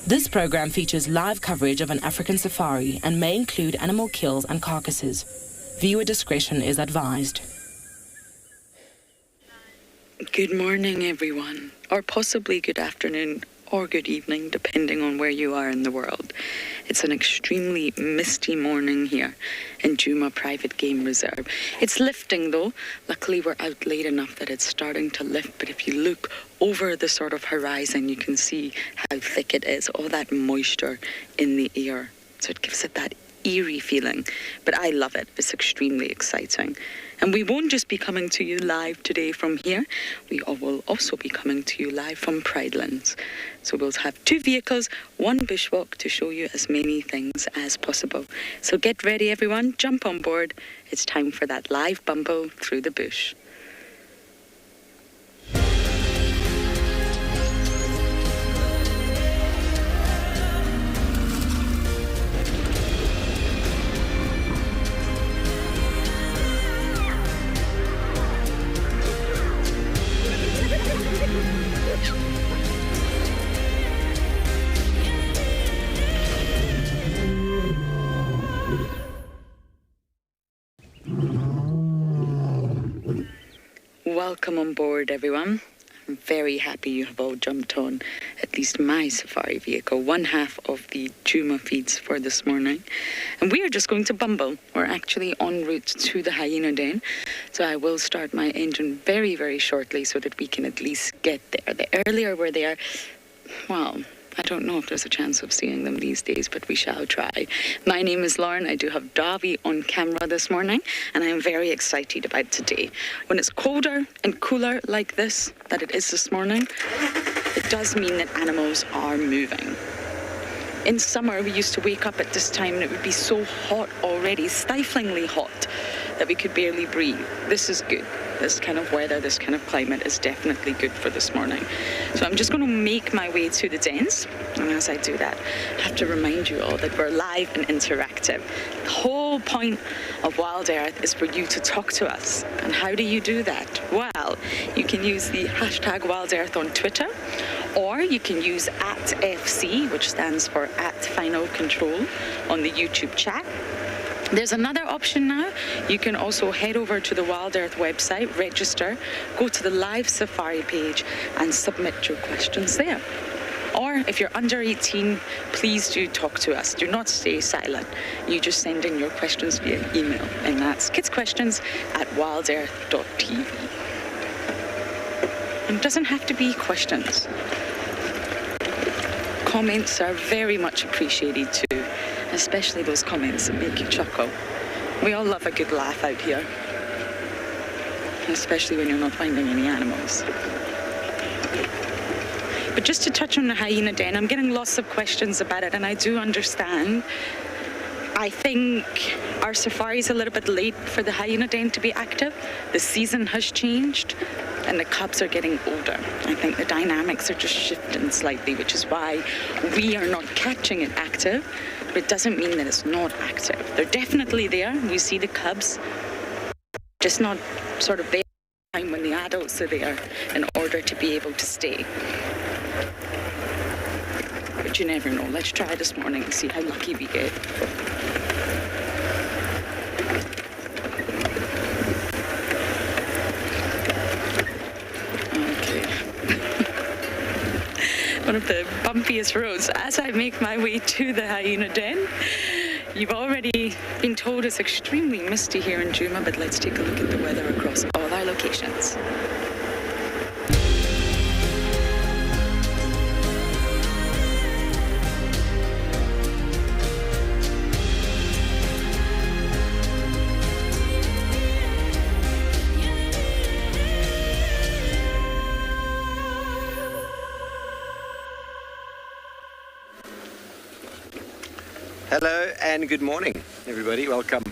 This program features live coverage of an African safari and may include animal kills and carcasses. Viewer discretion is advised. Good morning, everyone, or possibly good afternoon or good evening, depending on where you are in the world. It's an extremely misty morning here in Djuma Private Game Reserve. It's lifting though. Luckily we're out late enough that it's starting to lift, but if you look over the sort of horizon, you can see how thick it is, all that moisture in the air. So it gives it that eerie feeling, but I love it. It's extremely exciting. And we won't just be coming to you live today from here, we will also be coming to you live from Pridelands. So we'll have 2 vehicles, 1 bushwalk to show you as many things as possible. So get ready everyone, jump on board. It's time for that live bumble through the bush. Welcome on board, everyone. I'm very happy you have all jumped on at least my safari vehicle, one half of the Djuma feeds for this morning. And we are just going to bumble. We're actually en route to the hyena den. So I will start my engine very, very shortly so that we can at least get there. The earlier we're there, well, I don't know if there's a chance of seeing them these days, but we shall try. My name is Lauren. I do have Davi on camera this morning, and I am very excited about today. When it's colder and cooler like this, that it is this morning, it does mean that animals are moving. In summer, we used to wake up at this time and it would be so hot already, stiflingly hot, that we could barely breathe. This is good. This kind of weather, this kind of climate is definitely good for this morning. So I'm just going to make my way to the dens. And as I do that, I have to remind you all that we're live and interactive. The whole point of Wild Earth is for you to talk to us. And how do you do that? Well, you can use the hashtag Wild Earth on Twitter, or you can use @FC, which stands for @Final Control, on the YouTube chat. There's another option now. You can also head over to the Wild Earth website, register, go to the live safari page and submit your questions there. Or if you're under 18, please do talk to us. Do not stay silent. You just send in your questions via email, and that's kidsquestions@wildearth.tv. And it doesn't have to be questions. Comments are very much appreciated too, especially those comments that make you chuckle. We all love a good laugh out here, especially when you're not finding any animals. But just to touch on the hyena den, I'm getting lots of questions about it, and I do understand. I think our safari is a little bit late for the hyena den to be active. The season has changed and the cubs are getting older. I think the dynamics are just shifting slightly, which is why we are not catching it active, but it doesn't mean that it's not active. They're definitely there. We see the cubs, just not sort of there time when the adults are there in order to be able to stay. But you never know. Let's try this morning and see how lucky we get. One of the bumpiest roads as I make my way to the hyena den. You've already been told it's extremely misty here in Djuma, but let's take a look at the weather across all our locations. Hello and good morning, everybody. Welcome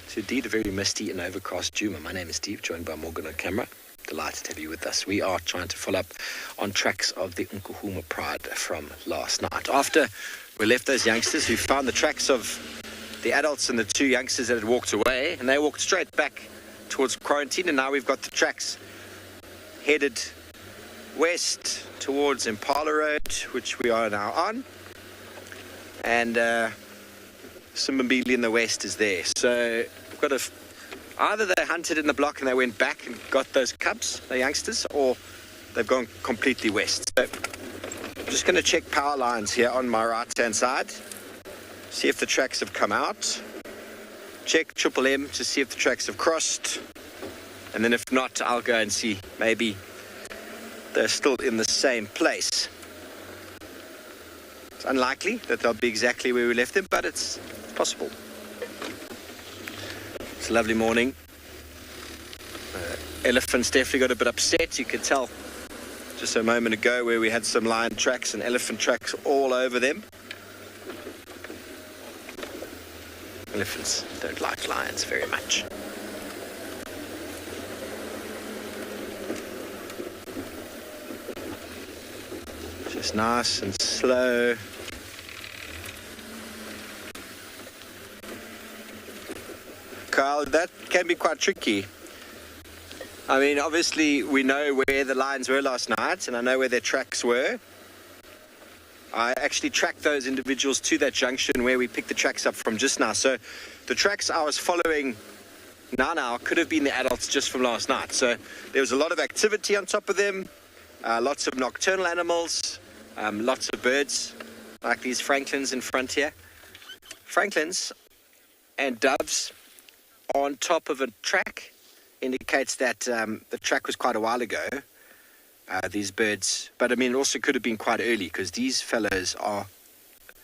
to indeed a very misty and overcast Djuma. My name is Steve, joined by Morgan on camera. Delighted to have you with us. We are trying to follow up on tracks of the Nkuhuma Pride from last night. After we left those youngsters who found the tracks of the adults and the 2 youngsters that had walked away, and they walked straight back towards quarantine, and now we've got the tracks headed west towards Impala Road, which we are now on. and Simbambili in the west is there. So we've got either they hunted in the block and they went back and got those cubs, the youngsters, or they've gone completely west. So I'm just going to check power lines here on my right-hand side, see if the tracks have come out. Check Triple M to see if the tracks have crossed. And then if not, I'll go and see. Maybe they're still in the same place. It's unlikely that they'll be exactly where we left them, but it's possible. It's a lovely morning. Elephants definitely got a bit upset. You could tell just a moment ago where we had some lion tracks and elephant tracks all over them. Elephants don't like lions very much. Just nice and slow. Carl, that can be quite tricky. I mean, obviously we know where the lions were last night, and I know where their tracks were. I actually tracked those individuals to that junction where we picked the tracks up from just now. So the tracks I was following now could have been the adults just from last night. So there was a lot of activity on top of them, lots of nocturnal animals, lots of birds, like these francolins in front here. Francolins and doves on top of a track indicates that the track was quite a while ago. These birds, but I mean, it also could have been quite early because these fellows are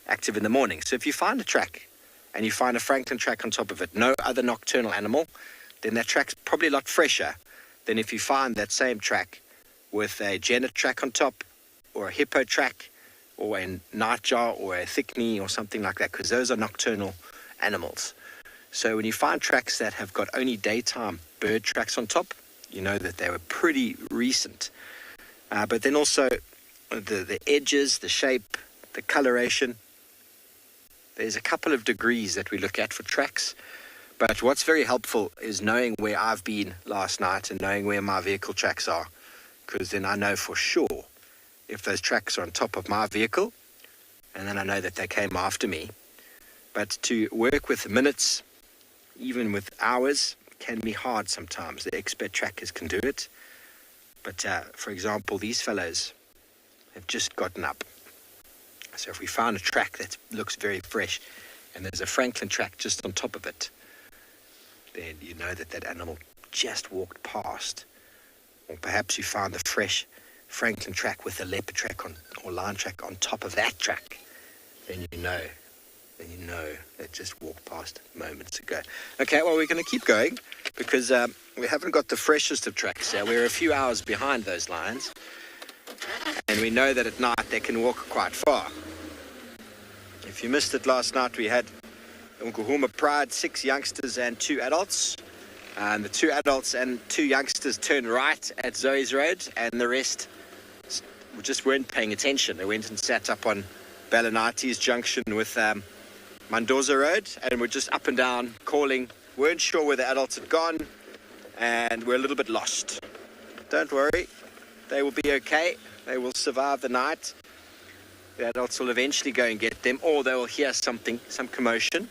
active in the morning. So if you find a track and you find a francolin track on top of it, no other nocturnal animal, then that track's probably a lot fresher than if you find that same track with a genet track on top, or a hippo track, or a nightjar, or a thickney, or something like that, because those are nocturnal animals. So when you find tracks that have got only daytime bird tracks on top, you know that they were pretty recent. But then also the edges, the shape, the coloration. There's a couple of degrees that we look at for tracks. But what's very helpful is knowing where I've been last night and knowing where my vehicle tracks are. Because then I know for sure if those tracks are on top of my vehicle, and then I know that they came after me. But to work with minutes, even with hours, can be hard sometimes. The expert trackers can do it. But, for example, these fellows have just gotten up. So if we found a track that looks very fresh and there's a francolin track just on top of it, then you know that that animal just walked past. Or perhaps you found a fresh francolin track with a leopard track or lion track on top of that track. Then you know they just walked past moments ago. Okay, well, we're going to keep going because we haven't got the freshest of tracks here. We're a few hours behind those lions. And we know that at night they can walk quite far. If you missed it last night, we had Unkuhuma Pride, 6 youngsters and 2 adults. And the 2 adults and 2 youngsters turned right at Zoe's Road, and the rest just weren't paying attention. They went and sat up on Balanati's junction with Mendoza Road, and we're just up and down calling. Weren't sure where the adults had gone, and we're a little bit lost. Don't worry, they will be okay. They will survive the night. The adults will eventually go and get them, or they will hear something, some commotion,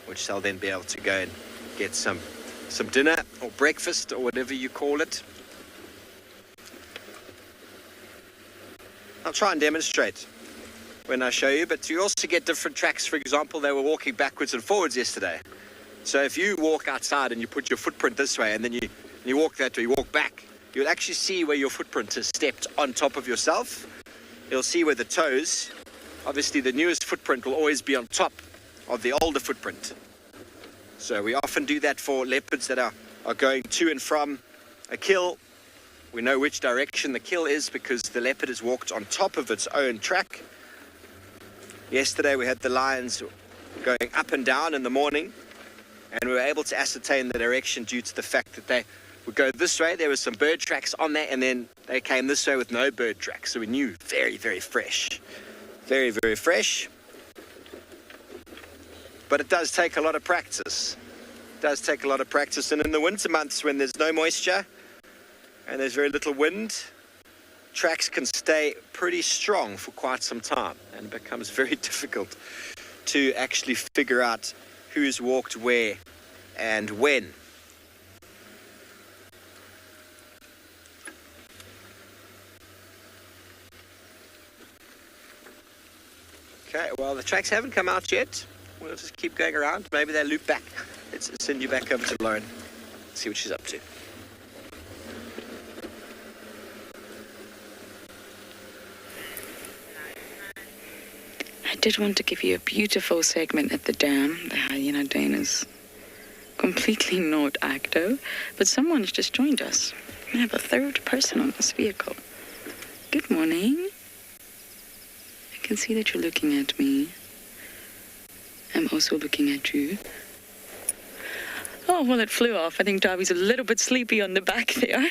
which they'll then be able to go and get some dinner or breakfast or whatever you call it. I'll try and demonstrate when I show you, but you also get different tracks. For example, they were walking backwards and forwards yesterday. So if you walk outside and you put your footprint this way and then you walk that way, you walk back, you'll actually see where your footprint has stepped on top of yourself. You'll see where the toes, obviously the newest footprint will always be on top of the older footprint. So we often do that for leopards that are going to and from a kill. We know which direction the kill is because the leopard has walked on top of its own track. Yesterday we had the lions going up and down in the morning, and we were able to ascertain the direction due to the fact that they would go this way. There were some bird tracks on there, and then they came this way with no bird tracks. So we knew very, very fresh. Very, very fresh. But it does take a lot of practice. It does take a lot of practice. And in the winter months when there's no moisture and there's very little wind, tracks can stay pretty strong for quite some time, and it becomes very difficult to actually figure out who's walked where and when. Okay, well, the tracks haven't come out yet. We'll just keep going around. Maybe they'll loop back. Let's send you back over to Lauren, see what she's up to. I did want to give you a beautiful segment at the dam. The hyena den is completely not active, but someone's just joined us. We have a third person on this vehicle. Good morning. I can see that you're looking at me. I'm also looking at you. Oh, well, it flew off. I think Darby's a little bit sleepy on the back there.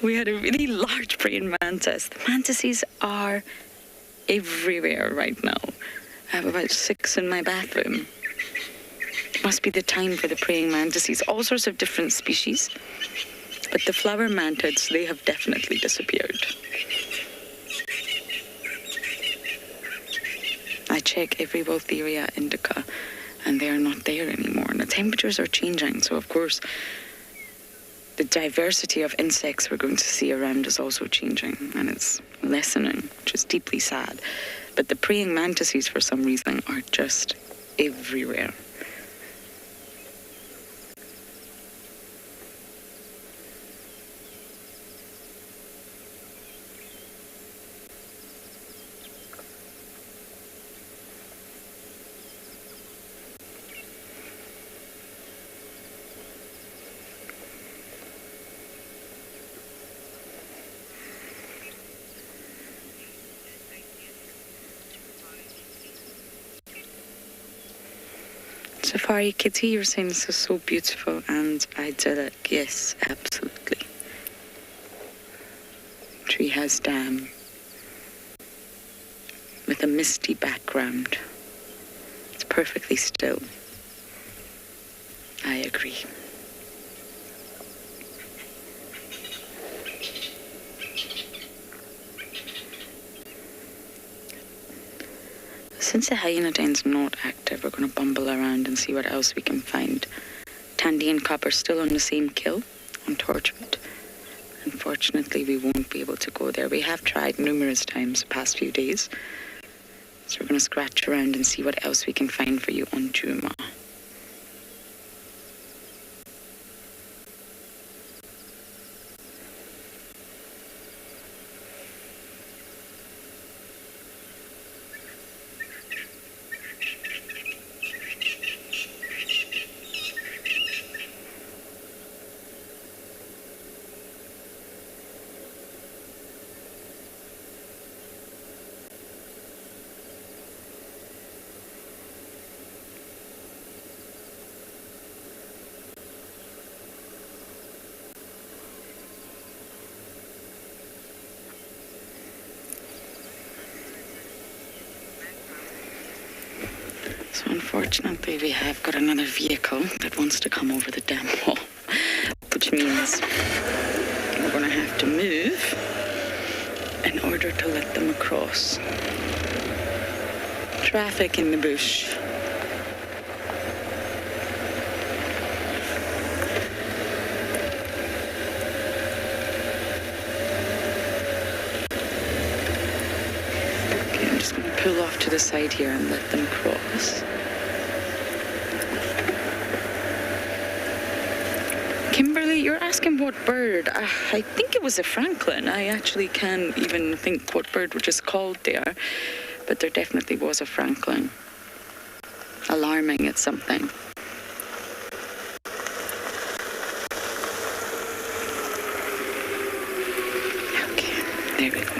We had a really large praying mantis. The mantises are everywhere right now. I have about 6 in my bathroom. It must be the time for the praying mantises. All sorts of different species. But the flower mantids, they have definitely disappeared. I check every Diarrhea indica, and they are not there anymore. And the temperatures are changing, so of course, the diversity of insects we're going to see around is also changing, and it's lessening, which is deeply sad. But the praying mantises, for some reason, are just everywhere. Safari Kitty, you're saying this is so beautiful and idyllic. Yes, absolutely. Treehouse Dam with a misty background. It's perfectly still. I agree. Since the hyena den's not active, we're going to bumble around and see what else we can find. Tandy and Copper still on the same kill, on Torchwood. Unfortunately, we won't be able to go there. We have tried numerous times the past few days. So we're going to scratch around and see what else we can find for you on Juma. So unfortunately, we have got another vehicle that wants to come over the dam wall, which means we're going to have to move in order to let them across. Traffic in the bush. Okay, I'm just going to pull off to the side here and let them cross. Kimberly, you're asking what bird? I think it was a francolin. I actually can't even think what bird which is called there, but there definitely was a francolin. Alarming, it's something. Okay, there we go.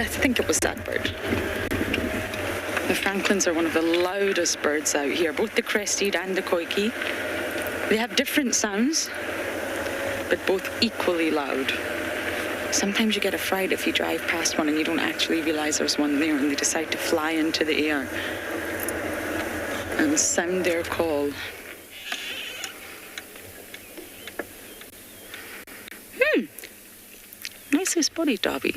I think it was that bird. The francolins are one of the loudest birds out here, both the crested and the coikie. They have different sounds, but both equally loud. Sometimes you get a fright if you drive past one and you don't actually realize there's one there and they decide to fly into the air and sound their call. is this body, Darby?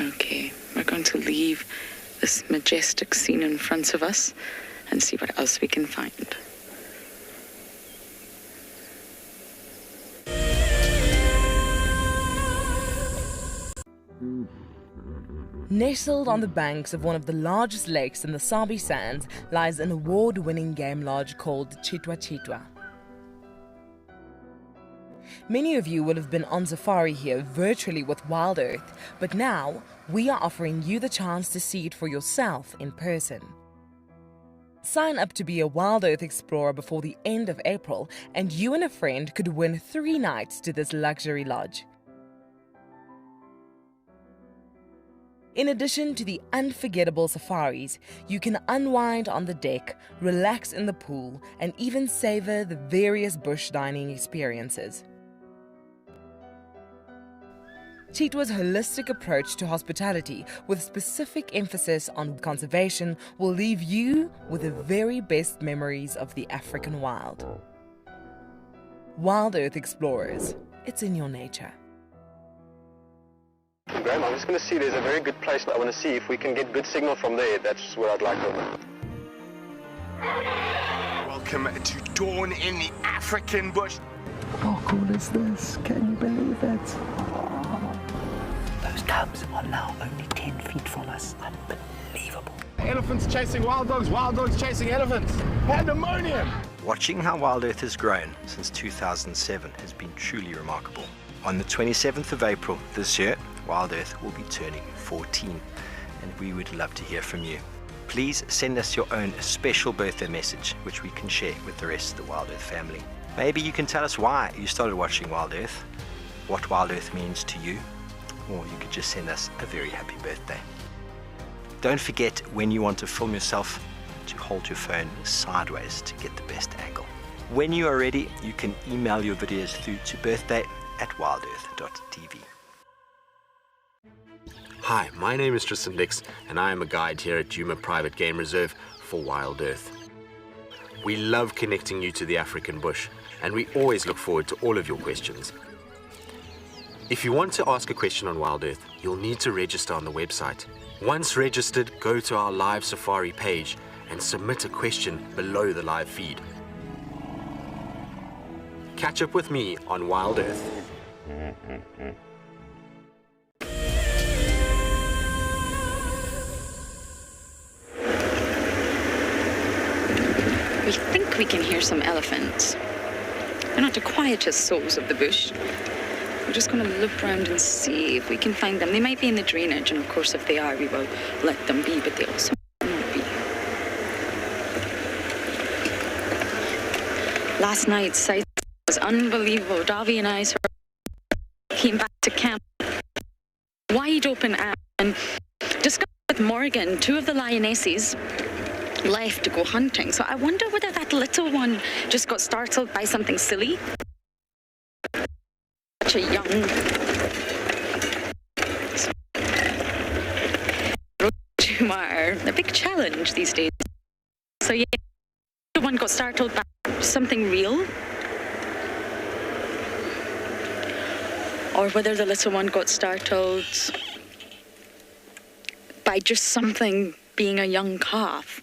Okay, we're going to leave this majestic scene in front of us and see what else we can find. Nestled on the banks of one of the largest lakes in the Sabi Sands lies an award-winning game lodge called Tswalu. Many of you will have been on safari here virtually with Wild Earth, but now we are offering you the chance to see it for yourself in person. Sign up to be a Wild Earth explorer before the end of April, and you and a friend could win 3 nights to this luxury lodge. In addition to the unforgettable safaris, you can unwind on the deck, relax in the pool, and even savor the various bush dining experiences. Tswalu's holistic approach to hospitality, with specific emphasis on conservation, will leave you with the very best memories of the African wild. Wild Earth Explorers, it's in your nature. Graham, I'm just going to see, there's a very good place I want to see if we can get good signal from there. That's what I'd like to. Welcome to dawn in the African bush. How cool is this? Can you believe it? Those cubs are now only 10 feet from us. Unbelievable. Elephants chasing wild dogs chasing elephants. Pandemonium! Watching how Wild Earth has grown since 2007 has been truly remarkable. On the 27th of April this year, Wild Earth will be turning 14, and we would love to hear from you. Please send us your own special birthday message, which we can share with the rest of the Wild Earth family. Maybe you can tell us why you started watching Wild Earth, what Wild Earth means to you, or you could just send us a very happy birthday. Don't forget, when you want to film yourself, to hold your phone sideways to get the best angle. When you are ready, you can email your videos through to birthday@wildearth.tv. Hi, my name is Tristan Dix, and I am a guide here at Djuma Private Game Reserve for Wild Earth. We love connecting you to the African bush, and we always look forward to all of your questions. If you want to ask a question on Wild Earth, you'll need to register on the website. Once registered, go to our live safari page and submit a question below the live feed. Catch up with me on Wild Earth. We think we can hear some elephants. They're not the quietest souls of the bush. We're just going to look around and see if we can find them. They might be in the drainage, and of course if they are, we will let them be, but they also might not be. Last night's sight was unbelievable. Davi and I sort of came back to camp, wide open air, and discovered with Morgan, 2 of the lionesses left to go hunting. So I wonder whether that little one just got startled by something silly. Such a young... are a big challenge these days. So yeah, the one got startled by something real, or whether the little one got startled by just something being a young calf,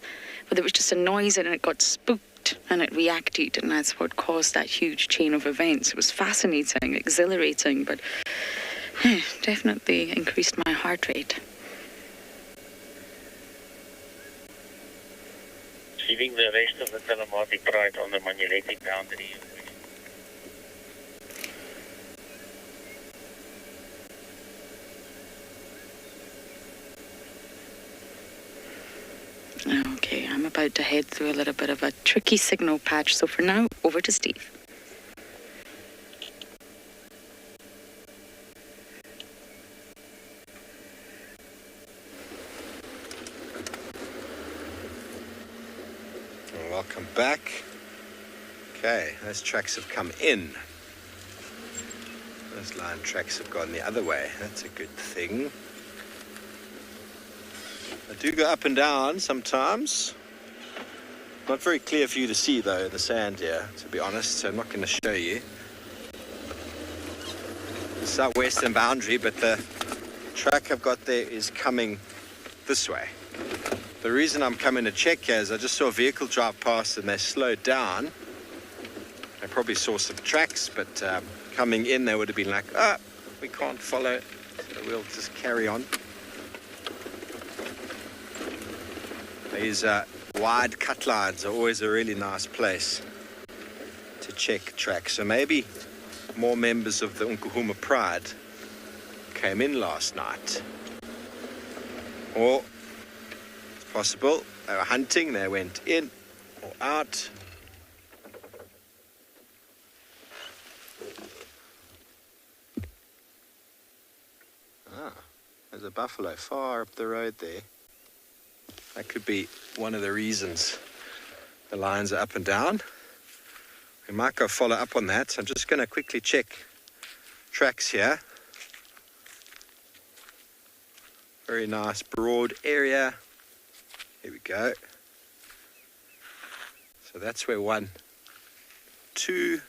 whether it was just a noise and it got spooked and it reacted, and that's what caused that huge chain of events. It was fascinating, exhilarating, but definitely increased my heart rate. Receiving the rest of the telematic right on the magnetic boundary. Okay, I'm about to head through a little bit of a tricky signal patch, so for now, over to Steve. come back. Okay, those tracks have come in. Those lion tracks have gone the other way. That's a good thing. They do go up and down sometimes. Not very clear for you to see though, the sand here, to be honest, so I'm not going to show you. The southwestern boundary, but the track I've got there is coming this way. The reason I'm coming to check here is I just saw a vehicle drive past and they slowed down. They probably saw some tracks, but coming in they would have been like, we can't follow, so we'll just carry on. These wide cut lines are always a really nice place to check tracks. So maybe more members of the Nkuhuma Pride came in last night. Or it's possible they were hunting, they went in or out. There's a buffalo far up the road there. That could be one of the reasons the lines are up and down. We might go follow up on that. I'm just going to quickly check tracks here. Very nice broad area. Here we go. So that's where 1, 2,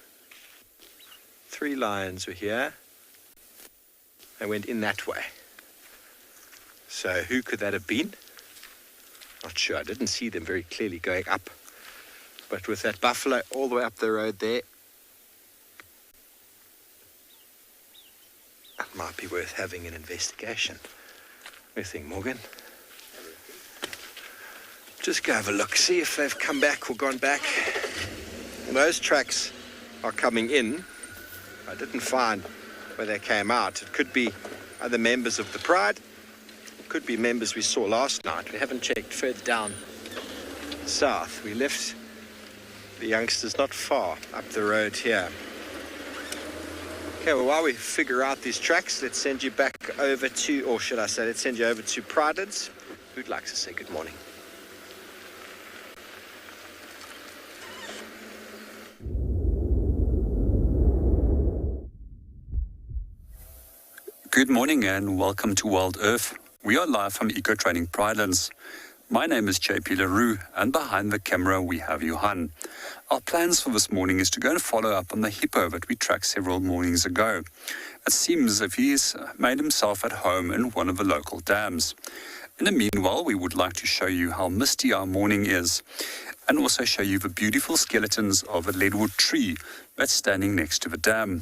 3 lions were here. They went in that way. So who could that have been? Not sure. I didn't see them very clearly going up. But with that buffalo all the way up the road there, that might be worth having an investigation. What do you think, Morgan? Just go have a look, see if they've come back or gone back. And those tracks are coming in. I didn't find where they came out. It could be other members of the Pride. Could be members we saw last night. We haven't checked further down south. We left the youngsters not far up the road here. Okay, well, while we figure out these tracks, let's send you back over to, or should I say, let's send you over to Pridens. Who'd like to say good morning? Good morning and welcome to Wild Earth. We are live from Eco Training Pridelands. My name is JP LaRue and behind the camera we have Johan. Our plans for this morning is to go and follow up on the hippo that we tracked several mornings ago. It seems as if he has made himself at home in one of the local dams. In the meanwhile, we would like to show you how misty our morning is and also show you the beautiful skeletons of a leadwood tree that's standing next to the dam.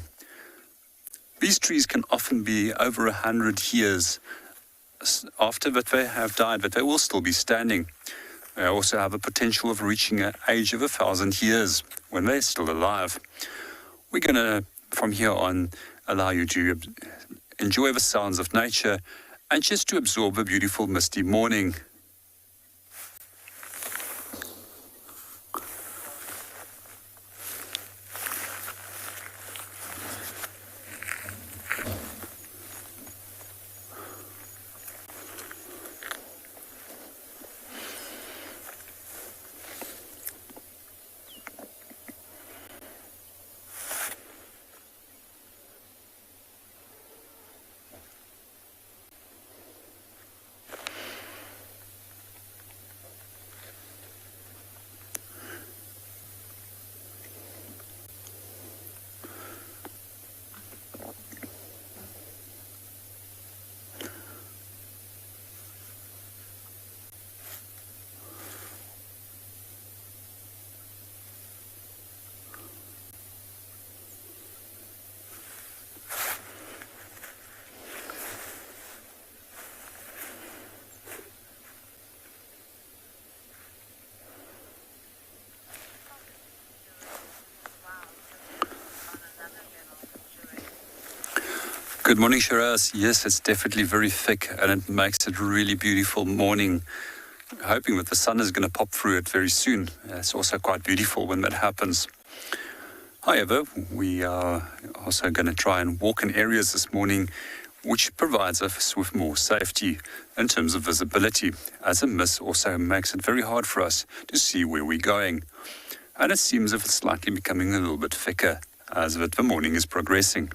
These trees can often be over 100 years after that they have died, but they will still be standing. They also have a potential of reaching an age of 1,000 years when they're still alive. We're going to, from here on, allow you to enjoy the sounds of nature and just to absorb the beautiful misty morning. Good morning, Shiraz. Yes, it's definitely very thick and it makes it a really beautiful morning. Hoping that the sun is going to pop through it very soon. It's also quite beautiful when that happens. However, we are also going to try and walk in areas this morning which provides us with more safety in terms of visibility, as a mist also makes it very hard for us to see where we're going. And it seems as if it's slightly becoming a little bit thicker as the morning is progressing.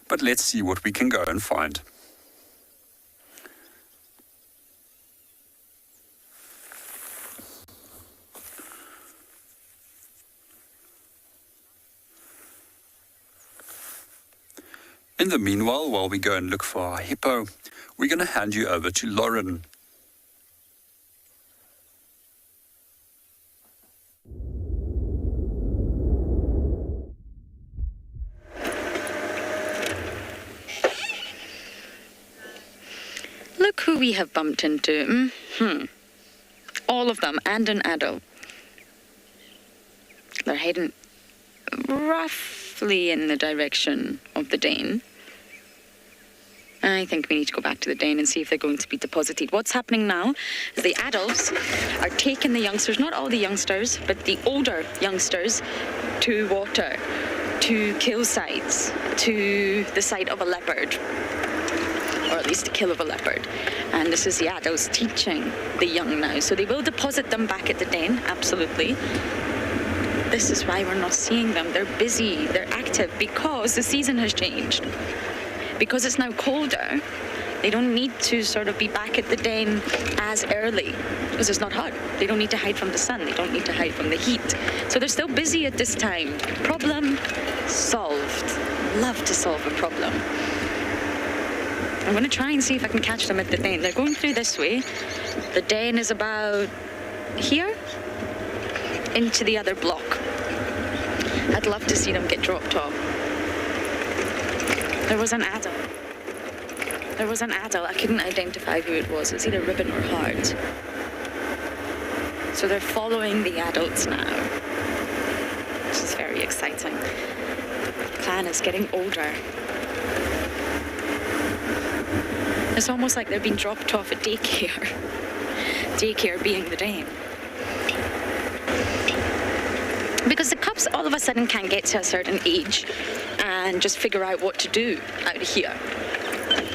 But let's see what we can go and find. In the meanwhile, while we go and look for our hippo, we're going to hand you over to Lauren. Look who we have bumped into. All of them, and an adult. They're heading roughly in the direction of the Dane. I think we need to go back to the Dane and see if they're going to be deposited. What's happening now is the adults are taking the youngsters, not all the youngsters, but the older youngsters, to water, to kill sites, to the site of a leopard, or at least the kill of a leopard. And this is the adults teaching the young now. So they will deposit them back at the den, absolutely. This is why we're not seeing them. They're busy, they're active, because the season has changed. Because it's now colder, they don't need to sort of be back at the den as early, because it's not hot. They don't need to hide from the sun. They don't need to hide from the heat. So they're still busy at this time. Problem solved. Love to solve a problem. I'm going to try and see if I can catch them at the den. They're going through this way. The den is about here, into the other block. I'd love to see them get dropped off. There was an adult. I couldn't identify who it was. It's either ribbon or hard. So they're following the adults now, which is very exciting. The clan is getting older. It's almost like they're being dropped off at daycare. Daycare being the Dane. Because the cubs all of a sudden can get to a certain age and just figure out what to do out here.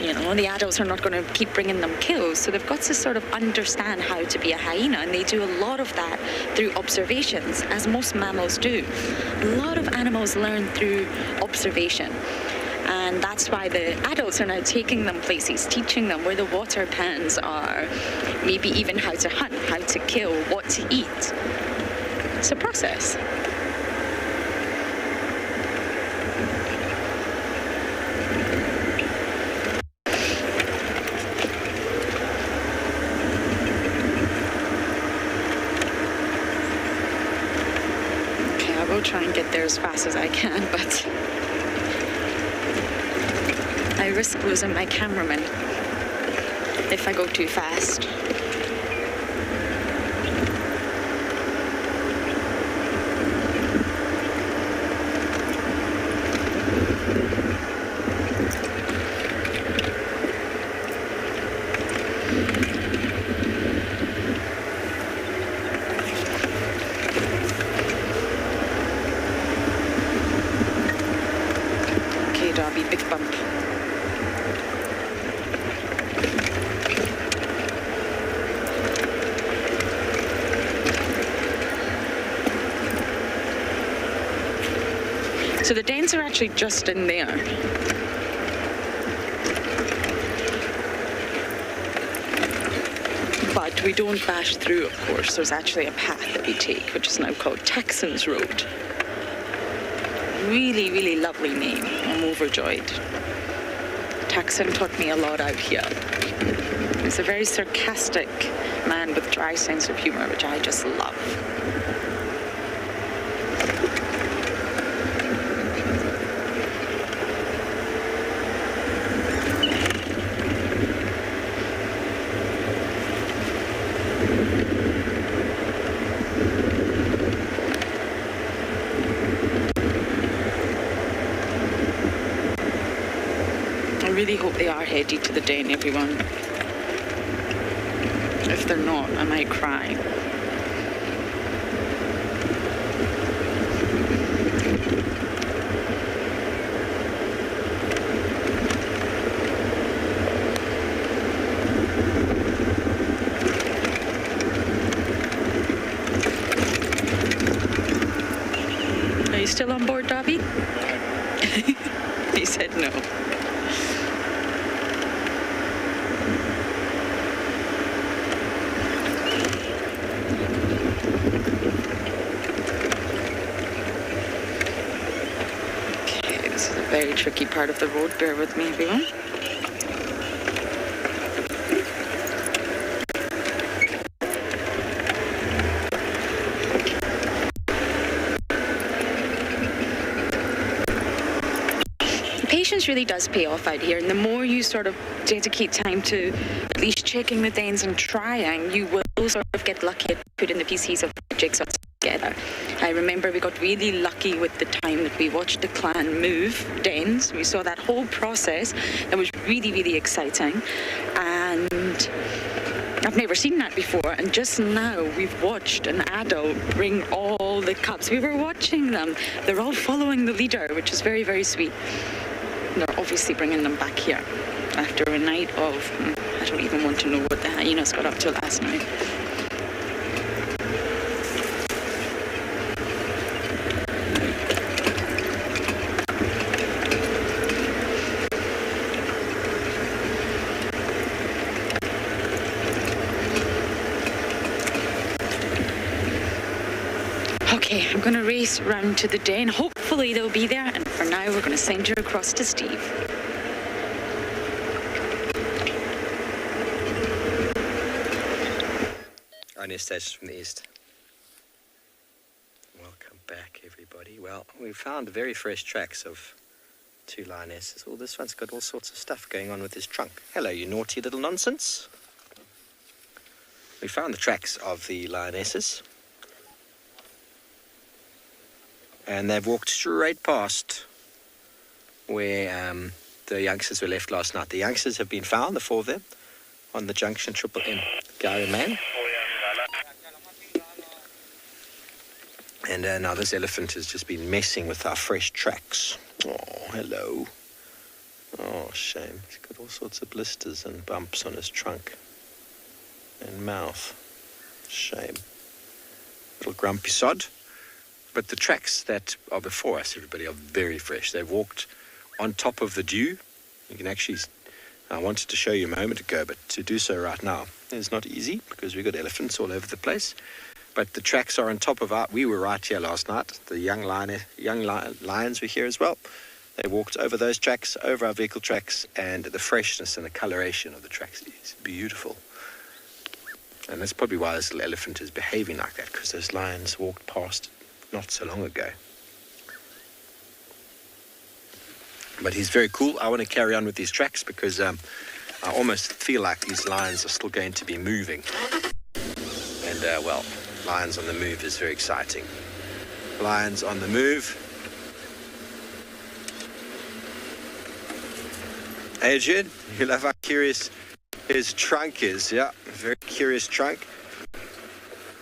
You know, the adults are not going to keep bringing them kills, so they've got to sort of understand how to be a hyena, and they do a lot of that through observations, as most mammals do. A lot of animals learn through observation. And that's why the adults are now taking them places, teaching them where the water pans are, maybe even how to hunt, how to kill, what to eat. It's a process. Okay, I will try and get there as fast as I can, but I risk losing my cameraman if I go too fast. Okay, Darby, big bump. So the dens are actually just in there. But we don't bash through, of course. There's actually a path that we take, which is now called Texans Road. Really, really lovely name. I'm overjoyed. Texan taught me a lot out here. He's a very sarcastic man with dry sense of humor, which I just love. I really hope they are headed to the den, everyone. If they're not, I might cry. still on board, Darby? He said no. Okay, this is a very tricky part of the road. Bear with me, everyone. Patience really does pay off out here, and the more you sort of dedicate time to at least checking the dens and trying, you will sort of get lucky at putting the pieces of the jigsaw together. I remember we got really lucky with the time that we watched the clan move dens. We saw that whole process. It was really, really exciting, and I've never seen that before, and just now we've watched an adult bring all the cups. We were watching them. They're all following the leader, which is very, very sweet. They're obviously bringing them back here after a night of, I don't even want to know what the hyenas got up to last night. Okay, I'm going to race round to the den. Hopefully they'll be there, and for now we're going to send you across to Steve. Our next station from the east. Welcome back, everybody. Well, we found very fresh tracks of two lionesses. Oh, this one's got all sorts of stuff going on with his trunk. Hello, you naughty little nonsense. We found the tracks of the lionesses, and they've walked straight past where the youngsters were left last night. The youngsters have been found, the four of them, on the junction Triple M Gary Man. And now this elephant has just been messing with our fresh tracks. Oh, hello. Oh, shame. He's got all sorts of blisters and bumps on his trunk and mouth. Shame. Little grumpy sod. But the tracks that are before us, everybody, are very fresh. They've walked on top of the dew. You can actually, I wanted to show you a moment ago, but to do so right now is not easy because we've got elephants all over the place. But the tracks are on top of our, we were right here last night. The young lions were here as well. They walked over those tracks, over our vehicle tracks, and the freshness and the coloration of the tracks is beautiful. And that's probably why this little elephant is behaving like that, because those lions walked past not so long ago. But he's very cool. I want to carry on with these tracks because I almost feel like these lions are still going to be moving. And, well, lions on the move is very exciting. Lions on the move. Adrian, you love how curious his trunk is. Yeah, very curious trunk.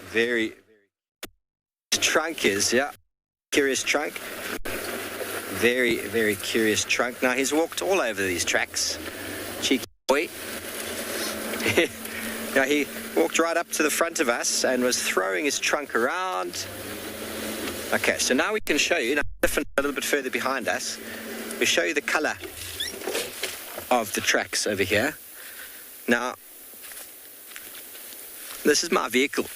Very trunk is, yeah. Curious trunk. Very, very curious trunk. Now, he's walked all over these tracks. Cheeky boy. Now, he walked right up to the front of us and was throwing his trunk around. Okay, so now we can show you, now, a little bit further behind us, we show you the colour of the tracks over here. Now, this is my vehicle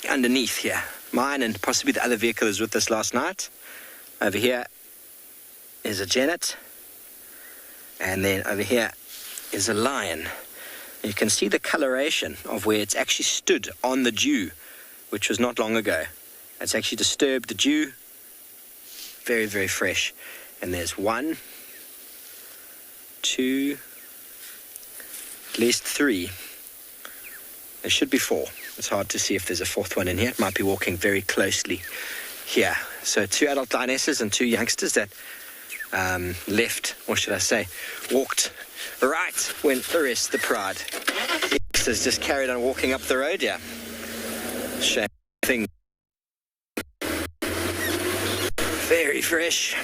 underneath here. Mine and possibly the other vehicle is with us last night. Over here is a Janet. And then over here is a lion. You can see the coloration of where it's actually stood on the dew, which was not long ago. It's actually disturbed the dew. Very, very fresh. And there's 1, 2, at least 3. There should be 4. It's hard to see if there's a 4th one in here. It might be walking very closely here. So 2 adult lionesses and 2 youngsters that left, or should I say, walked right when the rest of the pride. The youngsters just carried on walking up the road, yeah. Shame thing. Very fresh.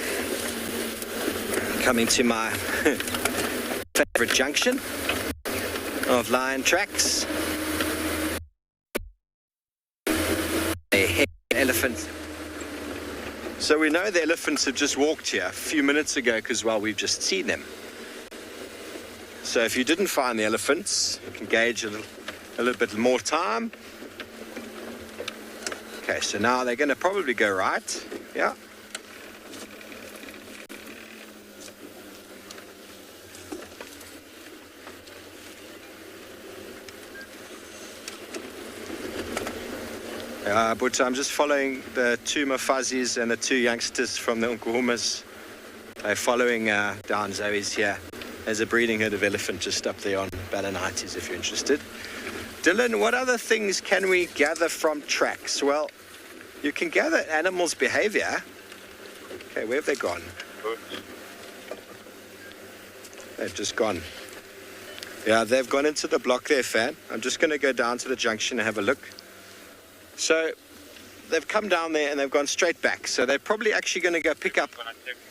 Coming to my favorite junction of lion tracks. A elephant So we know the elephants have just walked here a few minutes ago because, well, we've just seen them. So if you didn't find the elephants, you can gauge a little bit more time. Okay, so now they're going to probably go right. Yeah. But I'm just following the two Mafazis and the two youngsters from the Unkuhumas. They're following down Zoe's here. There's a breeding herd of elephant just up there on Balanites if you're interested. Dylan, what other things can we gather from tracks? Well, you can gather animals' behavior. Okay, where have they gone? They've just gone. Yeah, they've gone into the block there, Fan. I'm just going to go down to the junction and have a look. So they've come down there and they've gone straight back. So they're probably actually going to go pick up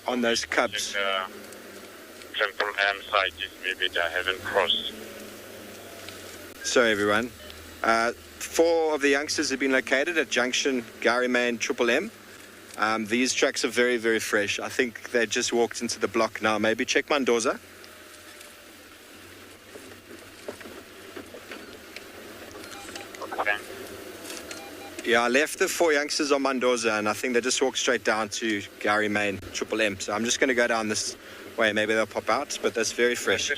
on those cubs. Temple and site is maybe they haven't crossed. Sorry, everyone. 4 of the youngsters have been located at junction Gary Main Triple M. These tracks are very, very fresh. I think they just walked into the block now. Maybe check Mendoza. Okay. Yeah, I left the 4 youngsters on Mendoza, and I think they just walked straight down to Gary Main Triple M. So I'm just going to go down this way. Maybe they'll pop out, but that's very fresh.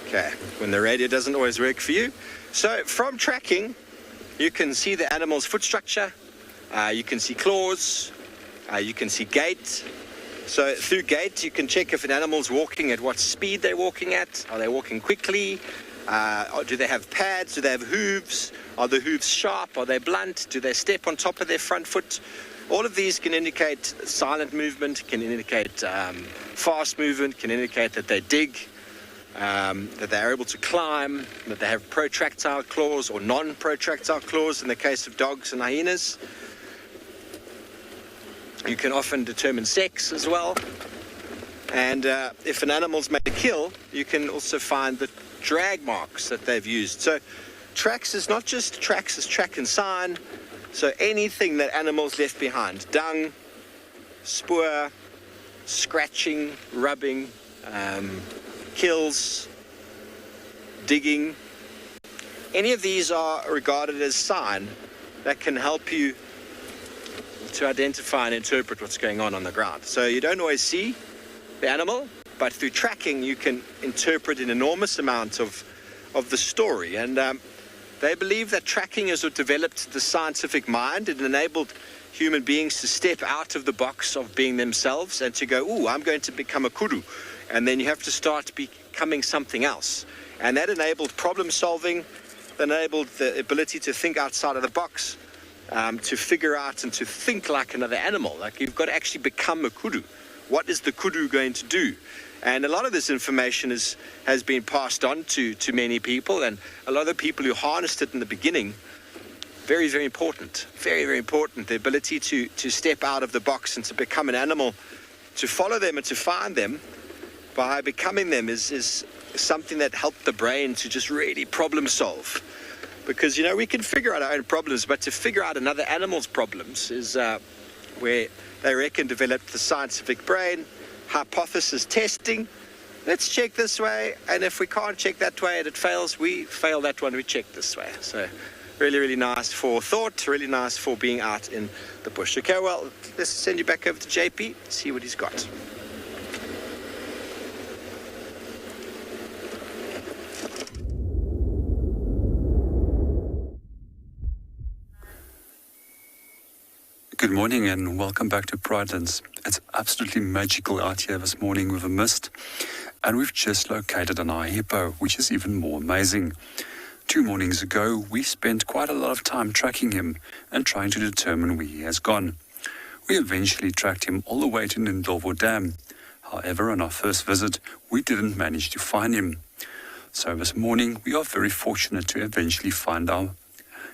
Okay, when the radio doesn't always work for you. So from tracking, you can see the animal's foot structure, you can see claws, you can see gait. So through gait, you can check if an animal's walking at what speed they're walking at. Are they walking quickly? Or do they have pads? Do they have hooves? Are the hooves sharp? Are they blunt? Do they step on top of their front foot? All of these can indicate silent movement, can indicate fast movement, can indicate that they dig, that they're able to climb, that they have protractile claws or non-protractile claws in the case of dogs and hyenas. You can often determine sex as well. And if an animal's made a kill, you can also find the drag marks that they've used. So tracks is not just tracks, it's track and sign. So anything that animals left behind, dung, spoor, scratching, rubbing, kills, digging, any of these are regarded as sign that can help you to identify and interpret what's going on the ground. So you don't always see the animal, but through tracking you can interpret an enormous amount of the story. And they believe that tracking has developed the scientific mind. It enabled human beings to step out of the box of being themselves and to go, ooh, I'm going to become a kudu. And then you have to start becoming something else. And that enabled problem solving, enabled the ability to think outside of the box, to figure out and to think like another animal. Like you've got to actually become a kudu. What is the kudu going to do? And a lot of this information has been passed on to many people, and a lot of the people who harnessed it in the beginning, very, very important. Very, very important. The ability to step out of the box and to become an animal, to follow them and to find them by becoming them is something that helped the brain to just really problem solve. Because, you know, we can figure out our own problems, but to figure out another animal's problems is where they reckon developed the scientific brain. Hypothesis testing. Let's check this way, and if we can't check that way and it fails, we fail that one, we check this way. So really, really nice for thought, really nice for being out in the bush. Okay, well, let's send you back over to JP, see what he's got. Good morning and welcome back to Pridelands. It's absolutely magical out here this morning with a mist, and we've just located an eye hippo, which is even more amazing. 2 mornings ago, we spent quite a lot of time tracking him and trying to determine where he has gone. We eventually tracked him all the way to Ndlovu Dam. However, on our first visit, we didn't manage to find him. So this morning, we are very fortunate to eventually find our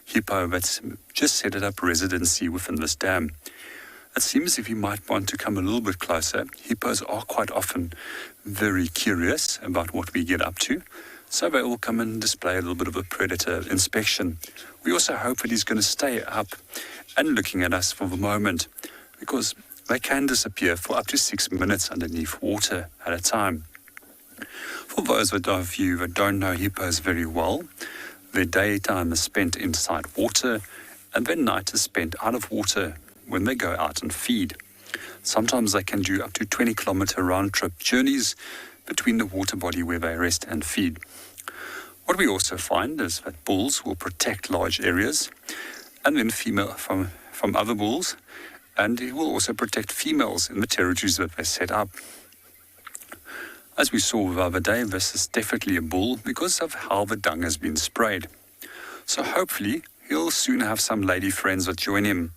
hippo that's just set up residency within this dam. It seems as if you might want to come a little bit closer. Hippos are quite often very curious about what we get up to. So they will come and display a little bit of a predator inspection. We also hope that he's going to stay up and looking at us for the moment, because they can disappear for up to 6 minutes underneath water at a time. For those of you that don't know hippos very well, their daytime is spent inside water and their night is spent out of water when they go out and feed. Sometimes they can do up to 20-kilometer round-trip journeys between the water body where they rest and feed. What we also find is that bulls will protect large areas and then female from other bulls, and it will also protect females in the territories that they set up. As we saw the other day, this is definitely a bull because of how the dung has been sprayed. So hopefully he'll soon have some lady friends that join him.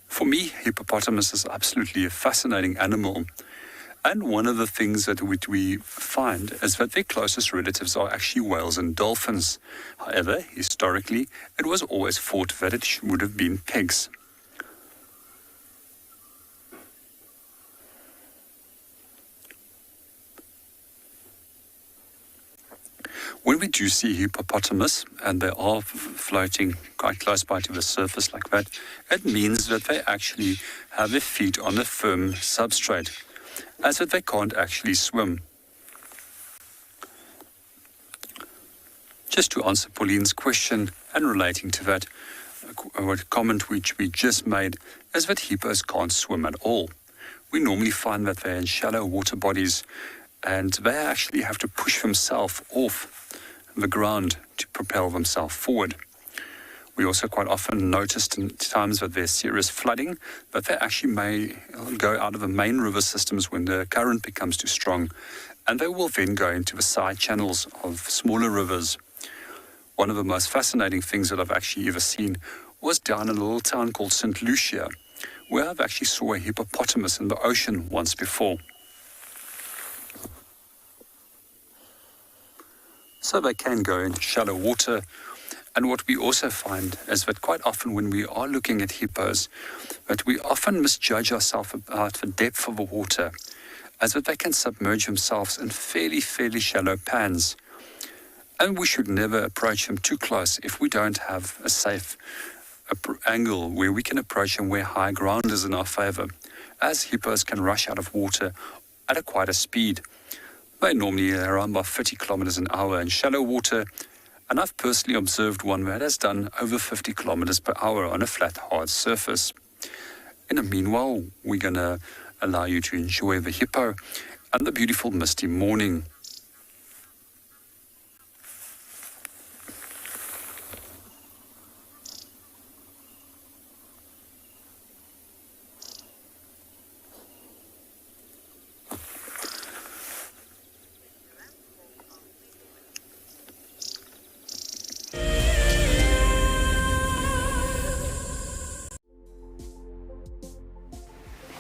For me, hippopotamus is absolutely a fascinating animal. And one of the things that we find is that their closest relatives are actually whales and dolphins. However, historically, it was always thought that it would have been pigs. When we do see hippopotamus, and they are floating quite close by to the surface like that, it means that they actually have their feet on a firm substrate, as that they can't actually swim. Just to answer Pauline's question and relating to that, a comment which we just made is that hippos can't swim at all. We normally find that they're in shallow water bodies and they actually have to push themselves off the ground to propel themselves forward. We also quite often noticed in times that there's serious flooding that they actually may go out of the main river systems when the current becomes too strong, and they will then go into the side channels of smaller rivers. One of the most fascinating things that I've actually ever seen was down in a little town called St. Lucia, where I've actually saw a hippopotamus in the ocean once before. So they can go into shallow water. And what we also find is that quite often when we are looking at hippos, that we often misjudge ourselves about the depth of the water, as that they can submerge themselves in fairly shallow pans. And we should never approach them too close if we don't have a safe angle where we can approach them where high ground is in our favor, as hippos can rush out of water at quite a speed. They normally are around about 30 kilometers an hour in shallow water, and I've personally observed one that has done over 50 kilometers per hour on a flat, hard surface. In the meanwhile, we're going to allow you to enjoy the hippo and the beautiful misty morning.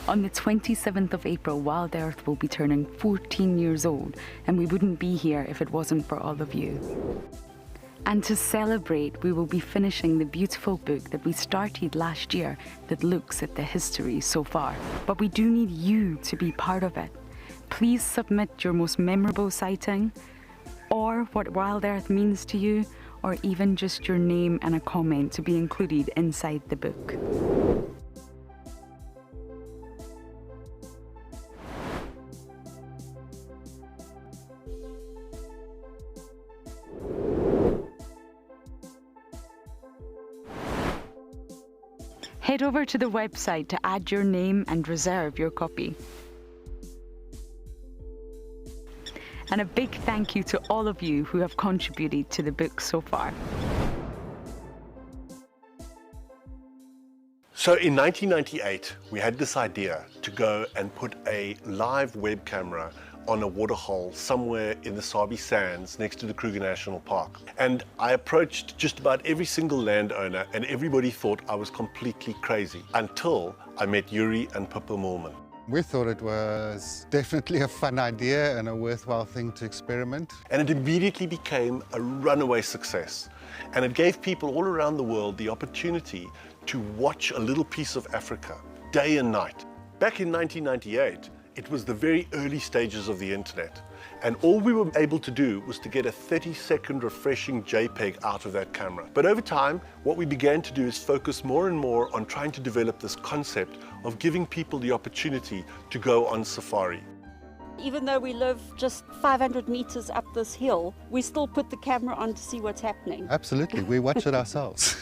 On the 27th of April, Wild Earth will be turning 14 years old, and we wouldn't be here if it wasn't for all of you. And to celebrate, we will be finishing the beautiful book that we started last year that looks at the history so far. But we do need you to be part of it. Please submit your most memorable sighting, or what Wild Earth means to you, or even just your name and a comment to be included inside the book. Head over to the website to add your name and reserve your copy. And a big thank you to all of you who have contributed to the book so far. So in 1998, we had this idea to go and put a live web camera on a waterhole somewhere in the Sabi Sands next to the Kruger National Park. And I approached just about every single landowner and everybody thought I was completely crazy until I met Yuri and Pippa Moorman. We thought it was definitely a fun idea and a worthwhile thing to experiment. And it immediately became a runaway success. And it gave people all around the world the opportunity to watch a little piece of Africa day and night. Back in 1998, it was the very early stages of the internet, and all we were able to do was to get a 30-second refreshing JPEG out of that camera. But over time, what we began to do is focus more and more on trying to develop this concept of giving people the opportunity to go on safari. Even though we live just 500 meters up this hill, we still put the camera on to see what's happening. Absolutely, we watch it ourselves.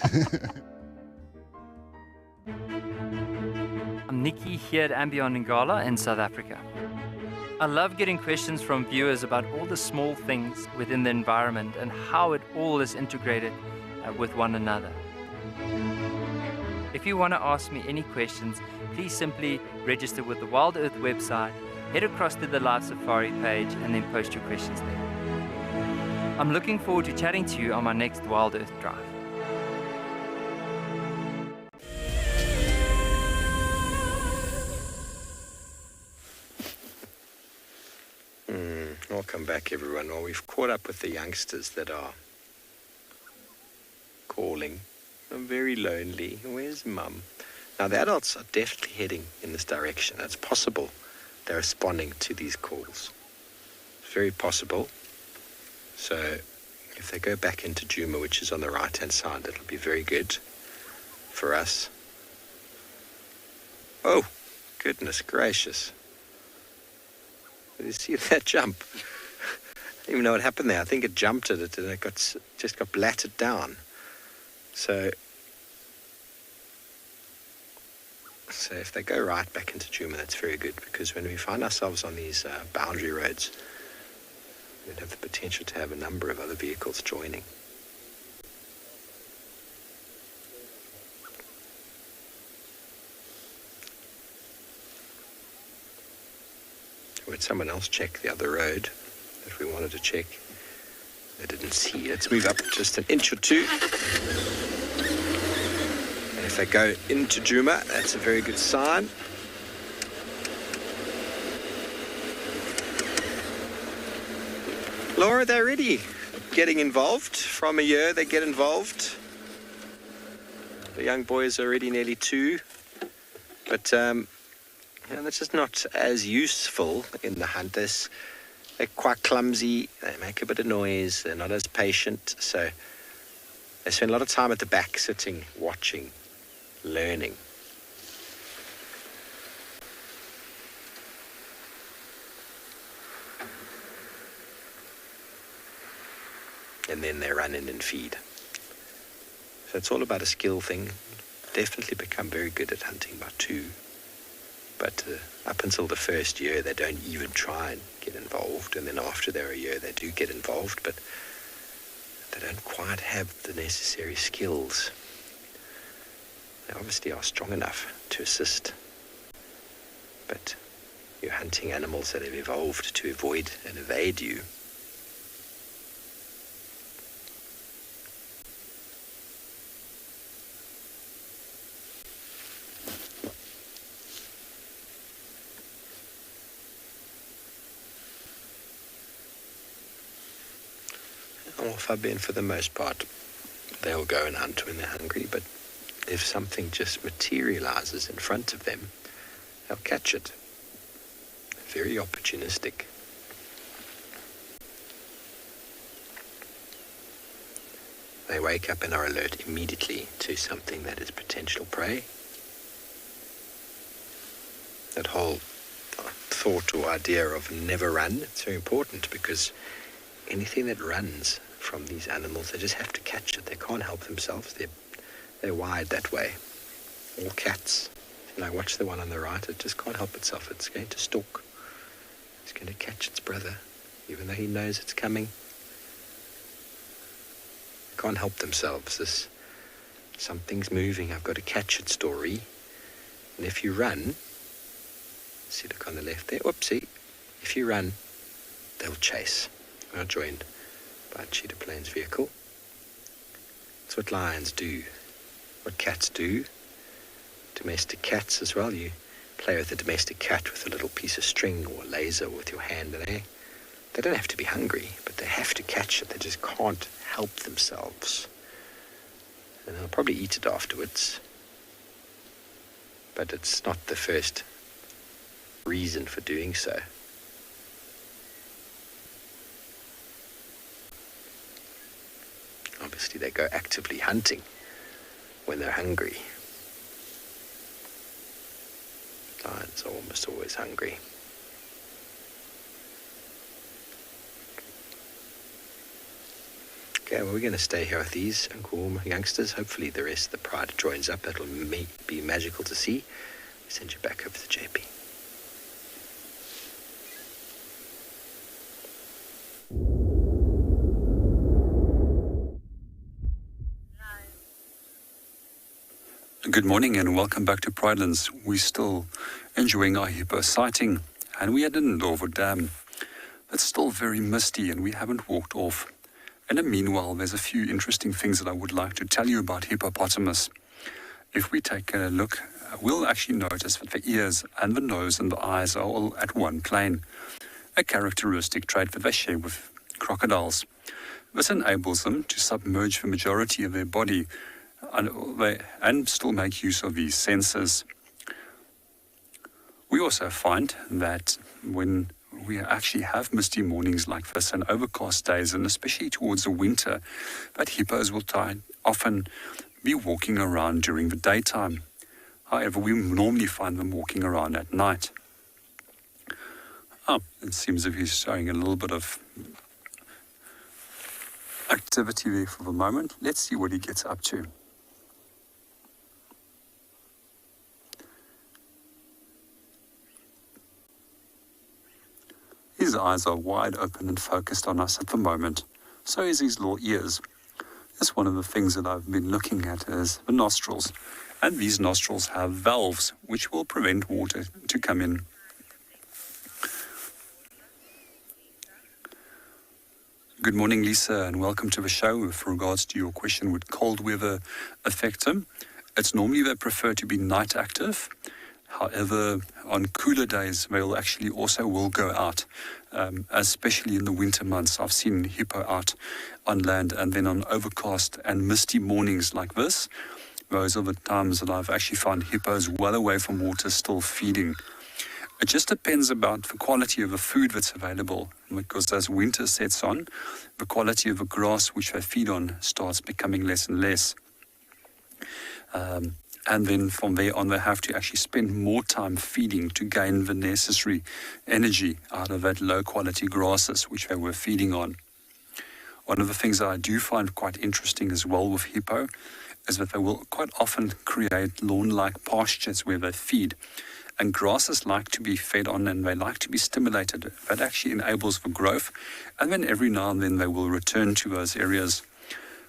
I'm Nikki here at Ambion Ngala in South Africa. I love getting questions from viewers about all the small things within the environment and how it all is integrated with one another. If you want to ask me any questions, please simply register with the Wild Earth website, head across to the Live Safari page and then post your questions there. I'm looking forward to chatting to you on my next Wild Earth drive. Welcome back, everyone. Well, we've caught up with the youngsters that are calling. I'm very lonely. Where's Mum? Now, the adults are definitely heading in this direction. It's possible they're responding to these calls. It's very possible. So, if they go back into Djuma, which is on the right-hand side, it'll be very good for us. Oh, goodness gracious. Did you see that jump? I don't even know what happened there. I think it jumped at it and it just got blattered down. So if they go right back into Djuma, that's very good, because when we find ourselves on these boundary roads, we'd have the potential to have a number of other vehicles joining. Would someone else check the other road that we wanted to check? They didn't see. Let's move up just an inch or two. And if they go into Djuma, that's a very good sign. Laura, they're already getting involved. From a year, they get involved. The young boys are already nearly 2. But, that's just not as useful in the hunt. They're quite clumsy, they make a bit of noise, they're not as patient, so they spend a lot of time at the back sitting, watching, learning. And then they run in and feed. So it's all about a skill thing. Definitely become very good at hunting by 2. But up until the first year, they don't even try and get involved. And then after they're a year, they do get involved, but they don't quite have the necessary skills. They obviously are strong enough to assist. But you're hunting animals that have evolved to avoid and evade you. Fabian, for the most part, they'll go and hunt when they're hungry, but if something just materializes in front of them, they'll catch it. Very opportunistic. They wake up and are alert immediately to something that is potential prey. That whole thought or idea of never run, it's very important, because anything that runs from these animals, they just have to catch it. They can't help themselves. They're wired that way. All cats. Watch the one on the right. It just can't help itself. It's going to stalk. It's going to catch its brother, even though he knows it's coming. They can't help themselves. Something's moving. I've got to catch it story. And if you run, see, look on the left there. Whoopsie. If you run, they'll chase. We are joined by a cheetah plains vehicle. It's what lions do, what cats do. Domestic cats as well. You play with a domestic cat with a little piece of string or a laser with your hand, and they don't have to be hungry, but they have to catch it. They just can't help themselves. And they'll probably eat it afterwards. But it's not the first reason for doing so. Obviously, they go actively hunting when they're hungry. Lions are almost always hungry. Okay, well, we're going to stay here with these cool youngsters. Hopefully the rest of the pride joins up. That'll be magical to see. We send you back over to JP. Good morning and welcome back to Pridelands. We're still enjoying our hippo sighting, and we had an Ndlovu Dam. It's still very misty and we haven't walked off. In the meanwhile, there's a few interesting things that I would like to tell you about hippopotamus. If we take a look, we'll actually notice that the ears and the nose and the eyes are all at one plane, a characteristic trait that they share with crocodiles. This enables them to submerge the majority of their body and still make use of these senses. We also find that when we actually have misty mornings like this and overcast days, and especially towards the winter, that hippos will often be walking around during the daytime. However, we normally find them walking around at night. It seems as if he's showing a little bit of activity there for the moment. Let's see what he gets up to. His eyes are wide open and focused on us at the moment. So is his little ears. That's one of the things that I've been looking at is the nostrils. And these nostrils have valves which will prevent water to come in. Good morning, Lisa, and welcome to the show. With regards to your question, would cold weather affect them? It's normally they prefer to be night active. However, on cooler days, they will go out, especially in the winter months. I've seen hippo out on land, and then on overcast and misty mornings like this, those are the times that I've actually found hippos well away from water still feeding. It just depends about the quality of the food that's available, because as winter sets on, the quality of the grass which they feed on starts becoming less and less. And then from there on, they have to actually spend more time feeding to gain the necessary energy out of that low-quality grasses which they were feeding on. One of the things that I do find quite interesting as well with hippo is that they will quite often create lawn-like pastures where they feed. And grasses like to be fed on and they like to be stimulated. That actually enables the growth. And then every now and then they will return to those areas.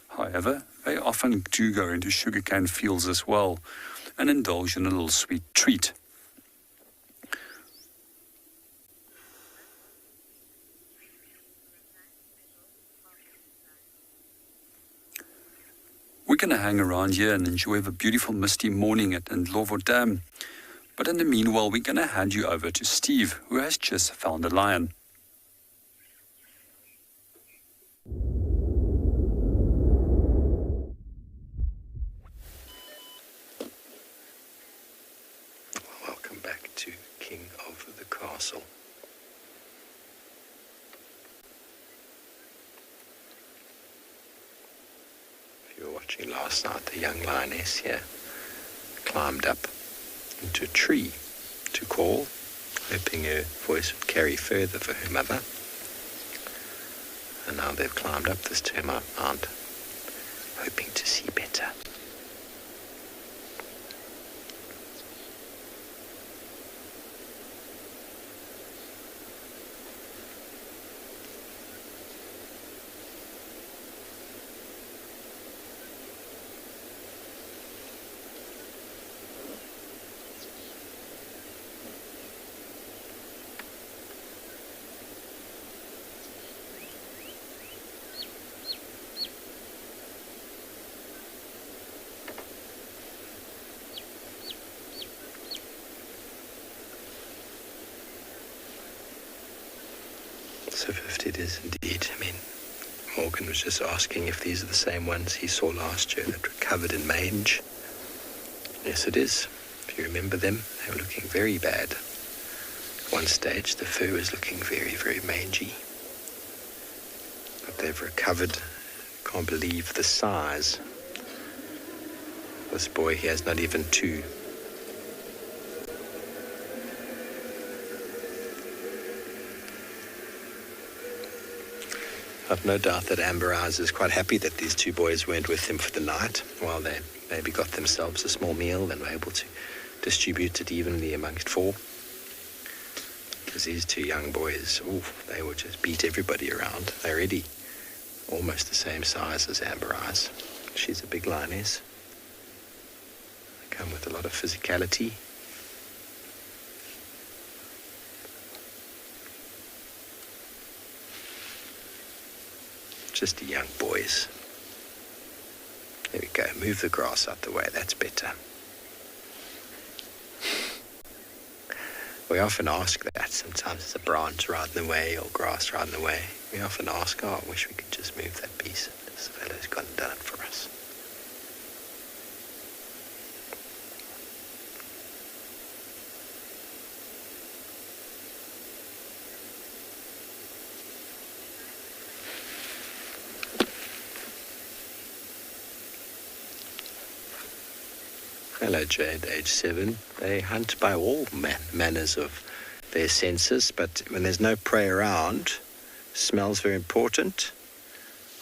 However, they often do go into sugarcane fields as well and indulge in a little sweet treat. We're going to hang around here and enjoy the beautiful misty morning at Ndlovu Dam. But in the meanwhile, we're going to hand you over to Steve, who has just found a lion. Welcome back to King of the Castle. If you were watching last night, the young lioness here climbed up into a tree to call, hoping her voice would carry further for her mother. And now they've climbed up this termite mound, hoping to see better. So 50 it is indeed. I mean, Morgan was just asking if these are the same ones he saw last year that were covered in mange. Yes, it is. If you remember them, they were looking very bad. one stage the fur was looking very, very mangy. But they've recovered. Can't believe the size. This boy, he has not even 2. I've no doubt that Amber Eyes is quite happy that these 2 boys weren't with him for the night, while they maybe got themselves a small meal and were able to distribute it evenly amongst 4. Because these 2 young boys, they would just beat everybody around. They're already almost the same size as Amber Eyes. She's a big lioness. They come with a lot of physicality. Just the young boys. There we go. Move the grass out the way. That's better. We often ask that. Sometimes it's a branch right in the way or grass right in the way. We often ask, I wish we could just move that piece. This fellow's gone and done it for us. Hello, Jade, age 7. They hunt by all manners of their senses, but when there's no prey around, smell's very important.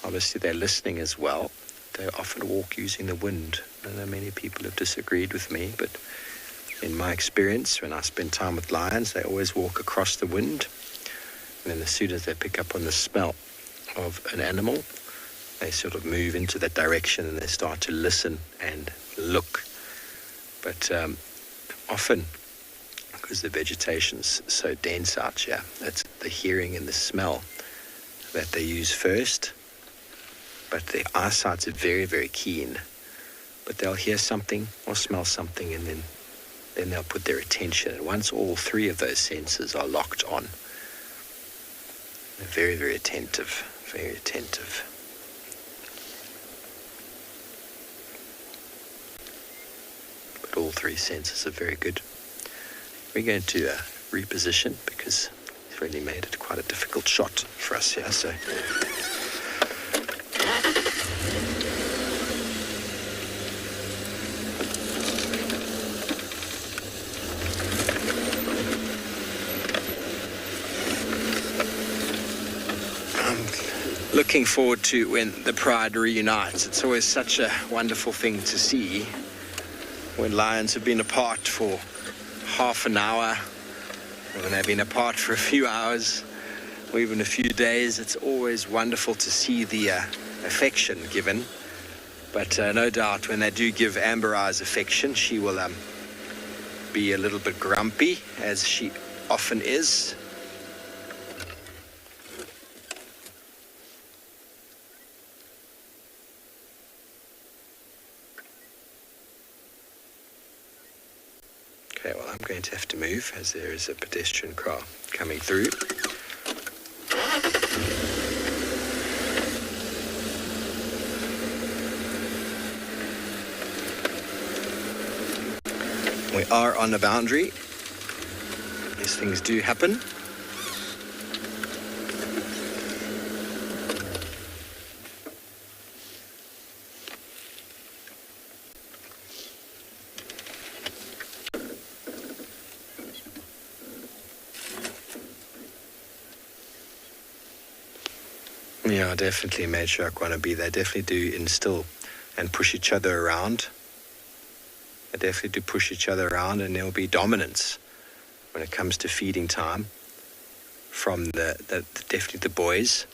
Obviously, they're listening as well. They often walk using the wind. I know many people have disagreed with me, but in my experience, when I spend time with lions, they always walk across the wind. And then as soon as they pick up on the smell of an animal, they sort of move into that direction and they start to listen and look. But often, because the vegetation's so dense out here, it's the hearing and the smell that they use first. But their eyesight's very, very keen. But they'll hear something or smell something, and then they'll put their attention. And once all 3 of those senses are locked on, they're very, very attentive, very attentive. All 3 senses are very good. We're going to reposition because it's really made it quite a difficult shot for us here. So I'm looking forward to when the pride reunites. It's always such a wonderful thing to see. When lions have been apart for half an hour, or when they've been apart for a few hours, or even a few days, it's always wonderful to see the affection given. But no doubt when they do give Amber Eyes affection, she will be a little bit grumpy, as she often is. Okay, well, I'm going to have to move as there is a pedestrian car coming through. We are on the boundary. These things do happen. Yeah, definitely matriarch wannabe. They definitely do instill and push each other around. They definitely do push each other around, and there will be dominance when it comes to feeding time from definitely the boys.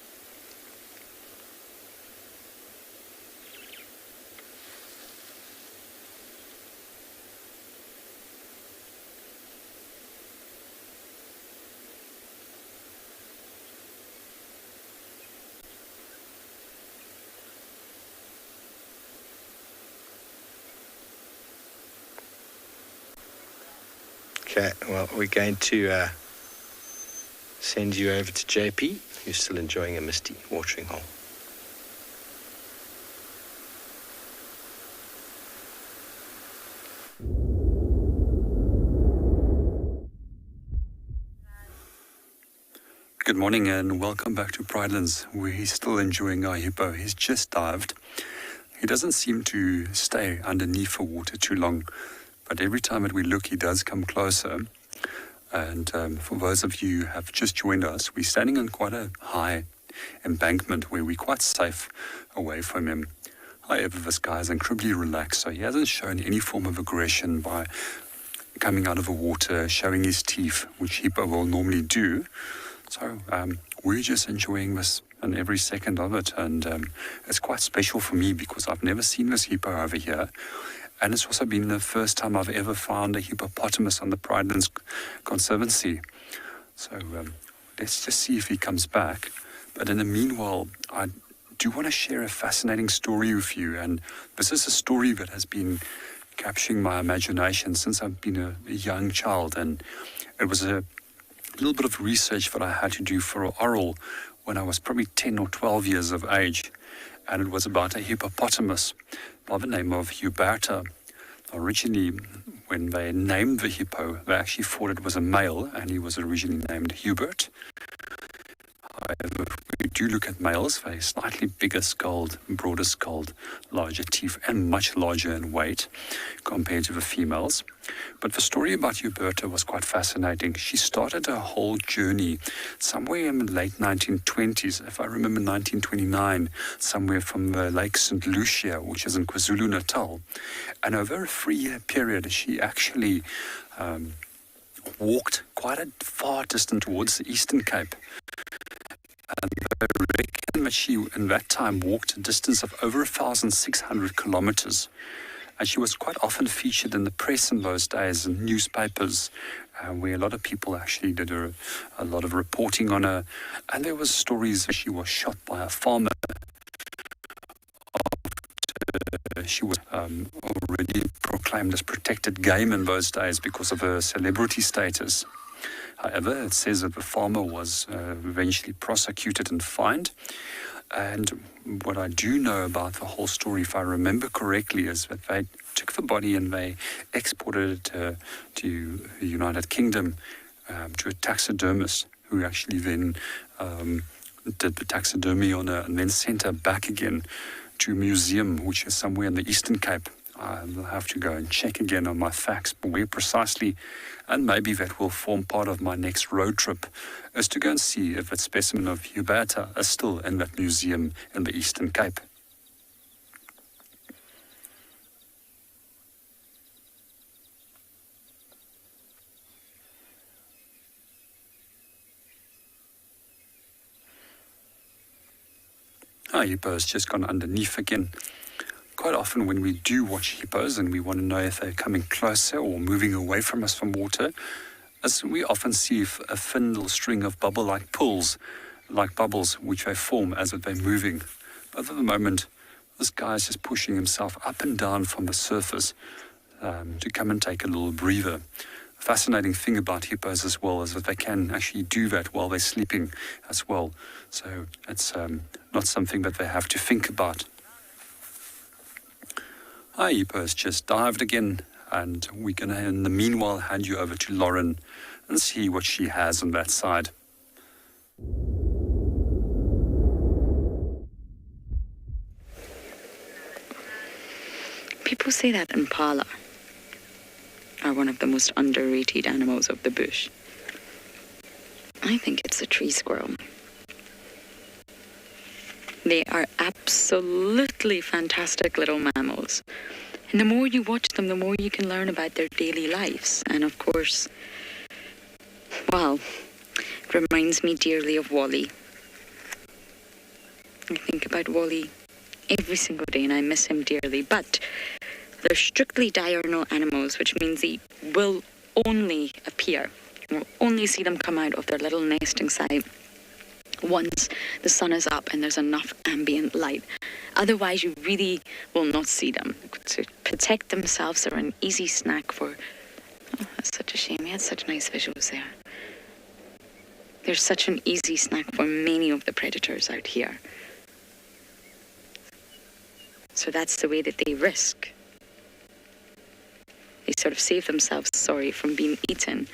Okay, well, we're going to send you over to JP, who's still enjoying a misty watering hole. Good morning and welcome back to Pridelands. We're still enjoying our hippo. He's just dived. He doesn't seem to stay underneath the water too long, but every time that we look, he does come closer. And for those of you who have just joined us, we're standing on quite a high embankment where we're quite safe away from him. However, this guy is incredibly relaxed, so he hasn't shown any form of aggression by coming out of the water, showing his teeth, which hippo will normally do. So we're just enjoying this and every second of it, and it's quite special for me because I've never seen this hippo over here, and it's also been the first time I've ever found a hippopotamus on the Pridelands Conservancy. So let's just see if he comes back. But in the meanwhile, I do want to share a fascinating story with you, and this is a story that has been capturing my imagination since I've been a young child, and it was a little bit of research that I had to do for an oral when I was probably 10 or 12 years of age, and it was about a hippopotamus by the name of Huberta. Originally, when they named the hippo, they actually thought it was a male, and he was originally named Hubert. However, if we do look at males, they're slightly bigger skulled, broader skulled, larger teeth, and much larger in weight compared to the females. But the story about Huberta was quite fascinating. She started her whole journey somewhere in the late 1920s, if I remember 1929, somewhere from the Lake St. Lucia, which is in KwaZulu-Natal. And over a 3-year period, she actually walked quite a far distance towards the Eastern Cape. And they reckon that she, in that time, walked a distance of over 1,600 kilometers. And she was quite often featured in the press in those days, in newspapers, where a lot of people actually did a lot of reporting on her. And there was stories that she was shot by a farmer. She was already proclaimed as protected game in those days because of her celebrity status. However, it says that the farmer was eventually prosecuted and fined. And what I do know about the whole story, if I remember correctly, is that they took the body and they exported it to the United Kingdom to a taxidermist who actually then did the taxidermy on her and then sent her back again to a museum, which is somewhere in the Eastern Cape. I'll have to go and check again on my facts, but where precisely, and maybe that will form part of my next road trip, is to go and see if that specimen of Huberta is still in that museum in the Eastern Cape. Our hippo's just gone underneath again. Quite often when we do watch hippos and we want to know if they're coming closer or moving away from us from water, as we often see a thin little string of bubble-like pools, like bubbles, which they form as if they're moving. But at the moment, this guy is just pushing himself up and down from the surface to come and take a little breather. The fascinating thing about hippos as well is that they can actually do that while they're sleeping as well. So it's not something that they have to think about. Our hippo's just dived again, and we're going to, in the meanwhile, hand you over to Lauren and see what she has on that side. People say that impala are one of the most underrated animals of the bush. I think it's a tree squirrel. They are absolutely fantastic little mammals. And the more you watch them, the more you can learn about their daily lives. And of course, well, it reminds me dearly of Wally. I think about Wally every single day and I miss him dearly. But they're strictly diurnal animals, which means they will only appear. You'll only see them come out of their little nesting site once the sun is up and there's enough ambient light. Otherwise, you really will not see them. To protect themselves, they're an easy snack for... Oh, that's such a shame. We had such nice visuals there. They're such an easy snack for many of the predators out here. So that's the way that they risk. They sort of save themselves, from being eaten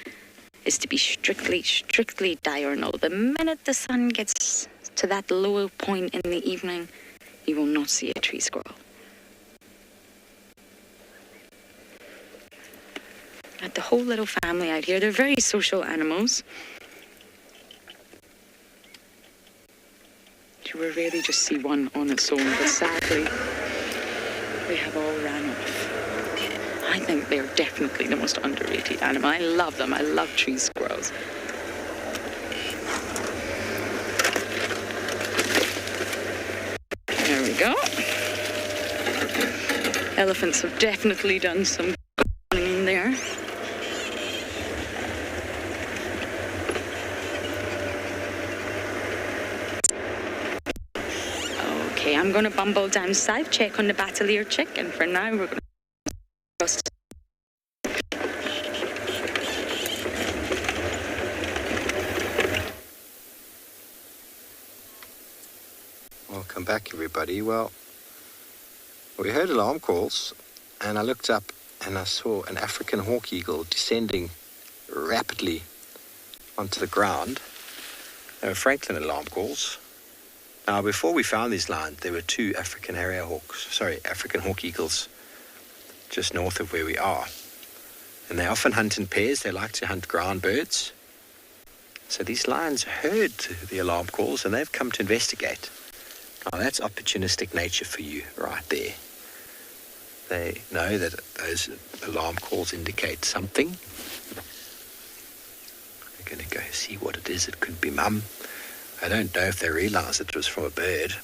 is to be strictly diurnal. The minute the sun gets to that lower point in the evening, you will not see a tree squirrel. But the whole little family out here, they're very social animals. You will rarely just see one on its own, but sadly, they have all ran off. I think they're definitely the most underrated animal. I love them. I love tree squirrels. There we go. Elephants have definitely done some in there. Okay, I'm going to bumble down south, check on the battle ear chick, and for now we're going to just Welcome back, everybody. Well, we heard alarm calls, and I looked up and I saw an African hawk eagle descending rapidly onto the ground. They were Franklin alarm calls. Now, before we found these lines, there were two African hawk eagles just north of where we are. And they often hunt in pairs. They like to hunt ground birds. So these lions heard the alarm calls and they've come to investigate. Now, that's opportunistic nature for you right there. They know that those alarm calls indicate something. They're going to go see what it is. It could be mum. I don't know if they realize it was from a bird.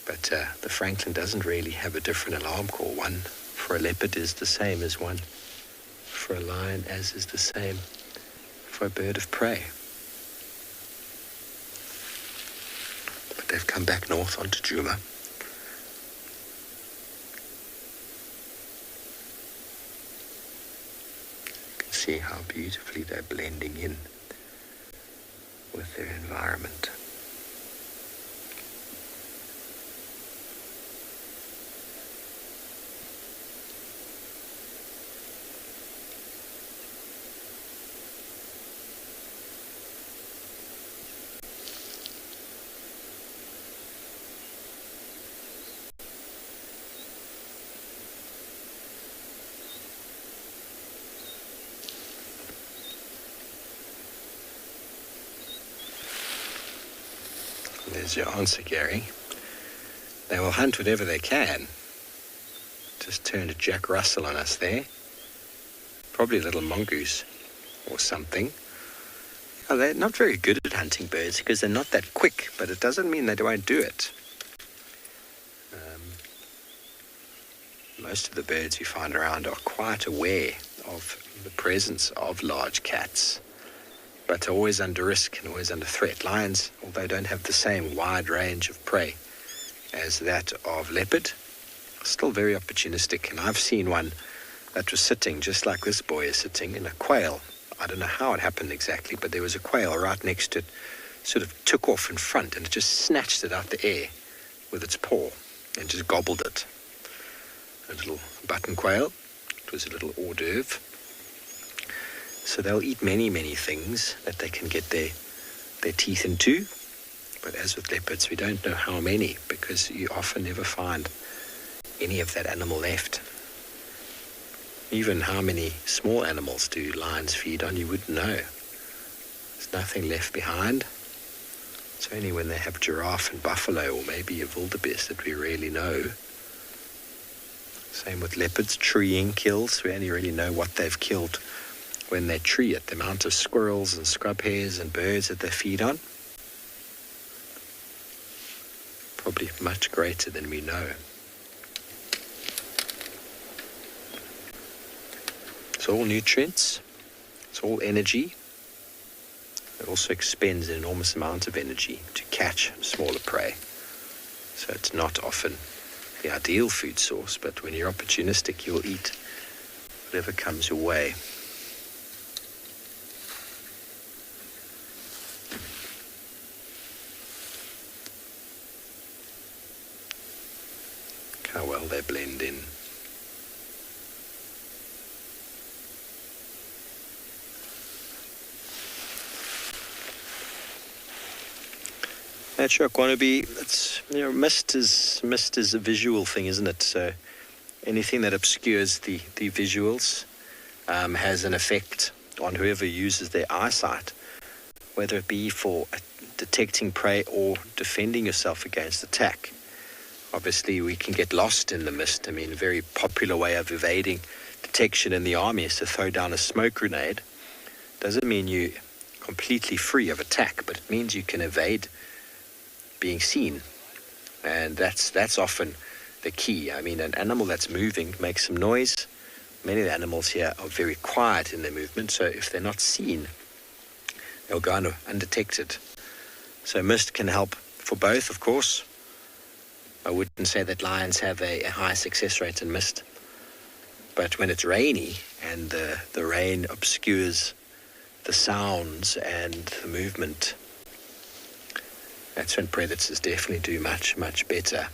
But the Franklin doesn't really have a different alarm call. One for a leopard is the same as one for a lion, as is the same for a bird of prey. But they've come back north onto Djuma. You can see how beautifully they're blending in with their environment. There's your answer, Gary. They will hunt whatever they can. Just turned a Jack Russell on us there. Probably a little mongoose or something. Oh, they're not very good at hunting birds because they're not that quick, but it doesn't mean they won't do it. Most of the birds we find around are quite aware of the presence of large cats, but always under risk and always under threat. Lions, although don't have the same wide range of prey as that of leopard, are still very opportunistic. And I've seen one that was sitting just like this boy is sitting in a quail. I don't know how it happened exactly, but there was a quail right next to it, sort of took off in front and it just snatched it out the air with its paw and just gobbled it. A little button quail. It was a little hors d'oeuvre. So they'll eat many, many things that they can get their teeth into. But as with leopards, we don't know how many, because you often never find any of that animal left. Even how many small animals do lions feed on, you wouldn't know. There's nothing left behind. It's only when they have giraffe and buffalo, or maybe a wildebeest, that we really know. Same with leopards. Treeing kills. We only really know what they've killed when they tree it. The amount of squirrels and scrub hares and birds that they feed on, probably much greater than we know. It's all nutrients. It's all energy. It also expends an enormous amount of energy to catch smaller prey. So it's not often the ideal food source, but when you're opportunistic, you'll eat whatever comes your way. Look how well they blend in. Sure, Quannaby, it's, mist is a visual thing, isn't it? So anything that obscures the visuals has an effect on whoever uses their eyesight, whether it be for detecting prey or defending yourself against attack. Obviously, we can get lost in the mist. I mean, a very popular way of evading detection in the army is to throw down a smoke grenade. Doesn't mean you're completely free of attack, but it means you can evade being seen. And that's often the key. I mean, an animal that's moving makes some noise. Many of the animals here are very quiet in their movement, so if they're not seen, they'll go undetected. So mist can help for both, of course. I wouldn't say that lions have a high success rate in mist. But when it's rainy and the rain obscures the sounds and the movement, that's when predators definitely do much, much better.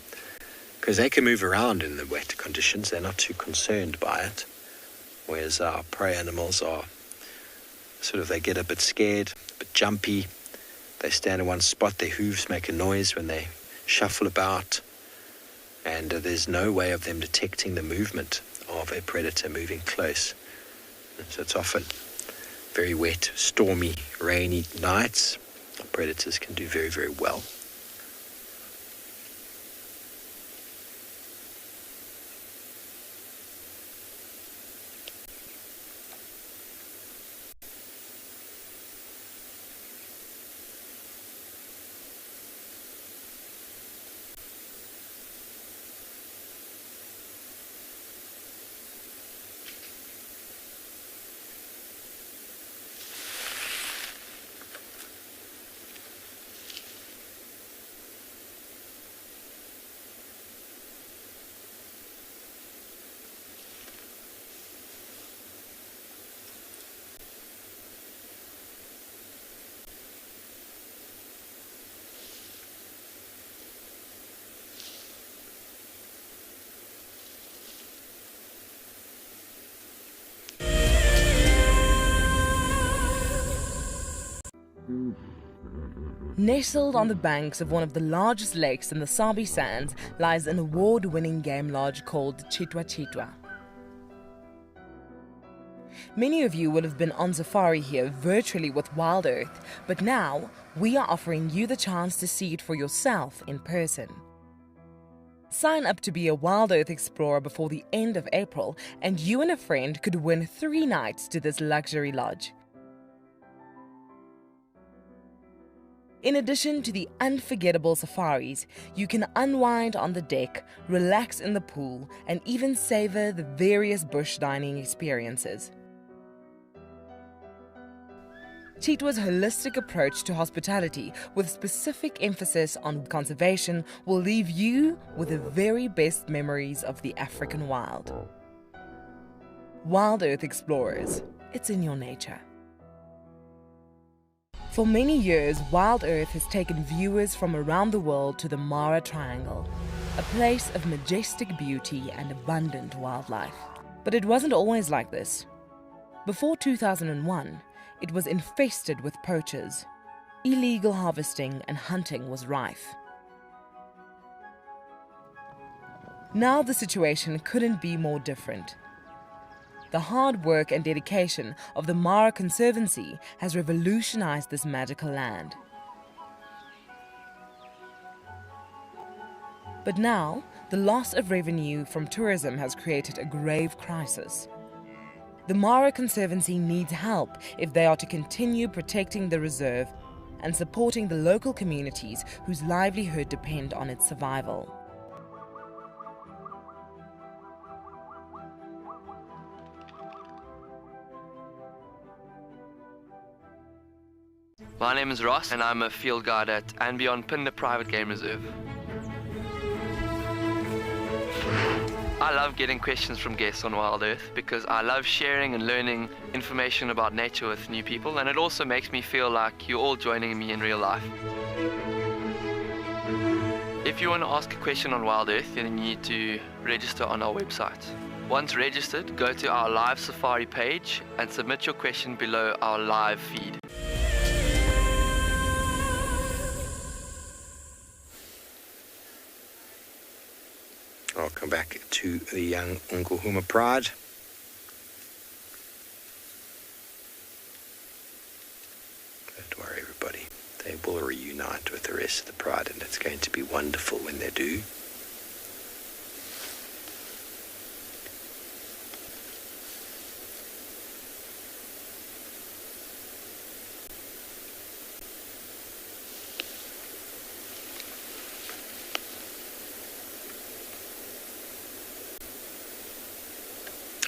Because they can move around in the wet conditions. They're not too concerned by it. Whereas our prey animals are they get a bit scared, a bit jumpy. They stand in one spot, their hooves make a noise when they shuffle about. And there's no way of them detecting the movement of a predator moving close. And so it's often very wet, stormy, rainy nights. Predators can do very, very well. Nestled on the banks of one of the largest lakes in the Sabi Sands lies an award-winning game lodge called Tswalu. Many of you will have been on safari here virtually with Wild Earth, but now we are offering you the chance to see it for yourself in person. Sign up to be a Wild Earth explorer before the end of April, and you and a friend could win 3 nights to this luxury lodge. In addition to the unforgettable safaris, you can unwind on the deck, relax in the pool, and even savor the various bush dining experiences. Tswalu's holistic approach to hospitality, with specific emphasis on conservation, will leave you with the very best memories of the African wild. Wild Earth Explorers, it's in your nature. For many years, Wild Earth has taken viewers from around the world to the Mara Triangle, a place of majestic beauty and abundant wildlife. But it wasn't always like this. Before 2001, it was infested with poachers. Illegal harvesting and hunting was rife. Now the situation couldn't be more different. The hard work and dedication of the Mara Conservancy has revolutionized this magical land. But now, the loss of revenue from tourism has created a grave crisis. The Mara Conservancy needs help if they are to continue protecting the reserve and supporting the local communities whose livelihood depend on its survival. My name is Ross and I'm a field guide at and beyond Pinda Private Game Reserve. I love getting questions from guests on Wild Earth because I love sharing and learning information about nature with new people, and it also makes me feel like you're all joining me in real life. If you want to ask a question on Wild Earth, then you need to register on our website. Once registered, go to our live safari page and submit your question below our live feed. Welcome back to the young Unkuhuma Pride. Don't worry, everybody. They will reunite with the rest of the Pride, and it's going to be wonderful when they do.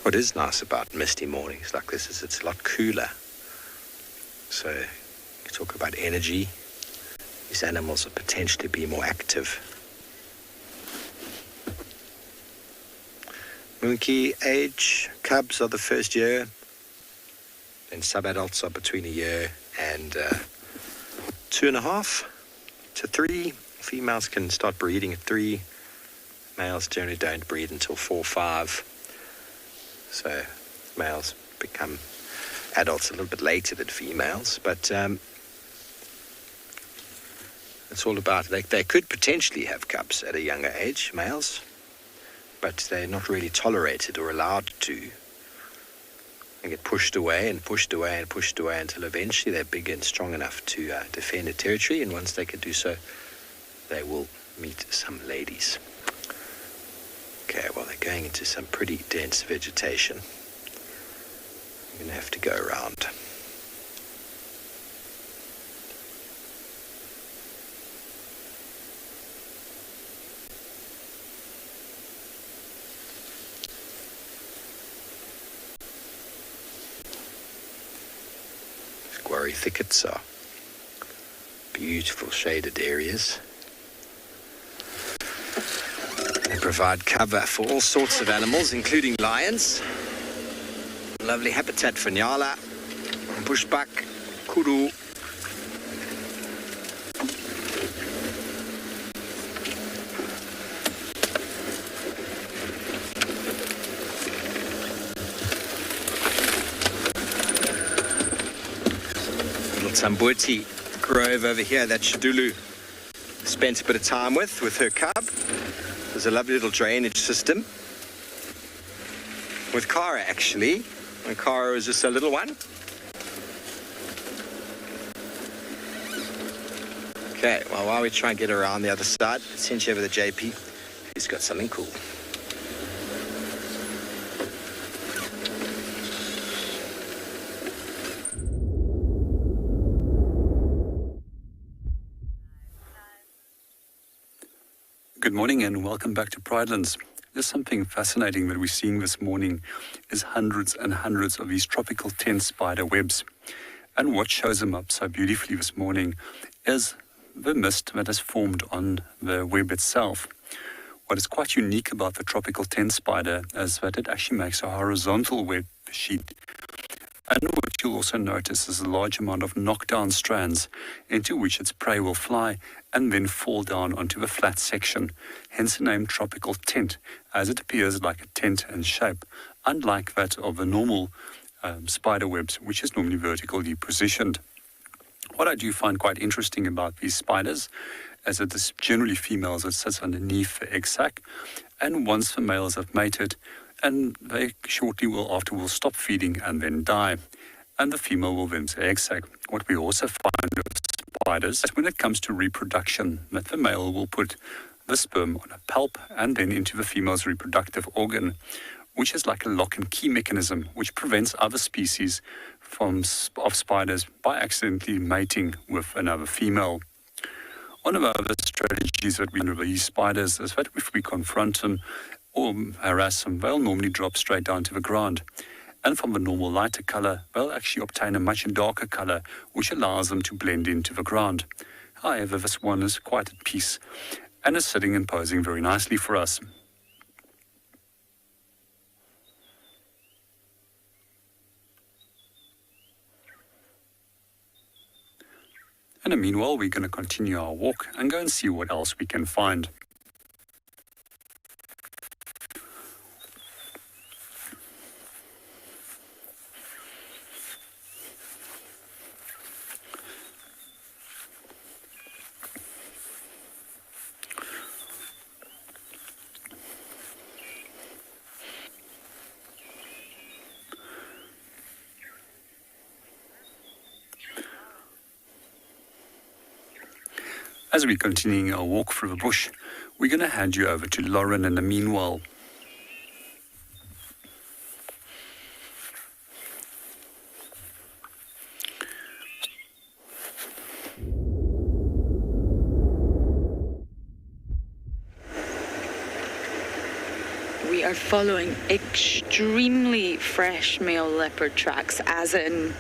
What is nice about misty mornings like this is it's a lot cooler. So you talk about energy. These animals will potentially be more active. Monkey age, cubs are the first year. Then subadults are between a year and 2.5 to 3. Females can start breeding at 3. Males generally don't breed until 4 or 5. So males become adults a little bit later than females, but it's all about, they could potentially have cubs at a younger age, males, but they're not really tolerated or allowed to. They get pushed away and pushed away and pushed away until eventually they're big and strong enough to defend a territory, and once they can do so, they will meet some ladies. Okay, well, they're going into some pretty dense vegetation. I'm going to have to go around. Quarry thickets are beautiful shaded areas. They provide cover for all sorts of animals, including lions. Lovely habitat for nyala, bushbuck, kudu. Little Tambuti grove over here that Shadulu spent a bit of time with her cub. There's a lovely little drainage system with Kara, actually. When Kara was just a little one. Okay, well, while we try and get around the other side, let's send you over to JP. He's got something cool. Good morning and welcome back to Pridelands. There's something fascinating that we're seeing this morning is hundreds and hundreds of these tropical tent spider webs. And what shows them up so beautifully this morning is the mist that has formed on the web itself. What is quite unique about the tropical tent spider is that it actually makes a horizontal web sheet. And what you'll also notice is a large amount of knockdown strands into which its prey will fly and then fall down onto the flat section, hence the name tropical tent, as it appears like a tent in shape, unlike that of the normal spider webs, which is normally vertically positioned. What I do find quite interesting about these spiders is that it's generally females that sits underneath the egg sac, and once the males have mated, and they shortly will stop feeding and then die. And the female will then say egg sac. What we also find with spiders is when it comes to reproduction, that the male will put the sperm on a palp and then into the female's reproductive organ, which is like a lock and key mechanism, which prevents other species of spiders by accidentally mating with another female. One of our other strategies that we do with these spiders is that if we confront them or harass them, they'll normally drop straight down to the ground. And from the normal lighter color, they'll actually obtain a much darker color, which allows them to blend into the ground. However, this one is quite at peace and is sitting and posing very nicely for us. And meanwhile, we're going to continue our walk and go and see what else we can find. As we're continuing our walk through the bush, we're going to hand you over to Lauren in the meanwhile. We are following extremely fresh male leopard tracks, as in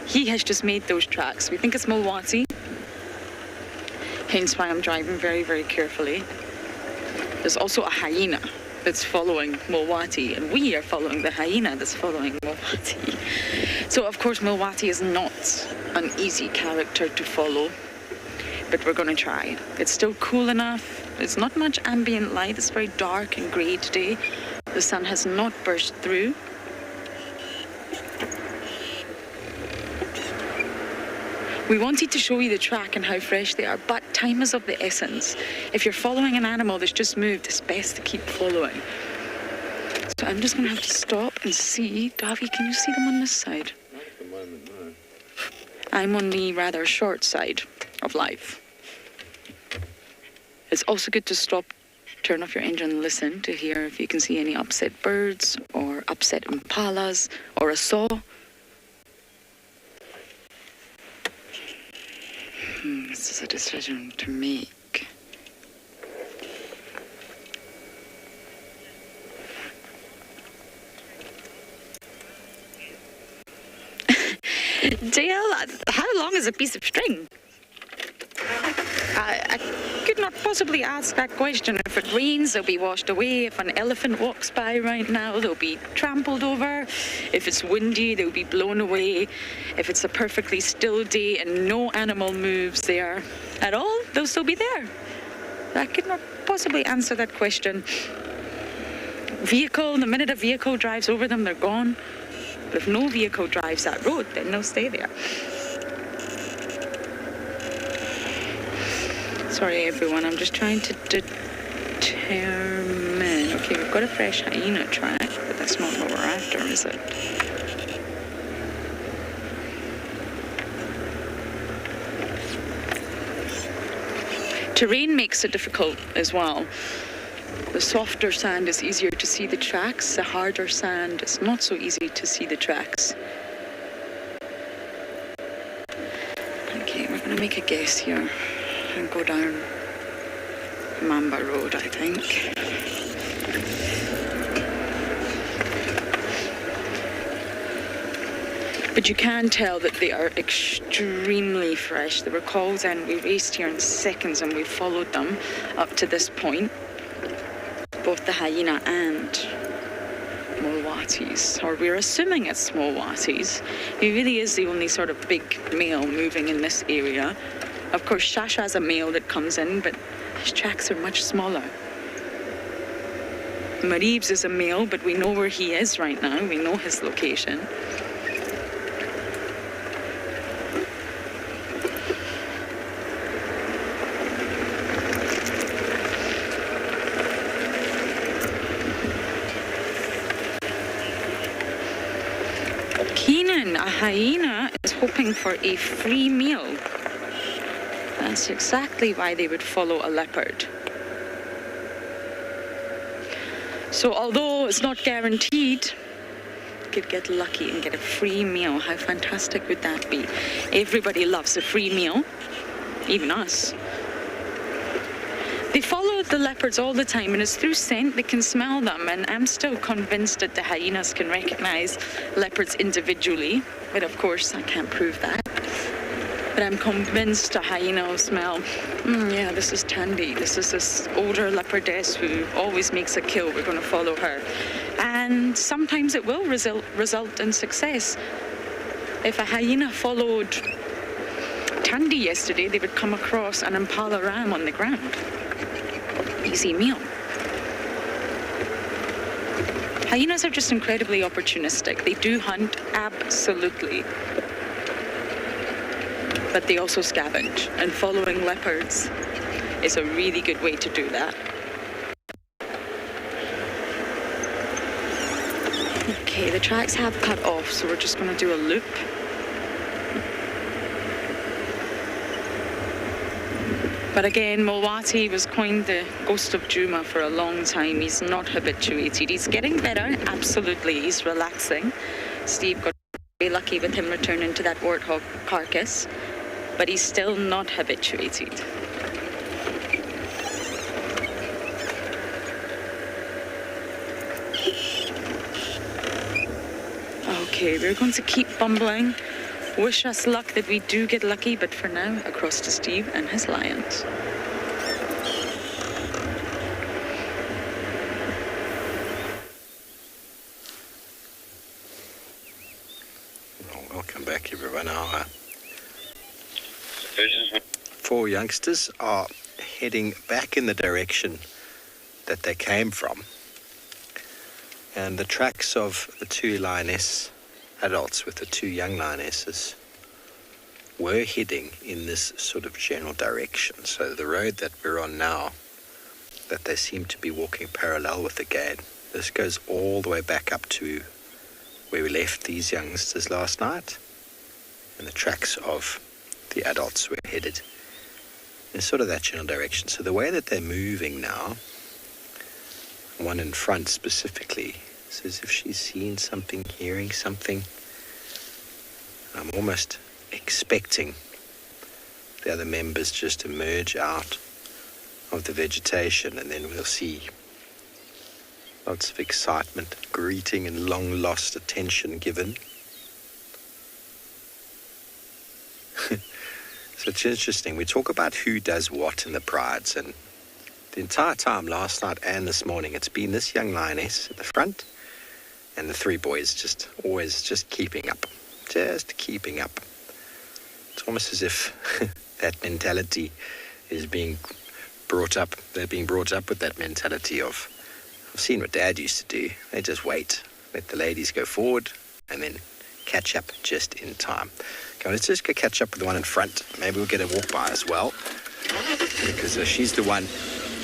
he has just made those tracks. We think it's Mulwati, hence why I'm driving very, very carefully. There's also a hyena that's following Mulwati, and we are following the hyena that's following Mulwati. So of course Mulwati is not an easy character to follow, but we're going to try. It's still cool enough. There's not much ambient light. It's very dark and grey today. The sun has not burst through. We wanted to show you the track and how fresh they are, but time is of the essence. If you're following an animal that's just moved, it's best to keep following. So I'm just going to have to stop and see. Davi, can you see them on this side? Not at the moment, no. I'm on the rather short side of life. It's also good to stop, turn off your engine and listen to hear if you can see any upset birds or upset impalas or a saw. This is a decision to make. Dale, how long is a piece of string? I could not possibly ask that question. If it rains, they'll be washed away. If an elephant walks by right now, they'll be trampled over. If it's windy, they'll be blown away. If it's a perfectly still day and no animal moves there at all, they'll still be there. I could not possibly answer that question. Vehicle, the minute a vehicle drives over them, they're gone. But if no vehicle drives that road, then they'll stay there. Sorry everyone, I'm just trying to determine. Okay, we've got a fresh hyena track, but that's not what we're after, is it? Terrain makes it difficult as well. The softer sand is easier to see the tracks. The harder sand is not so easy to see the tracks. Okay, we're going to make a guess here and go down Mamba Road, I think. But you can tell that they are extremely fresh. They were called in, we raced here in seconds and we followed them up to this point. Both the hyena and Mulwatis, or we're assuming it's Mulwatis. He really is the only sort of big male moving in this area. Of course, Shasha's a male that comes in, but his tracks are much smaller. Marib's is a male, but we know where he is right now. We know his location. Keenan, a hyena, is hoping for a free meal. That's exactly why they would follow a leopard. So although it's not guaranteed, you could get lucky and get a free meal. How fantastic would that be? Everybody loves a free meal, even us. They follow the leopards all the time, and it's through scent they can smell them, and I'm still convinced that the hyenas can recognize leopards individually, but of course I can't prove that. But I'm convinced a hyena will smell, yeah, this is Tandy. This is this older leopardess who always makes a kill. We're going to follow her. And sometimes it will result in success. If a hyena followed Tandy yesterday, they would come across an impala ram on the ground. Easy meal. Hyenas are just incredibly opportunistic. They do hunt, absolutely. But they also scavenge, and following leopards is a really good way to do that. Okay, the tracks have cut off, so we're just going to do a loop. But again, Mulwati was coined the ghost of Djuma for a long time. He's not habituated. He's getting better, absolutely. He's relaxing. Steve got very lucky with him returning to that warthog carcass, but he's still not habituated. Okay, we're going to keep bumbling. Wish us luck that we do get lucky, but for now, across to Steve and his lions. Well, welcome back, everyone. Our 4 youngsters are heading back in the direction that they came from. And the tracks of the 2 lioness adults with the 2 young lionesses were heading in this sort of general direction. So the road that we're on now, that they seem to be walking parallel with again, this goes all the way back up to where we left these youngsters last night, and the tracks of the adults were headed in sort of that general direction. So the way that they're moving now, one in front specifically, it's as if she's seen something, hearing something. I'm almost expecting the other members just emerge out of the vegetation, and then we'll see lots of excitement, greeting, and long lost attention given. So it's interesting. We talk about who does what in the prides, and the entire time last night and this morning, it's been this young lioness at the front and the 3 boys just always just keeping up. Just keeping up. It's almost as if that mentality is being brought up. They're being brought up with that mentality of, I've seen what Dad used to do. They just wait. Let the ladies go forward and then catch up just in time. Okay, let's just go catch up with the one in front. Maybe we'll get a walk by as well, because she's the one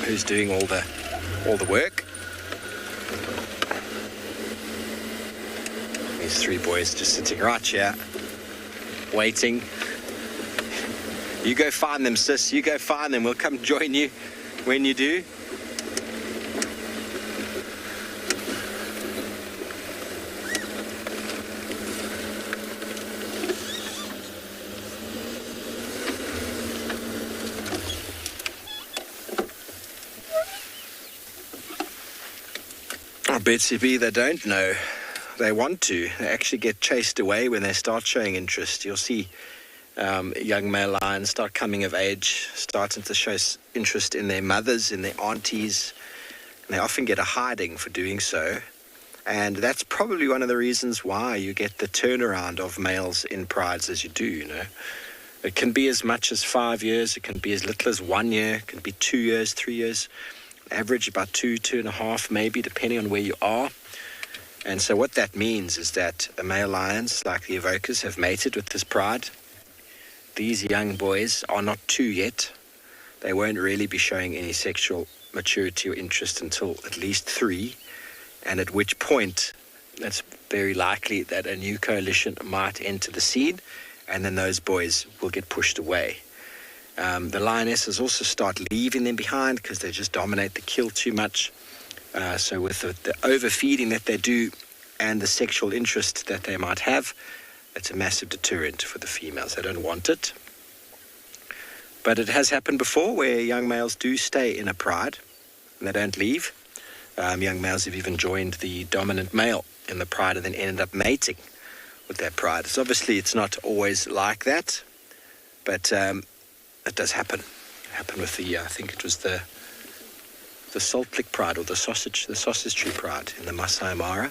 who's doing all the work. These 3 boys just sitting right here, waiting. You go find them, sis. You go find them. We'll come join you when you do. Oh, Betsy B, they don't know. They want to. They actually get chased away when they start showing interest. You'll see young male lions start coming of age, starting to show interest in their mothers, in their aunties, and they often get a hiding for doing so. And that's probably one of the reasons why you get the turnaround of males in prides as you do, you know. It can be as much as 5 years, it can be as little as 1 year, it can be 2 years, 3 years, average about 2.5 maybe, depending on where you are. And so what that means is that the male lions, like the evokers, have mated with this pride. These young boys are not 2 yet. They won't really be showing any sexual maturity or interest until at least 3, and at which point it's very likely that a new coalition might enter the scene, and then those boys will get pushed away. The lionesses also start leaving them behind because they just dominate the kill too much. So with the overfeeding that they do and the sexual interest that they might have, it's a massive deterrent for the females. They don't want it. But it has happened before where young males do stay in a pride and they don't leave. Young males have even joined the dominant male in the pride and then ended up mating with that pride. It's not always like that, but it does happen. It happened with the, I think it was the salt lick pride or the sausage tree pride in the Masai Mara.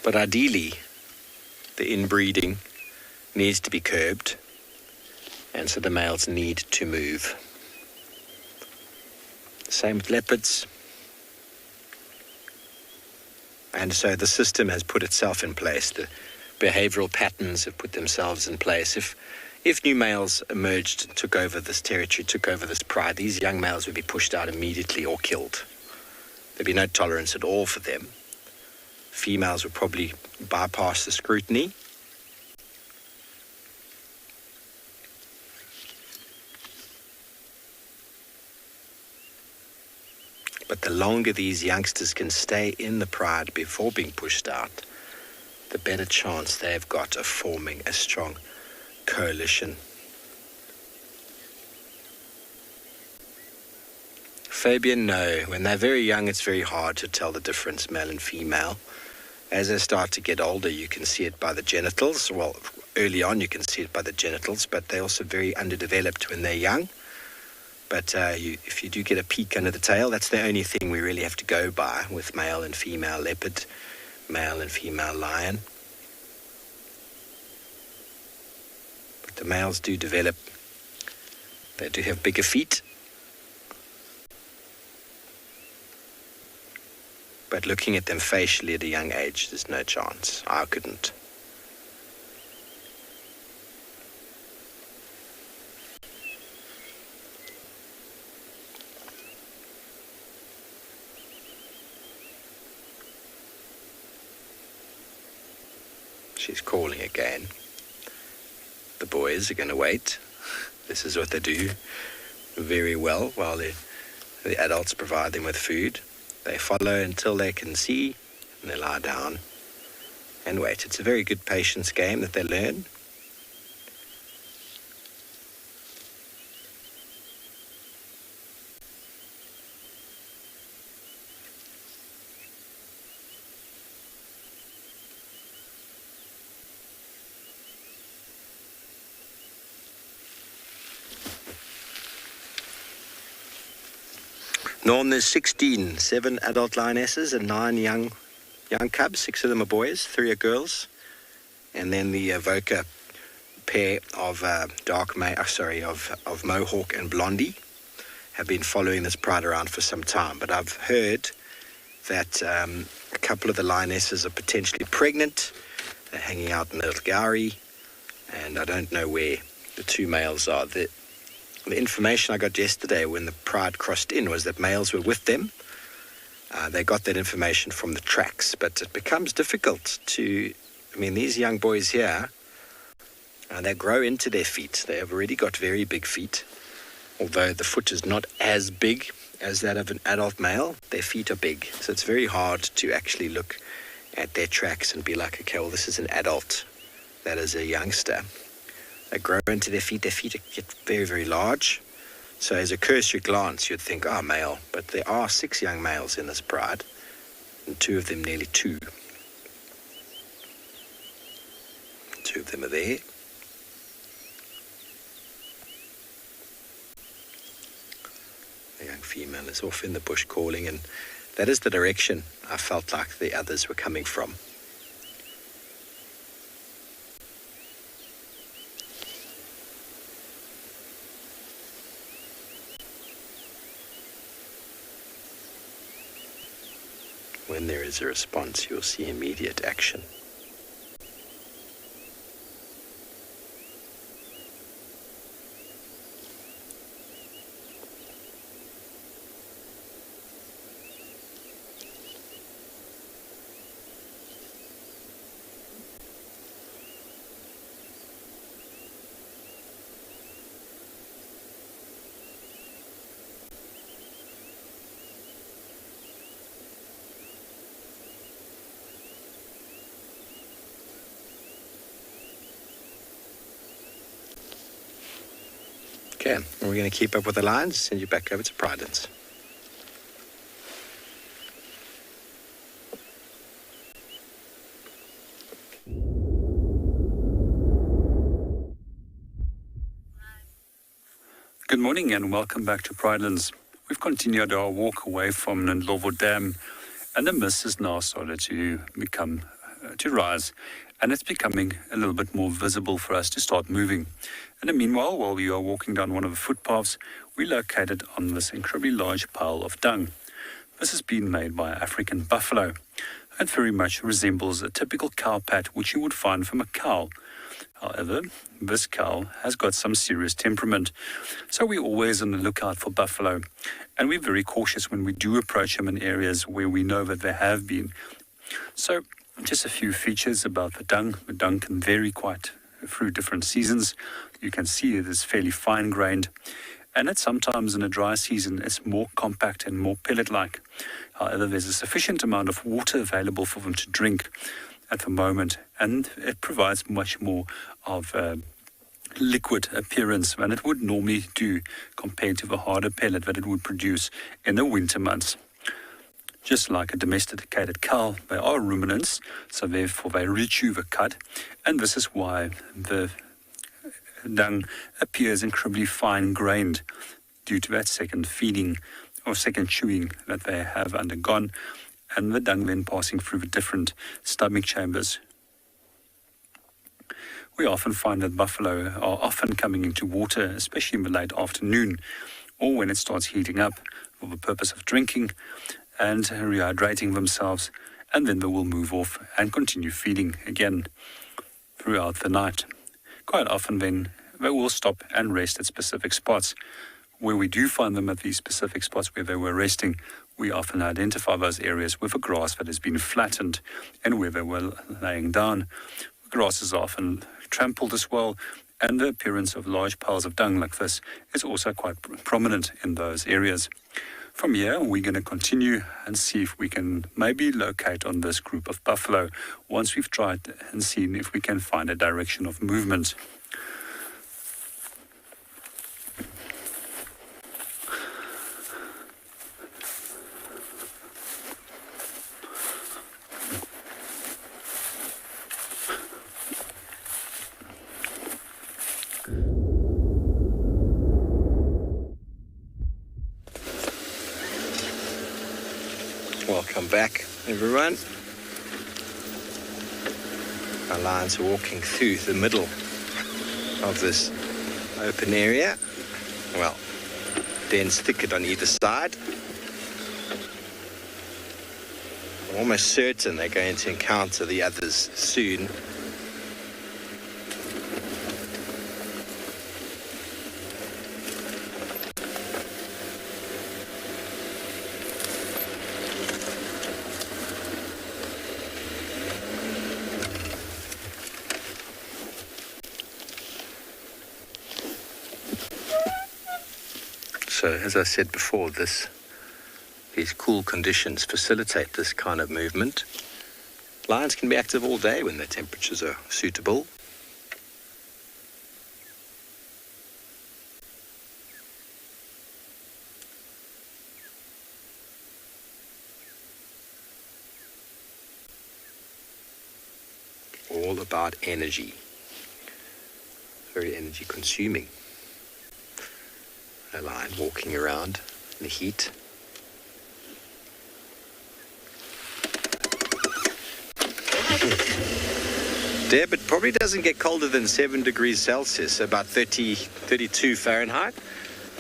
But ideally, the inbreeding needs to be curbed, and so the males need to move. Same with leopards. And so the system has put itself in place. The behavioral patterns have put themselves in place. If new males emerged, took over this territory, took over this pride, these young males would be pushed out immediately or killed. There'd be no tolerance at all for them. Females would probably bypass the scrutiny. But the longer these youngsters can stay in the pride before being pushed out, the better chance they've got of forming a strong coalition. Fabian, no. When they're very young, it's very hard to tell the difference, male and female. As they start to get older, you can see it by the genitals. Well, early on, you can see it by the genitals, but they're also very underdeveloped when they're young. But if you do get a peek under the tail, that's the only thing we really have to go by with male and female leopard, male and female lion. But the males do develop. They do have bigger feet. But looking at them facially at a young age, there's no chance. I couldn't. She's calling again. The boys are going to wait. This is what they do very well while the adults provide them with food. They follow until they can see, and they lie down and wait. It's a very good patience game that they learn. Norm, there's 7 adult lionesses and 9 young cubs. 6 of them are boys, 3 are girls. And then the Avoca pair of of Mohawk and Blondie have been following this pride around for some time. But I've heard that a couple of the lionesses are potentially pregnant. They're hanging out in the little gowrie, and I don't know where the 2 males are. The information I got yesterday when the pride crossed in was that males were with them. They got that information from the tracks, but it becomes difficult to... these young boys here, they grow into their feet. They have already got very big feet. Although the foot is not as big as that of an adult male, their feet are big. So it's very hard to actually look at their tracks and be like, okay, well, this is an adult. That is a youngster. They grow into their feet get very, very large. So as a cursory glance, you'd think, male. But there are 6 young males in this pride, and 2 of them nearly 2. 2 of them are there. The young female is off in the bush calling, and that is the direction I felt like the others were coming from. When there is a response, you'll see immediate action. Okay, and we're going to keep up with the lines, send you back over to Prydens. Good morning and welcome back to Prydens. We've continued our walk away from Ndlovu Dam, and the mist has now started to rise, and it's becoming a little bit more visible for us to start moving. And in the meanwhile, while we are walking down one of the footpaths, we're located on this incredibly large pile of dung. This has been made by African buffalo. It very much resembles a typical cow pat which you would find from a cow. However, this cow has got some serious temperament, so we're always on the lookout for buffalo, and we're very cautious when we do approach them in areas where we know that they have been. So, just a few features about the dung. The dung can vary quite through different seasons. You can see it is fairly fine-grained, and at sometimes in a dry season it's more compact and more pellet-like. However, there's a sufficient amount of water available for them to drink at the moment, and it provides much more of a liquid appearance than it would normally do compared to the harder pellet that it would produce in the winter months. Just like a domesticated cow, they are ruminants, so therefore they rechew the cud, and this is why the dung appears incredibly fine-grained due to that second feeding or second chewing that they have undergone, and the dung then passing through the different stomach chambers. We often find that buffalo are often coming into water, especially in the late afternoon, or when it starts heating up for the purpose of drinking and rehydrating themselves, and then they will move off and continue feeding again throughout the night. Quite often then they will stop and rest at specific spots. Where we do find them at these specific spots where they were resting, we often identify those areas with a grass that has been flattened and where they were laying down. The grass is often trampled as well, and the appearance of large piles of dung like this is also quite prominent in those areas. From here, we're going to continue and see if we can maybe locate on this group of buffalo once we've tried and seen if we can find a direction of movement. Welcome back, everyone. Our lions are walking through the middle of this open area. Well, dense thicket on either side. I'm almost certain they're going to encounter the others soon. So, as I said before, these cool conditions facilitate this kind of movement. Lions can be active all day when the temperatures are suitable. All about energy. Very energy consuming. A lion walking around in the heat. Deb, it probably doesn't get colder than 7 degrees Celsius, about 32 Fahrenheit,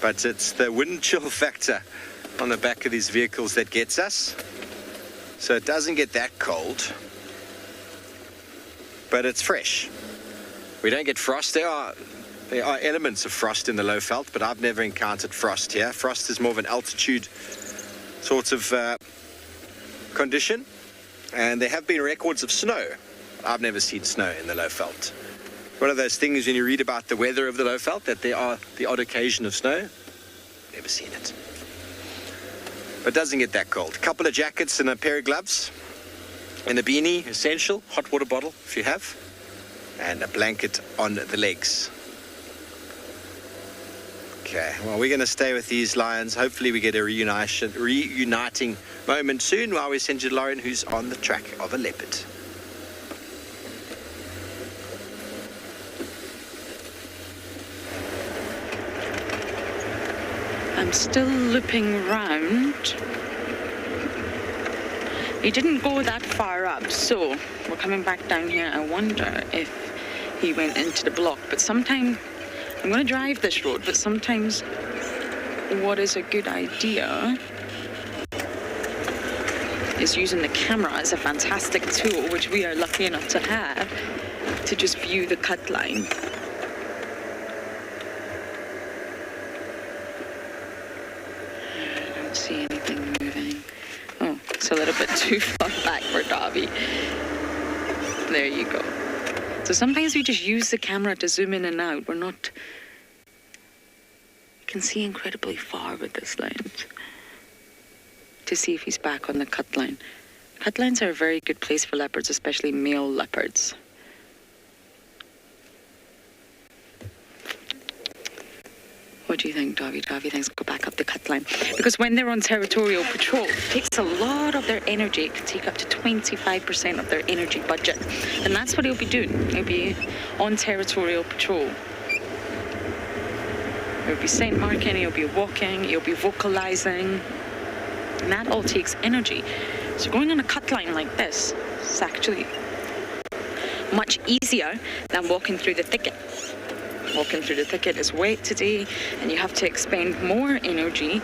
but it's the wind chill factor on the back of these vehicles that gets us. So it doesn't get that cold, but it's fresh. We don't get frost. There are elements of frost in the low veld, but I've never encountered frost here. Frost is more of an altitude sort of condition, and there have been records of snow. I've never seen snow in the low veld. One of those things when you read about the weather of the low veld, that there are the odd occasion of snow. Never seen it. But it doesn't get that cold. A couple of jackets and a pair of gloves, and a beanie, essential, hot water bottle if you have, and a blanket on the legs. Okay, well, we're going to stay with these lions. Hopefully we get a reuniting moment soon while we send you to Lauren, who's on the track of a leopard. I'm still looping round. He didn't go that far up, so we're coming back down here. I wonder if he went into the block, but sometimes I'm going to drive this road, but sometimes what is a good idea is using the camera as a fantastic tool, which we are lucky enough to have, to just view the cut line. I don't see anything moving. Oh, it's a little bit too far back for Davy. There you go. So sometimes we just use the camera to zoom in and out. We're not... You can see incredibly far with this lens to see if he's back on the cut line. Cut lines are a very good place for leopards, especially male leopards. What do you think, Davy? Davy thinks go back up the cut line. Because when they're on territorial patrol, it takes a lot of their energy. It can take up to 25% of their energy budget. And that's what he'll be doing. He'll be on territorial patrol. He'll be scent marking, he'll be walking, he'll be vocalizing. And that all takes energy. So going on a cut line like this is actually much easier than walking through the thicket. Walking through the thicket is wet today, and you have to expend more energy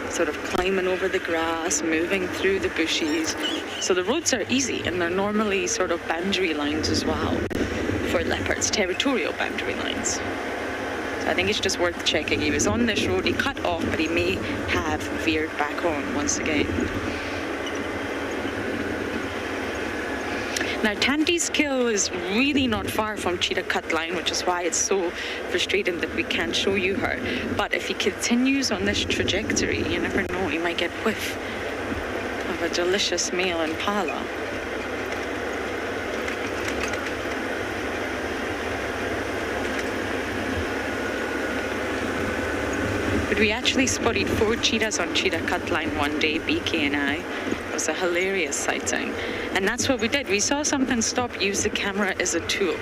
sort of climbing over the grass, moving through the bushes. So the roads are easy, and they're normally sort of boundary lines as well for leopards, territorial boundary lines. So I think it's just worth checking. He was on this road, he cut off, but he may have veered back on once again. Now, Tandy's kill is really not far from Cheetah Cut Line, which is why it's so frustrating that we can't show you her. But if he continues on this trajectory, you never know, he might get whiff of a delicious male impala. But we actually spotted 4 cheetahs on Cheetah Cut Line one day, BK and I. It was a hilarious sighting. And that's what we did. We saw something stop, use the camera as a tool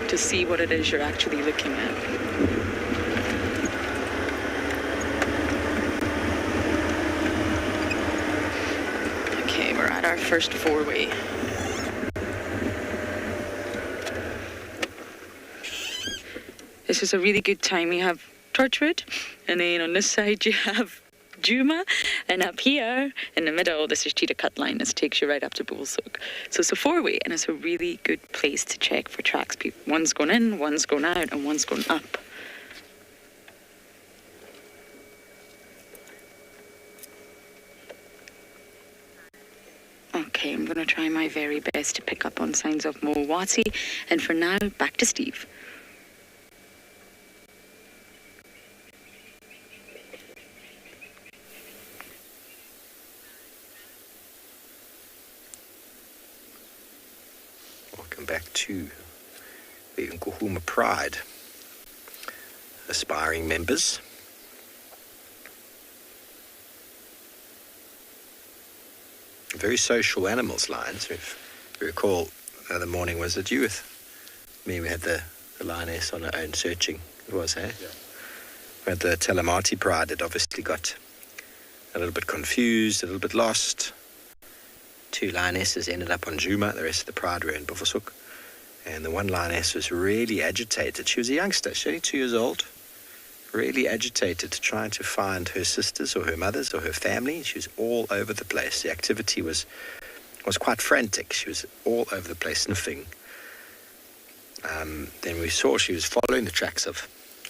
to see what it is you're actually looking at. Okay, we're at our first 4-way. This is a really good time. You have Torchwood, and then on this side you have Djuma, and up here in the middle, this is Cheetah Cut Line. This takes you right up to Bullsoak. So it's a 4-way, and it's a really good place to check for tracks. One's going in, one's going out, and one's going up. Okay, I'm going to try my very best to pick up on signs of Mowati, and for now, back to Steve. Back to the Nkuhuma Pride aspiring members. Very social animals, Lions. If you recall, the other morning, was it you with me? We had the lioness on her own searching. It was, eh? Yeah. We had the Talamati Pride that obviously got a little bit confused, a little bit lost. 2 lionesses ended up on Djuma. The rest of the pride were in Buffelshoek. And the one lioness was really agitated. She was a youngster. She's only 2 years old. Really agitated, trying to find her sisters or her mothers or her family. She was all over the place. The activity was quite frantic. She was all over the place sniffing. Then we saw she was following the tracks of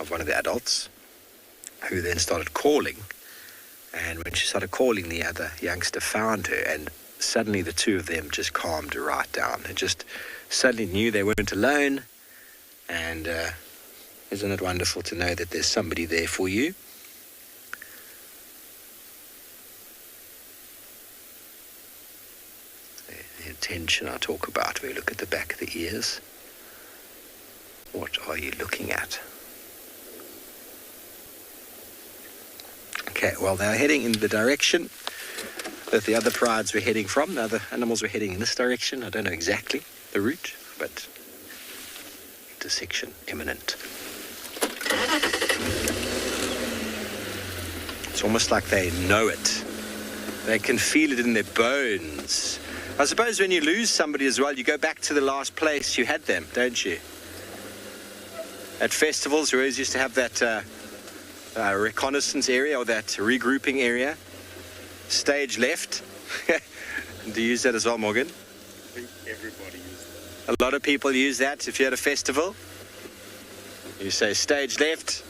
one of the adults, who then started calling. And when she started calling, the other youngster found her, and suddenly the 2 of them just calmed right down. They just suddenly knew they weren't alone. And isn't it wonderful to know that there's somebody there for you? The attention I talk about, we look at the back of the ears. What are you looking at? Okay, well, they're heading in the direction that the other prides were heading from. The other animals were heading in this direction. I don't know exactly the route, but intersection imminent. It's almost like they know it. They can feel it in their bones. I suppose when you lose somebody as well, you go back to the last place you had them, don't you? At festivals, we always used to have that reconnaissance area, or that regrouping area. Stage left. Do you use that as well, Morgan? I think everybody uses that. A lot of people use that. If you're at a festival, you say stage left,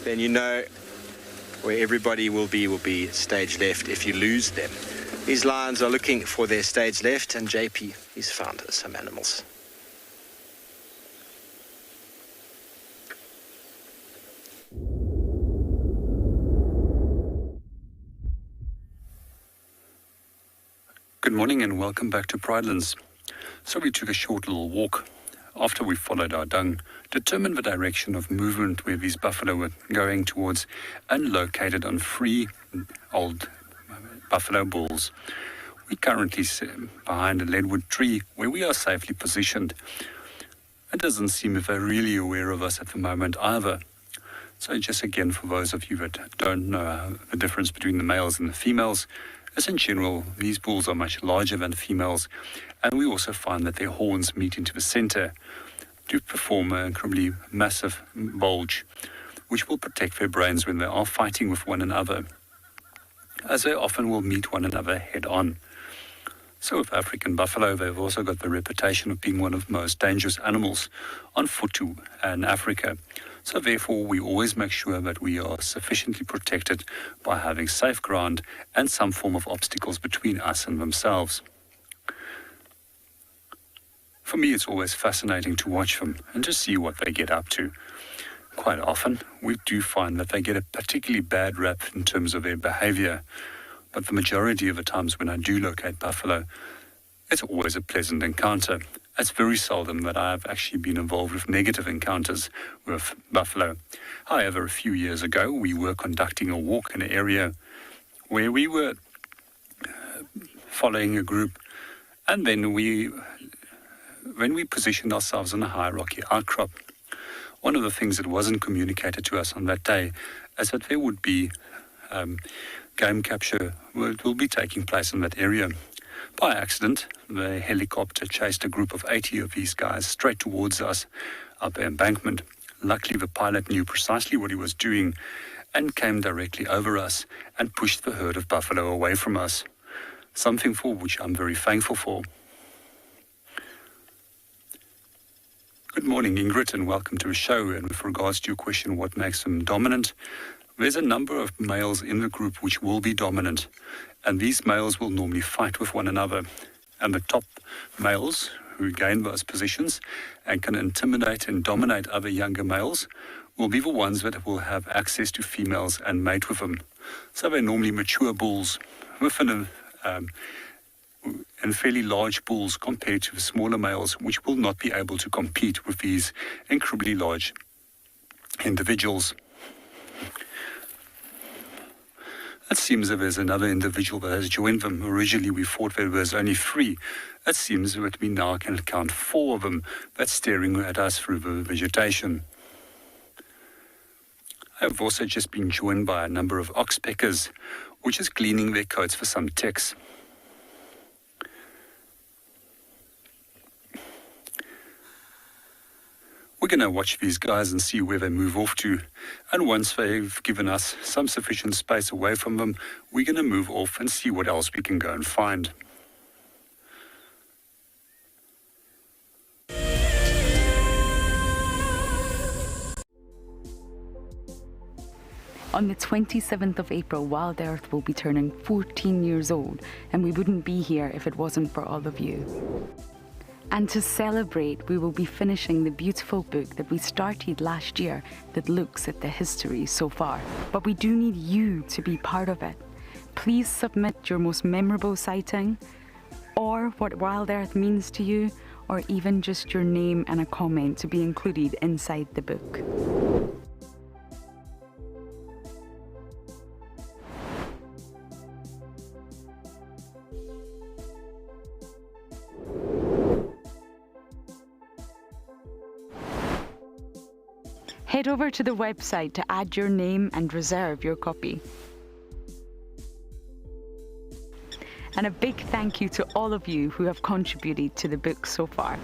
then you know where everybody will be stage left if you lose them. These lions are looking for their stage left, and JP, he's found some animals. Good morning and welcome back to Pridelands. So we took a short little walk after we followed our dung, determined the direction of movement where these buffalo were going towards, and located on 3 old buffalo bulls. We currently sit behind a leadwood tree where we are safely positioned. It doesn't seem if they're really aware of us at the moment either. So just again, for those of you that don't know the difference between the males and the females, as in general, these bulls are much larger than the females, and we also find that their horns meet into the center to perform an incredibly massive bulge, which will protect their brains when they are fighting with one another, as they often will meet one another head on. So with African buffalo, they've also got the reputation of being one of the most dangerous animals on foot in Africa. So therefore, we always make sure that we are sufficiently protected by having safe ground and some form of obstacles between us and themselves. For me, it's always fascinating to watch them and to see what they get up to. Quite often, we do find that they get a particularly bad rap in terms of their behavior, but the majority of the times when I do locate buffalo, it's always a pleasant encounter. It's very seldom that I've actually been involved with negative encounters with buffalo. However, a few years ago, we were conducting a walk in an area where we were following a group, and then when we positioned ourselves in a hierarchy outcrop, one of the things that wasn't communicated to us on that day is that there would be game capture will be taking place in that area. By accident, the helicopter chased a group of 80 of these guys straight towards us up the embankment. Luckily, the pilot knew precisely what he was doing and came directly over us and pushed the herd of buffalo away from us, something for which I'm very thankful for. Good morning, Ingrid, and welcome to the show. And with regards to your question, what makes them dominant? There's a number of males in the group which will be dominant, and these males will normally fight with one another. And the top males who gain those positions and can intimidate and dominate other younger males will be the ones that will have access to females and mate with them. So they're normally mature bulls within and fairly large bulls compared to the smaller males, which will not be able to compete with these incredibly large individuals. It seems that there's another individual that has joined them. Originally, we thought there was only 3. It seems that we now can count 4 of them that's staring at us through the vegetation. I've also just been joined by a number of oxpeckers, which is cleaning their coats for some ticks. We're going to watch these guys and see where they move off to. And once they've given us some sufficient space away from them, we're going to move off and see what else we can go and find. On the 27th of April, Wild Earth will be turning 14 years old, and we wouldn't be here if it wasn't for all of you. And to celebrate, we will be finishing the beautiful book that we started last year that looks at the history so far. But we do need you to be part of it. Please submit your most memorable sighting, or what Wild Earth means to you, or even just your name and a comment to be included inside the book. Head over to the website to add your name and reserve your copy. And a big thank you to all of you who have contributed to the book so far.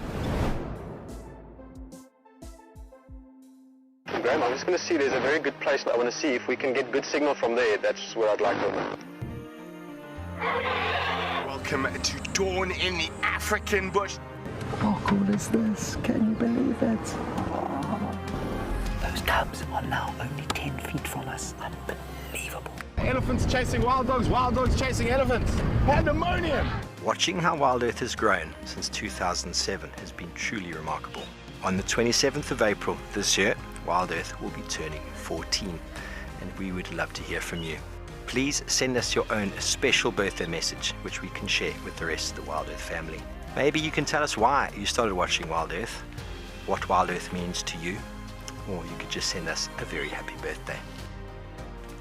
Graham, I'm just going to see, there's a very good place that I want to see if we can get good signal from there. That's where I'd like to. Welcome to dawn in the African bush. How cool is this? Can you believe it? Those cubs are now only 10 feet from us. Unbelievable. Elephants chasing wild dogs chasing elephants. Pandemonium! Watching how Wild Earth has grown since 2007 has been truly remarkable. On the 27th of April this year, Wild Earth will be turning 14, and we would love to hear from you. Please send us your own special birthday message, which we can share with the rest of the Wild Earth family. Maybe you can tell us why you started watching Wild Earth, what Wild Earth means to you, or you could just send us a very happy birthday.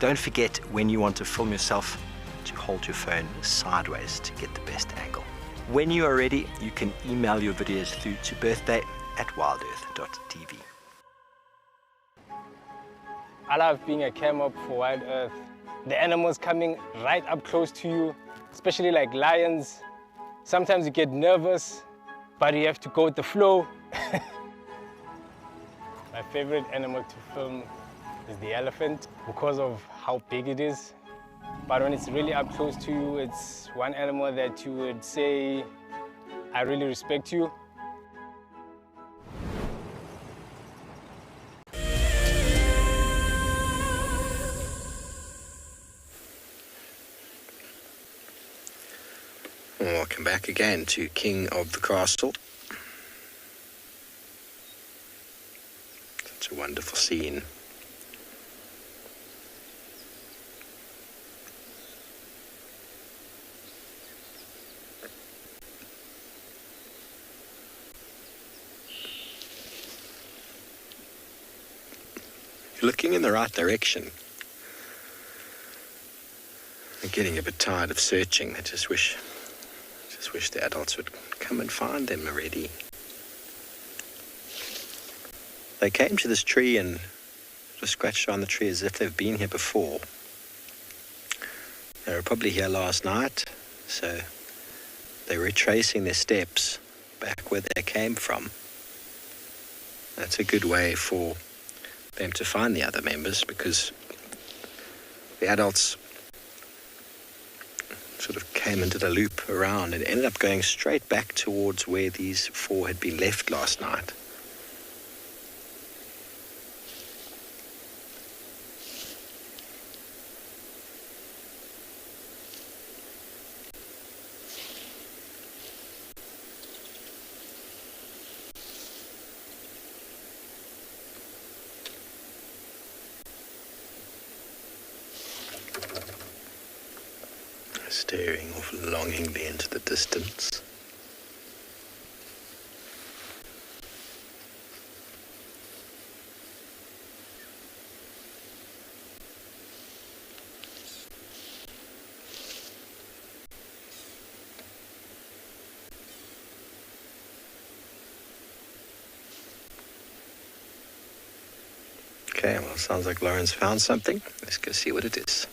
Don't forget, when you want to film yourself, to hold your phone sideways to get the best angle. When you are ready, you can email your videos through to birthday@wildearth.tv. I love being a cam up for Wild Earth. The animals coming right up close to you, especially like lions. Sometimes you get nervous, but you have to go with the flow. My favorite animal to film is the elephant because of how big it is. But when it's really up close to you, it's one animal that you would say, I really respect you. Welcome back again to King of the Castle. Such a wonderful scene. You're looking in the right direction. I'm getting a bit tired of searching. I just wish the adults would come and find them already. They came to this tree and just scratched around the tree as if they've been here before. They were probably here last night, so they're retracing their steps back where they came from. That's a good way for them to find the other members, because the adults sort of came and did a loop around and ended up going straight back towards where these four had been left last night. Staring off longingly into the distance. Okay, well, it sounds like Lauren's found something. Let's go see what it is.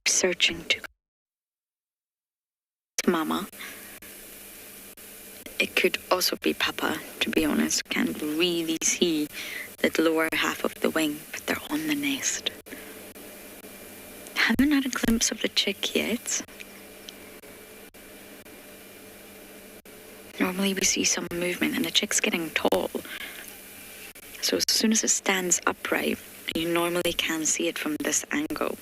Searching to Mama. It could also be Papa, to be honest. Can't really see the lower half of the wing, but they're on the nest. Haven't had a glimpse of the chick yet. Normally we see some movement and the chick's getting tall. So as soon as it stands upright, you normally can see it from this angle.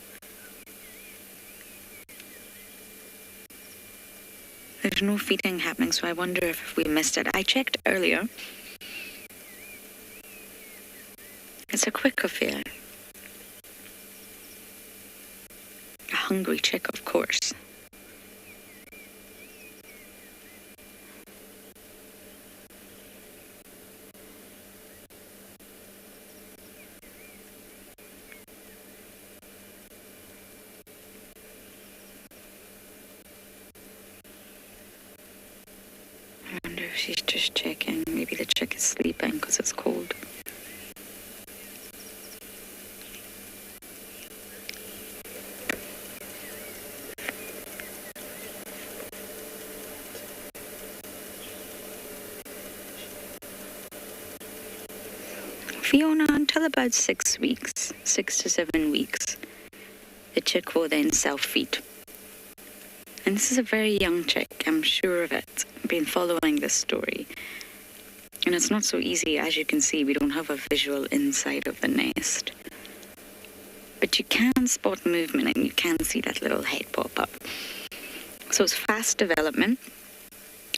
There's no feeding happening, so I wonder if we missed it. I checked earlier. It's a quick affair. A hungry chick, of course. She's just checking. Maybe the chick is sleeping because it's cold. Fiona, until about 6 weeks, 6 to 7 weeks, the chick will then self-feed. And this is a very young chick, I'm sure of it. I've been following this story. And it's not so easy, as you can see, we don't have a visual inside of the nest. But you can spot movement and you can see that little head pop up. So it's fast development.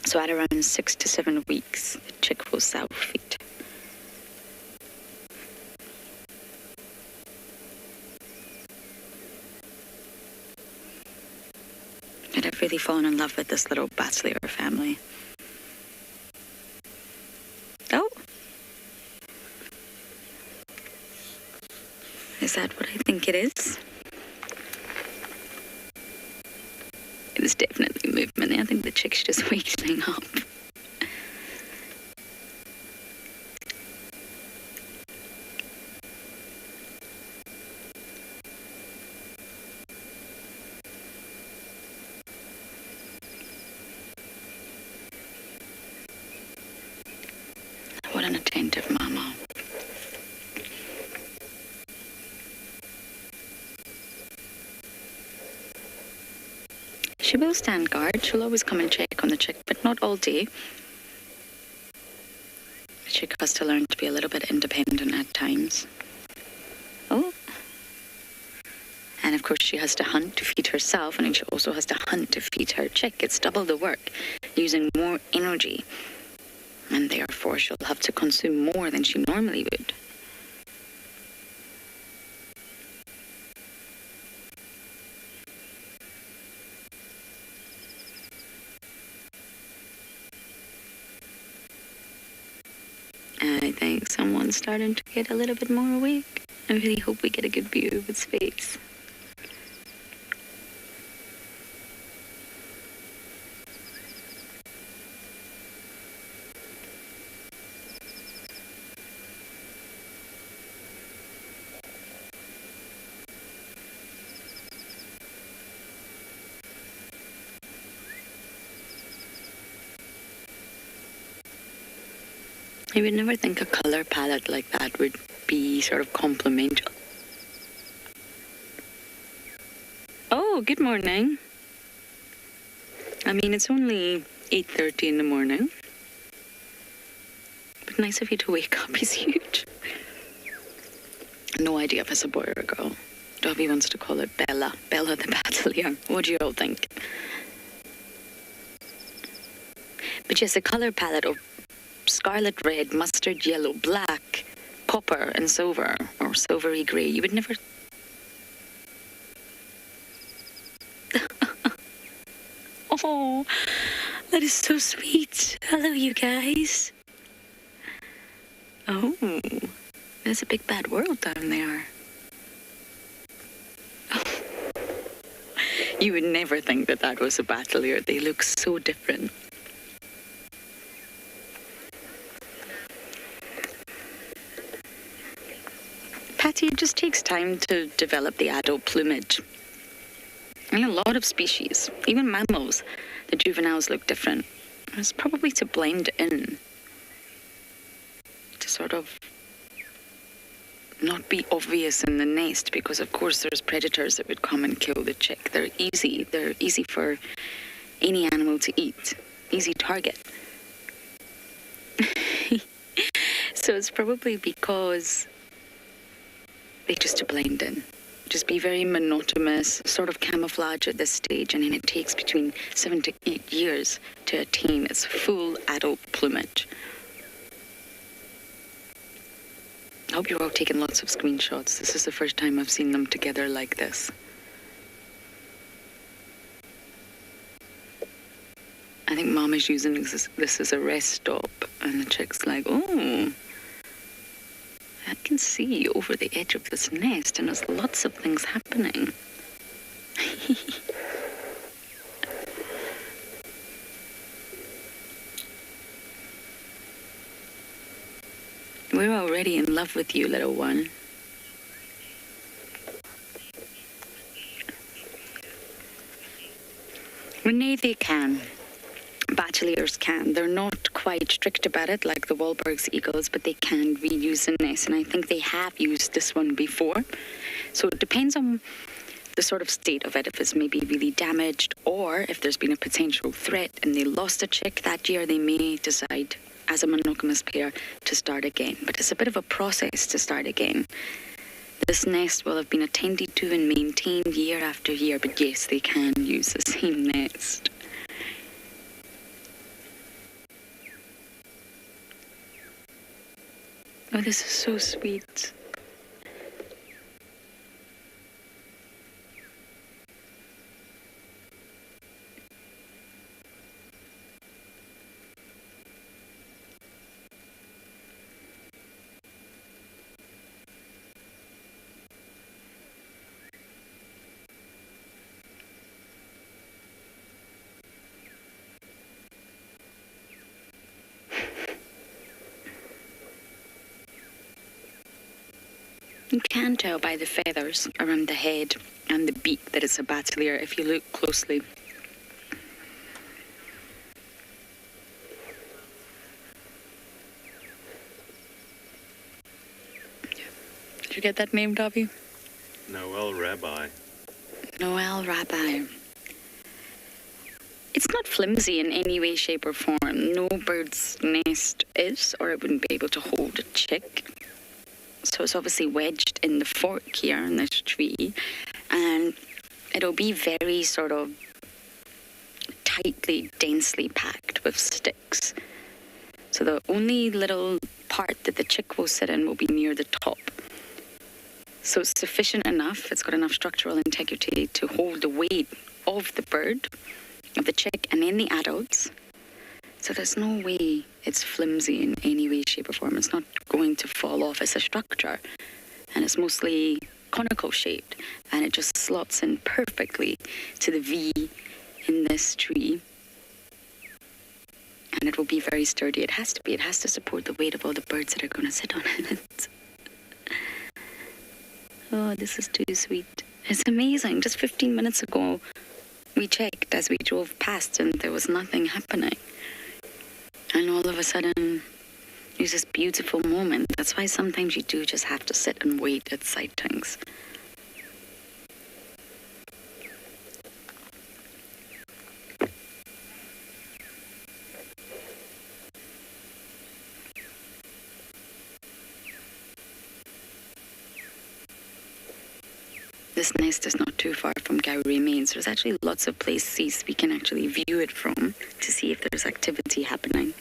So at around 6 to 7 weeks, the chick will self-feed. And I've really fallen in love with this little Battelier family. Oh! Is that what I think it is? It is definitely movement. I think the chick's just waking up. What an attentive mama. She will stand guard. She'll always come and check on the chick, but not all day. The chick has to learn to be a little bit independent at times. Oh. And of course she has to hunt to feed herself, and then she also has to hunt to feed her chick. It's double the work, using more energy. And therefore she'll have to consume more than she normally would. I think someone's starting to get a little bit more awake. I really hope we get a good view of its face. I would never think a colour palette like that would be sort of complementary. Oh, good morning. I mean, it's only 8:30 in the morning. But nice of you to wake up. He's huge. No idea if it's a boy or a girl. Dobby wants to call it Bella. Bella the Battelier. What do you all think? But yes, the colour palette of scarlet red, mustard yellow, black, copper and silver, or silvery grey. You would never... Oh, that is so sweet. Hello, you guys. Oh, there's a big bad world down there. You would never think that that was a Battelier. They look so different. Patty, it just takes time to develop the adult plumage. In a lot of species, even mammals, the juveniles look different. It's probably to blend in, to sort of not be obvious in the nest, because of course there's predators that would come and kill the chick. They're easy for any animal to eat, easy target. So it's probably because they just to blend in. Just be very monotonous, sort of camouflage at this stage, and then it takes between 7 to 8 years to attain its full adult plumage. I hope you're all taking lots of screenshots. This is the first time I've seen them together like this. I think Mom is using this as a rest stop, and the chick's like, oh, I can see over the edge of this nest, and there's lots of things happening. We're already in love with you, little one. Renee, they can. Bateliers can. They're not quite strict about it, like the Wahlberg's eagles, but they can reuse the nest, and I think they have used this one before. So it depends on the sort of state of it, if it's maybe really damaged, or if there's been a potential threat and they lost a chick that year, they may decide as a monogamous pair to start again. But it's a bit of a process to start again. This nest will have been attended to and maintained year after year, but yes, they can use the same nest. Oh, this is so sweet. You can tell by the feathers around the head and the beak that it's a battalier if you look closely. Did you get that name, Dobby? Noel Rabbi. Noel Rabbi. It's not flimsy in any way, shape, or form. No bird's nest is, or it wouldn't be able to hold a chick. So it's obviously wedged in the fork here in this tree, and it'll be very sort of tightly, densely packed with sticks. So the only little part that the chick will sit in will be near the top. So it's sufficient enough, it's got enough structural integrity to hold the weight of the bird, of the chick, and then the adults. So there's no way it's flimsy in any way, shape, or form. It's not going to fall off as a structure. And it's mostly conical shaped. And it just slots in perfectly to the V in this tree. And it will be very sturdy. It has to be. It has to support the weight of all the birds that are going to sit on it. Oh, this is too sweet. It's amazing. Just 15 minutes ago, we checked as we drove past and there was nothing happening. And all of a sudden, there's this beautiful moment. That's why sometimes you do just have to sit and wait at sightings. This nest is not too far from Gowrie Main, so there's actually lots of places we can actually view it from to see if there's activity happening.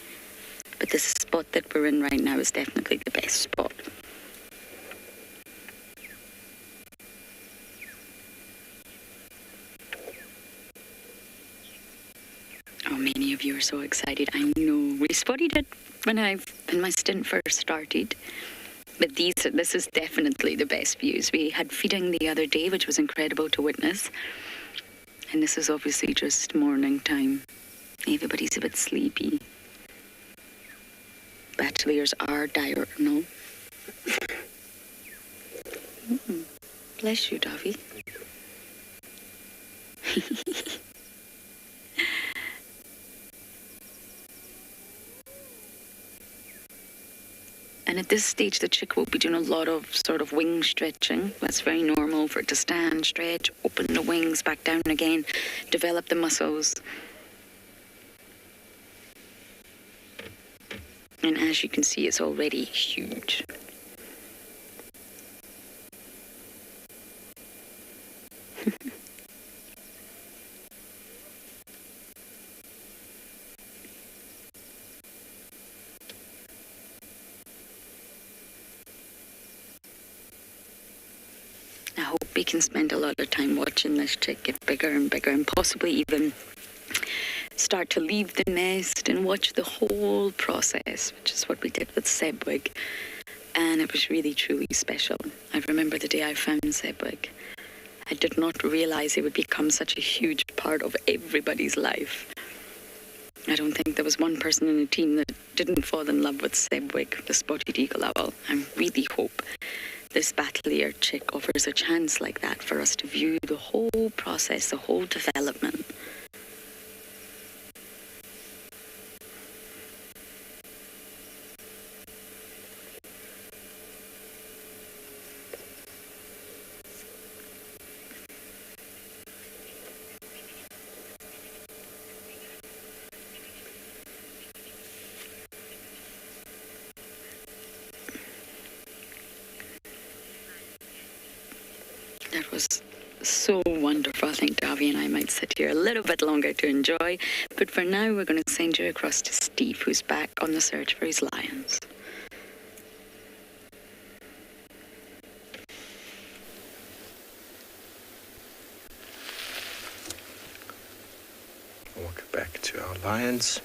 But this spot that we're in right now is definitely the best spot. Oh, many of you are so excited. I know. We spotted it when my stint first started. But this is definitely the best views. We had feeding the other day, which was incredible to witness. And this is obviously just morning time. Everybody's a bit sleepy. Bachelors are diurnal. Bless you, Davy. And at this stage, the chick will be doing a lot of sort of wing stretching. That's very normal for it to stand, stretch, open the wings, back down again, develop the muscles. And as you can see, it's already huge. I hope we can spend a lot of time watching this chick get bigger and bigger, and possibly even start to leave the nest and watch the whole process, which is what we did with Sebwig. And it was really, truly special. I remember the day I found Sebwig. I did not realize it would become such a huge part of everybody's life. I don't think there was one person in the team that didn't fall in love with Sebwig, the spotted eagle owl. I really hope this battle-ear chick offers a chance like that for us to view the whole process, the whole development. That was so wonderful. I think Davy and I might sit here a little bit longer to enjoy. But for now, we're going to send you across to Steve, who's back on the search for his lions. Walk back to our lions.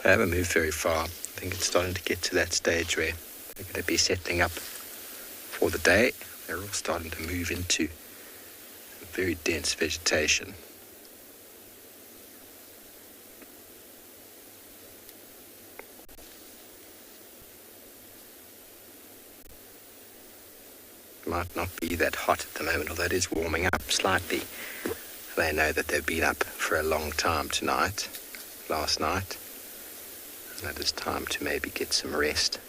They haven't moved very far. I think it's starting to get to that stage where they're going to be settling up for the day. They're all starting to move into very dense vegetation. Might not be that hot at the moment, although it is warming up slightly. They know that they've been up for a long time last night. And that it's time to maybe get some rest.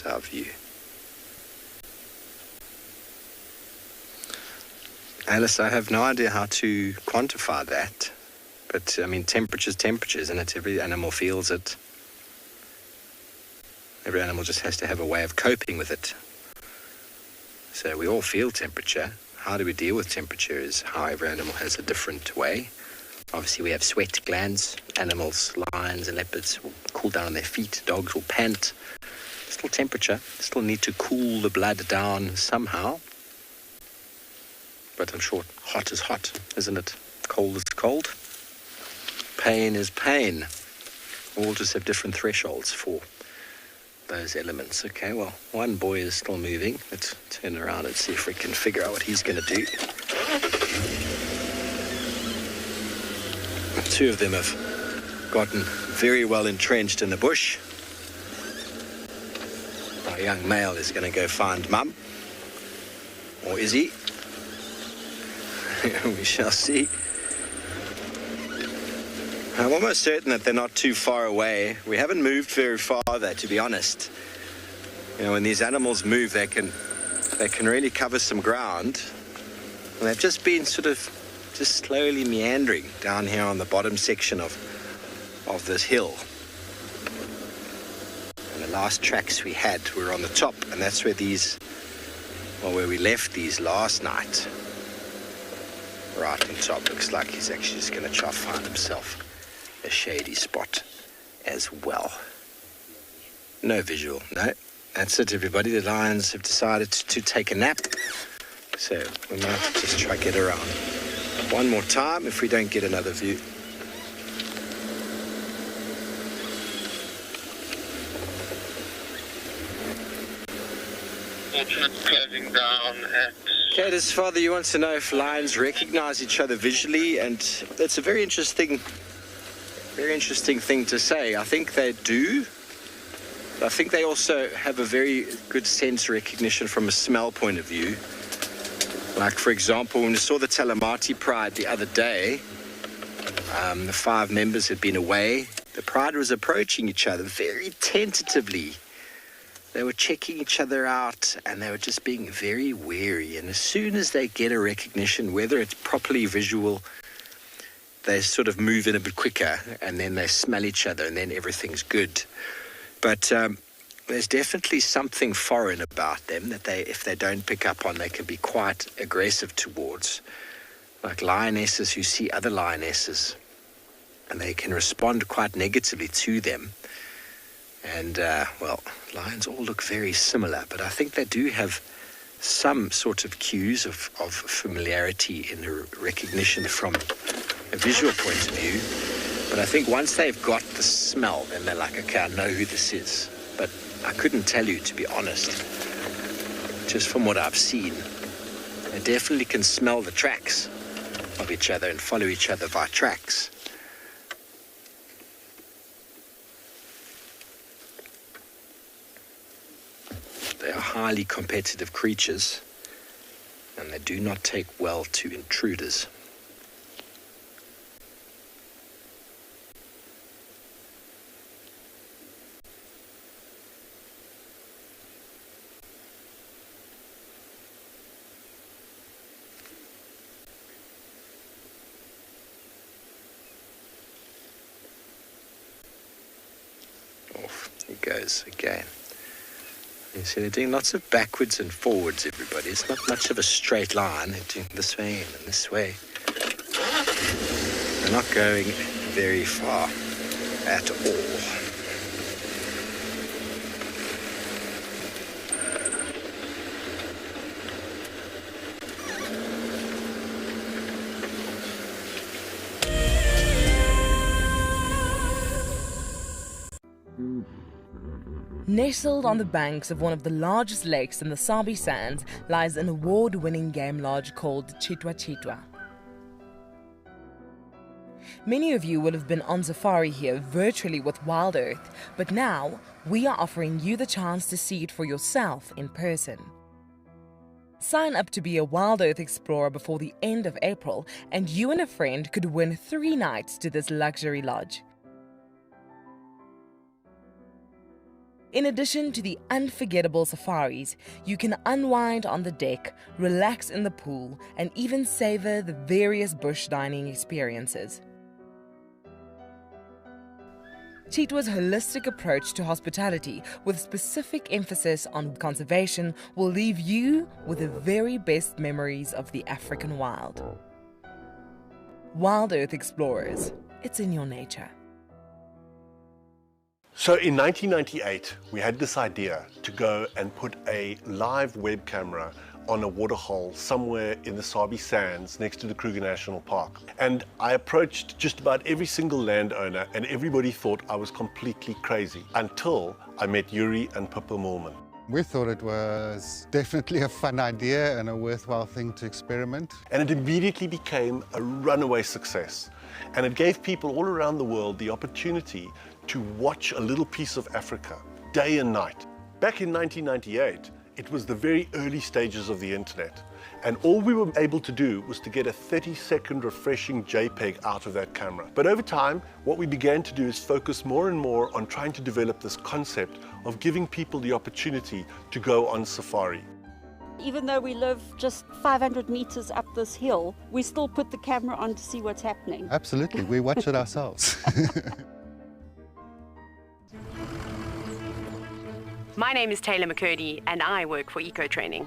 Our view. Alice, I have no idea how to quantify that, but I mean, temperature's temperatures, and it's every animal feels it. Every animal just has to have a way of coping with it. So we all feel temperature. How do we deal with temperature is how every animal has a different way. Obviously, we have sweat glands. Animals, lions and leopards will cool down on their feet. Dogs will pant. Still temperature, still need to cool the blood down somehow. But I'm sure hot is hot, isn't it? Cold is cold. Pain is pain. All just have different thresholds for those elements. Okay, well, one boy is still moving. Let's turn around and see if we can figure out what he's going to do. Two of them have gotten very well entrenched in the bush. Our young male is going to go find mum. Or is he? We shall see. I'm almost certain that they're not too far away. We haven't moved very far there, to be honest. You know, when these animals move, they can really cover some ground. And they've just been sort of just slowly meandering down here on the bottom section of this hill. And the last tracks we had were on the top, and that's where where we left these last night. Right on top. Looks like he's actually just going to try to find himself a shady spot as well. No visual, no. That's it, everybody. The lions have decided to take a nap. So we might just try to get around one more time if we don't get another view. Closing down at... Okay, his father, you want to know if lions recognize each other visually, and that's a very interesting thing to say. I think they do. I think they also have a very good sense recognition from a smell point of view. Like, for example, when we saw the Talamati Pride the other day, the 5 members had been away. The Pride was approaching each other very tentatively. They were checking each other out, and they were just being very wary. And as soon as they get a recognition, whether it's properly visual, they sort of move in a bit quicker, and then they smell each other, and then everything's good. But there's definitely something foreign about them that if they don't pick up on, they can be quite aggressive towards. Like lionesses who see other lionesses, and they can respond quite negatively to them. And, lions all look very similar, but I think they do have some sort of cues of familiarity in the recognition from a visual point of view. But I think once they've got the smell, then they're like, okay, I know who this is. But I couldn't tell you, to be honest, just from what I've seen. They definitely can smell the tracks of each other and follow each other by tracks. They are highly competitive creatures, and they do not take well to intruders. goes again. You see, they're doing lots of backwards and forwards, everybody. It's not much of a straight line. They're doing this way and this way. They're not going very far at all. Nestled on the banks of one of the largest lakes in the Sabi Sands lies an award-winning game lodge called Tswalu. Many of you will have been on safari here virtually with Wild Earth, but now we are offering you the chance to see it for yourself in person. Sign up to be a Wild Earth explorer before the end of April, and you and a friend could win 3 nights to this luxury lodge. In addition to the unforgettable safaris, you can unwind on the deck, relax in the pool, and even savor the various bush dining experiences. Tswalu's holistic approach to hospitality, with specific emphasis on conservation, will leave you with the very best memories of the African wild. Wild Earth Explorers, it's in your nature. So in 1998, we had this idea to go and put a live web camera on a waterhole somewhere in the Sabi Sands next to the Kruger National Park. And I approached just about every single landowner, and everybody thought I was completely crazy until I met Yuri and Pippa Moorman. We thought it was definitely a fun idea and a worthwhile thing to experiment. And it immediately became a runaway success. And it gave people all around the world the opportunity to watch a little piece of Africa day and night. Back in 1998, it was the very early stages of the internet. And all we were able to do was to get a 30-second refreshing JPEG out of that camera. But over time, what we began to do is focus more and more on trying to develop this concept of giving people the opportunity to go on safari. Even though we live just 500 meters up this hill, we still put the camera on to see what's happening. Absolutely, we watch it ourselves. My name is Taylor McCurdy and I work for Eco Training.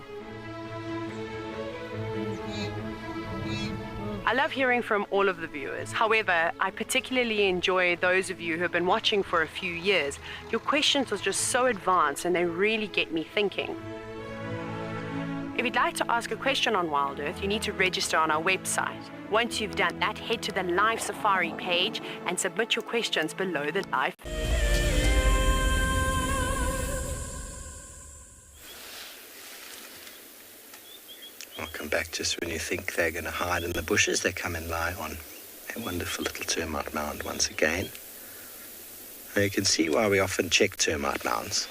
I love hearing from all of the viewers. However, I particularly enjoy those of you who have been watching for a few years. Your questions are just so advanced and they really get me thinking. If you'd like to ask a question on Wild Earth, you need to register on our website. Once you've done that, head to the live safari page and submit your questions below the live. I'll come back just when you think they're going to hide in the bushes. They come and lie on a wonderful little termite mound once again. Now you can see why we often check termite mounds,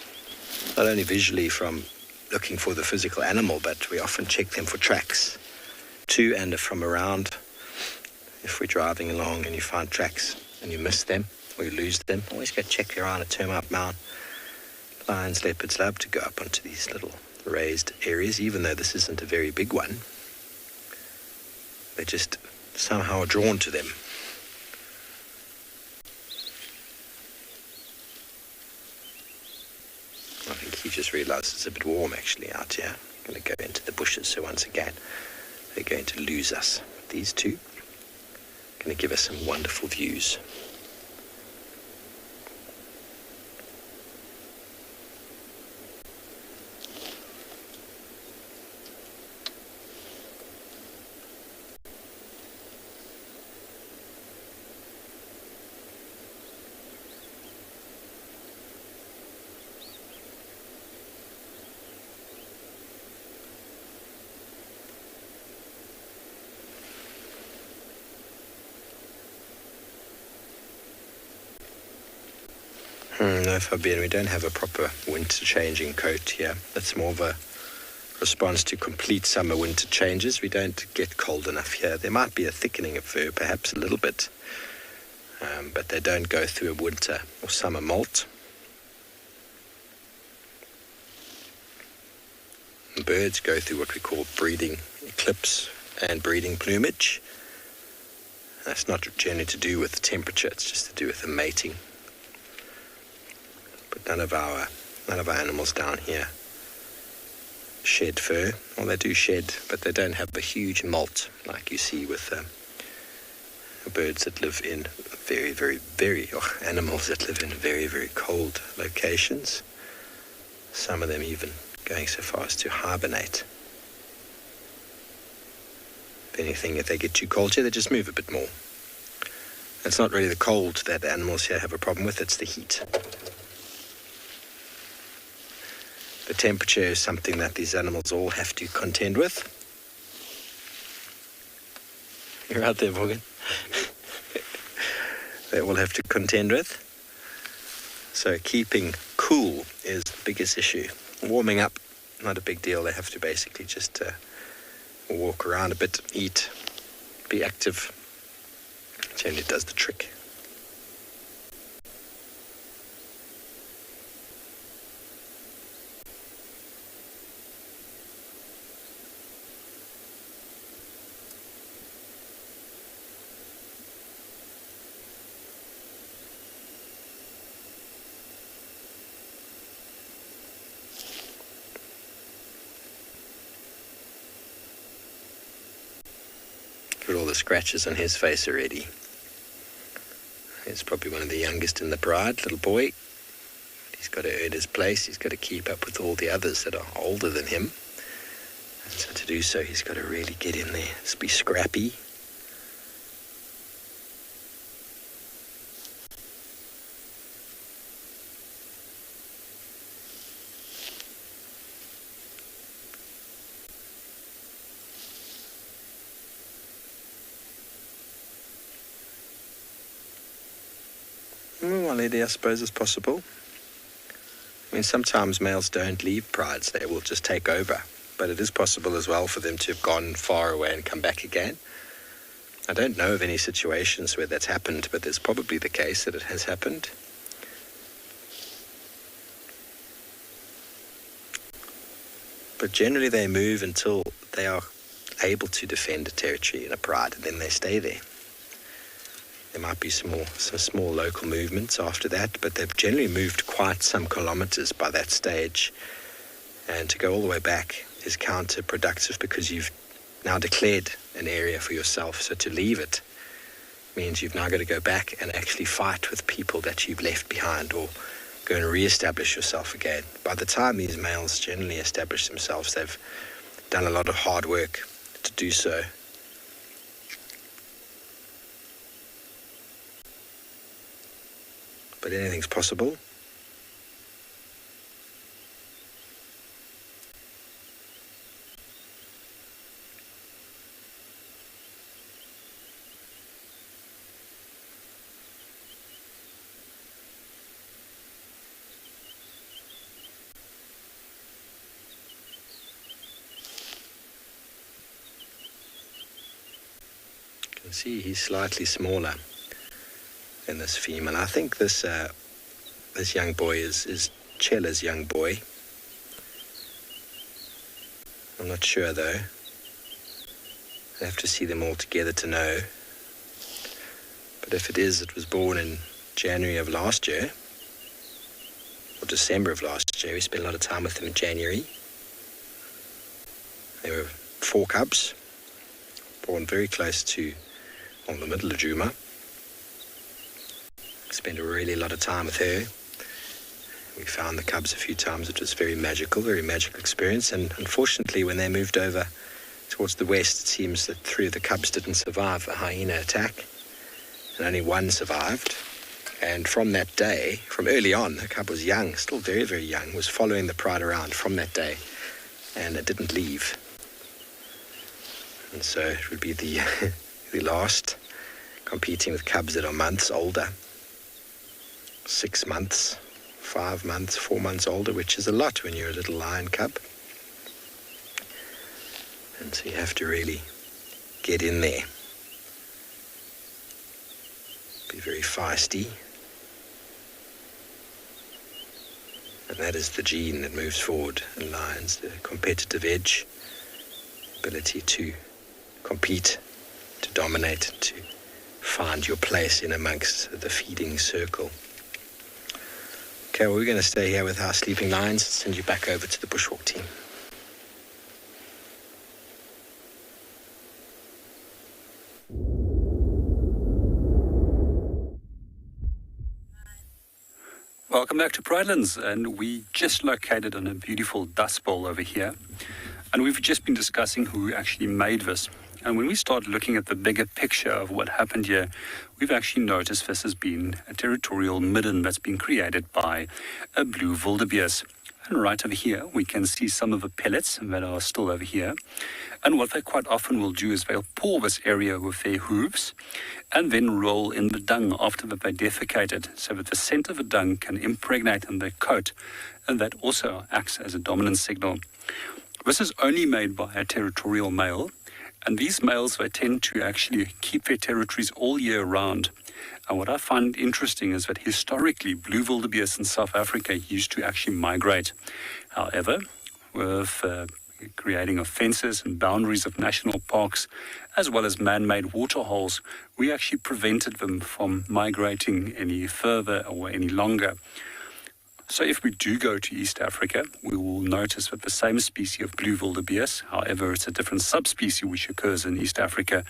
not only visually from looking for the physical animal, but we often check them for tracks to and from around. If we're driving along and you find tracks and you miss them or you lose them, always go check around a termite mound. Lions, leopards love to go up onto these little raised areas, even though this isn't a very big one. They just somehow are drawn to them. I think he just realized it's a bit warm actually out here. I'm going to go into the bushes, so once again they're going to lose us. These two are going to give us some wonderful views. No, Fabian, we don't have a proper winter changing coat here. That's more of a response to complete summer-winter changes. We don't get cold enough here. There might be a thickening of fur, perhaps a little bit, but they don't go through a winter or summer molt. And birds go through what we call breeding eclipse and breeding plumage. That's not generally to do with the temperature, it's just to do with the mating. But none of our animals down here shed fur. Well, they do shed, but they don't have the huge molt like you see with birds that live in animals that live in very, very cold locations. Some of them even going so far as to hibernate. If anything, if they get too cold here, they just move a bit more. It's not really the cold that the animals here have a problem with, it's the heat. The temperature is something that these animals all have to contend with. You're out there, Morgan. They all have to contend with. So keeping cool is the biggest issue. Warming up, not a big deal. They have to basically just walk around a bit, eat, be active. Generally does the trick. Look at all the scratches on his face already. He's probably one of the youngest in the pride, little boy. He's got to earn his place. He's got to keep up with all the others that are older than him. And so to do so, he's got to really get in there. Just be scrappy. Well, I suppose it's possible. I mean, sometimes males don't leave prides, they will just take over. But it is possible as well for them to have gone far away and come back again. I don't know of any situations where that's happened, but it's probably the case that it has happened. But generally they move until they are able to defend a territory in a pride, and then they stay there. There might be some small local movements after that, but they've generally moved quite some kilometers by that stage. And to go all the way back is counterproductive because you've now declared an area for yourself. So to leave it means you've now got to go back and actually fight with people that you've left behind or go and re-establish yourself again. By the time these males generally establish themselves, they've done a lot of hard work to do so. But anything's possible. You can see he's slightly smaller than this female. I think this young boy is Chella's young boy. I'm not sure though. I have to see them all together to know. But if it was born in January of last year, or December of last year. We spent a lot of time with them in January. There were 4 cubs, born very close to, the middle of Juma. Spent a really lot of time with her. We found the cubs a few times. It was very magical experience. And unfortunately, when they moved over towards the west, it seems that 3 of the cubs didn't survive a hyena attack, and only 1 survived. And from that day, from early on, the cub was young, still very, very young, was following the pride around from that day, and it didn't leave. And so it would be the last, competing with cubs that are months older. 6 months, 5 months, 4 months older, which is a lot when you're a little lion cub. And so you have to really get in there. Be very feisty. And that is the gene that moves forward in lions, the competitive edge, ability to compete, to dominate, to find your place in amongst the feeding circle. Okay, well, we're going to stay here with our sleeping lions and send you back over to the bushwalk team. Welcome back to Pridelands, and we just located on a beautiful dust bowl over here, and we've just been discussing who actually made this. And when we start looking at the bigger picture of what happened here, we've actually noticed this has been a territorial midden that's been created by a blue wildebeest. And right over here, we can see some of the pellets that are still over here. And what they quite often will do is they'll paw this area with their hooves and then roll in the dung after that they defecated, so that the scent of the dung can impregnate in their coat, and that also acts as a dominant signal. This is only made by a territorial male, and these males, they tend to actually keep their territories all year round. And what I find interesting is that historically, blue wildebeest in South Africa used to actually migrate. However, with creating of fences and boundaries of national parks, as well as man-made waterholes, we actually prevented them from migrating any further or any longer. So if we do go to East Africa, we will notice that the same species of blue wildebeest, however it's a different subspecies which occurs in East Africa,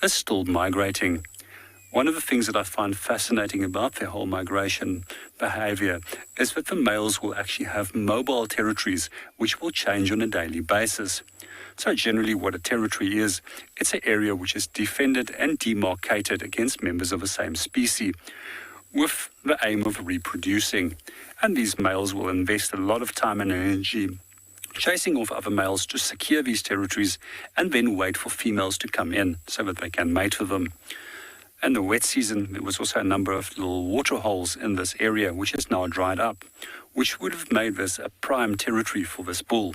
is still migrating. One of the things that I find fascinating about their whole migration behavior is that the males will actually have mobile territories which will change on a daily basis. So generally what a territory is, it's an area which is defended and demarcated against members of the same species, with the aim of reproducing. And these males will invest a lot of time and energy chasing off other males to secure these territories and then wait for females to come in so that they can mate with them. In the wet season, there was also a number of little water holes in this area, which is now dried up, which would have made this a prime territory for this bull.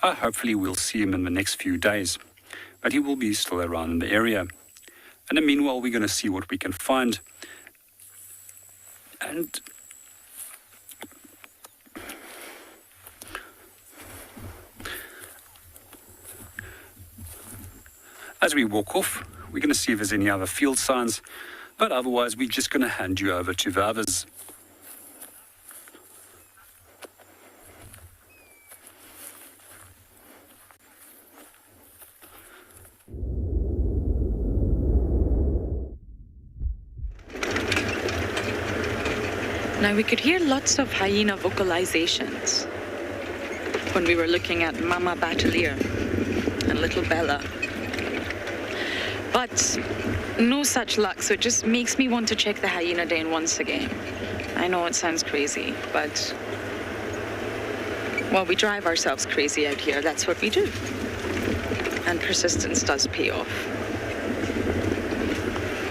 Hopefully we'll see him in the next few days, but he will be still around in the area. And meanwhile, we're going to see what we can find. And as we walk off, we're going to see if there's any other field signs, but otherwise we're just going to hand you over to the others. Now we could hear lots of hyena vocalizations when we were looking at Mama Batelier and Little Bella. But no such luck, so it just makes me want to check the hyena den once again. I know it sounds crazy, but, well, we drive ourselves crazy out here. That's what we do. And persistence does pay off.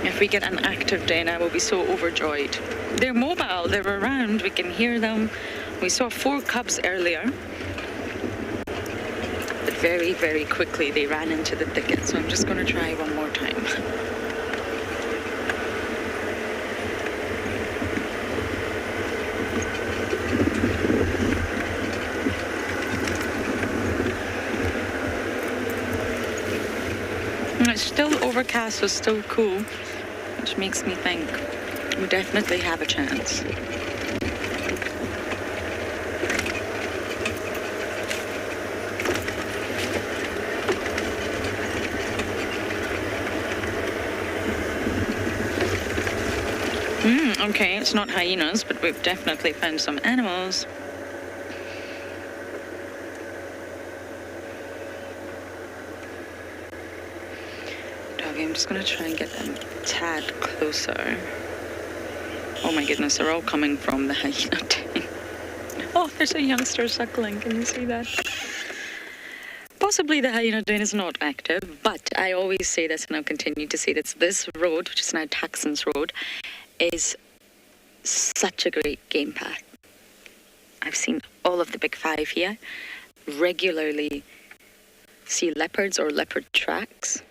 If we get an active den, I will be so overjoyed. They're mobile, they're around, we can hear them. We saw 4 cubs earlier. But very, very quickly they ran into the thicket, so I'm just going to try one more time. It's still overcast, so it's still cool, which makes me think we definitely have a chance. Okay, it's not hyenas, but we've definitely found some animals. Doggy, I'm just going to try and get them a tad closer. Oh my goodness, they're all coming from the hyena den. Oh, there's a youngster suckling, can you see that? Possibly the hyena den is not active, but I always say this and I'll continue to say this. This road, which is now Taxon's Road, is such a great game path. I've seen all of the big 5 here. Regularly see leopards or leopard tracks.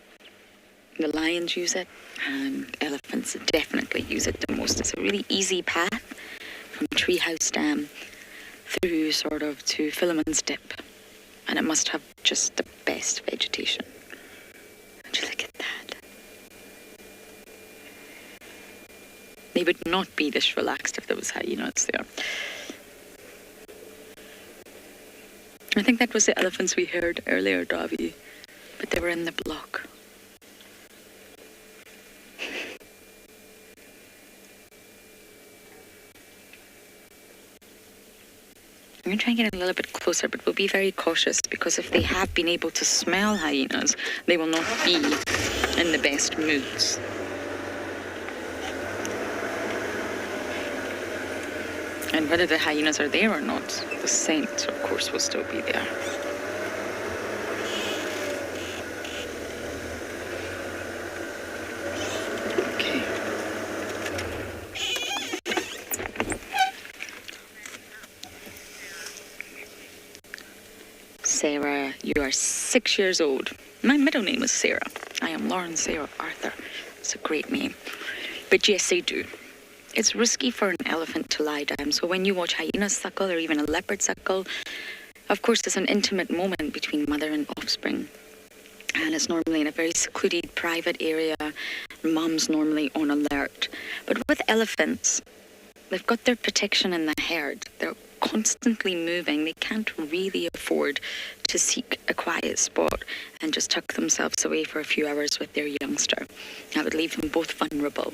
The lions use it, and elephants definitely use it the most. It's a really easy path from Treehouse Dam through sort of to Philemon's Dip, and it must have just the best vegetation. Would you look at that? They would not be this relaxed if there was hyenas there. I think that was the elephants we heard earlier, Davi, but they were in the block. I'm going to try and get a little bit closer, but we'll be very cautious because if they have been able to smell hyenas, they will not be in the best moods. And whether the hyenas are there or not, the scent, of course, will still be there. Okay. Sarah, you are 6 years old. My middle name is Sarah. I am Lauren Sarah Arthur. It's a great name. But yes, they do. It's risky for an elephant to lie down. So when you watch hyenas suckle or even a leopard suckle, of course, it's an intimate moment between mother and offspring. And it's normally in a very secluded, private area. Mum's normally on alert. But with elephants, they've got their protection in the herd. They're constantly moving. They can't really afford to seek a quiet spot and just tuck themselves away for a few hours with their youngster. That would leave them both vulnerable.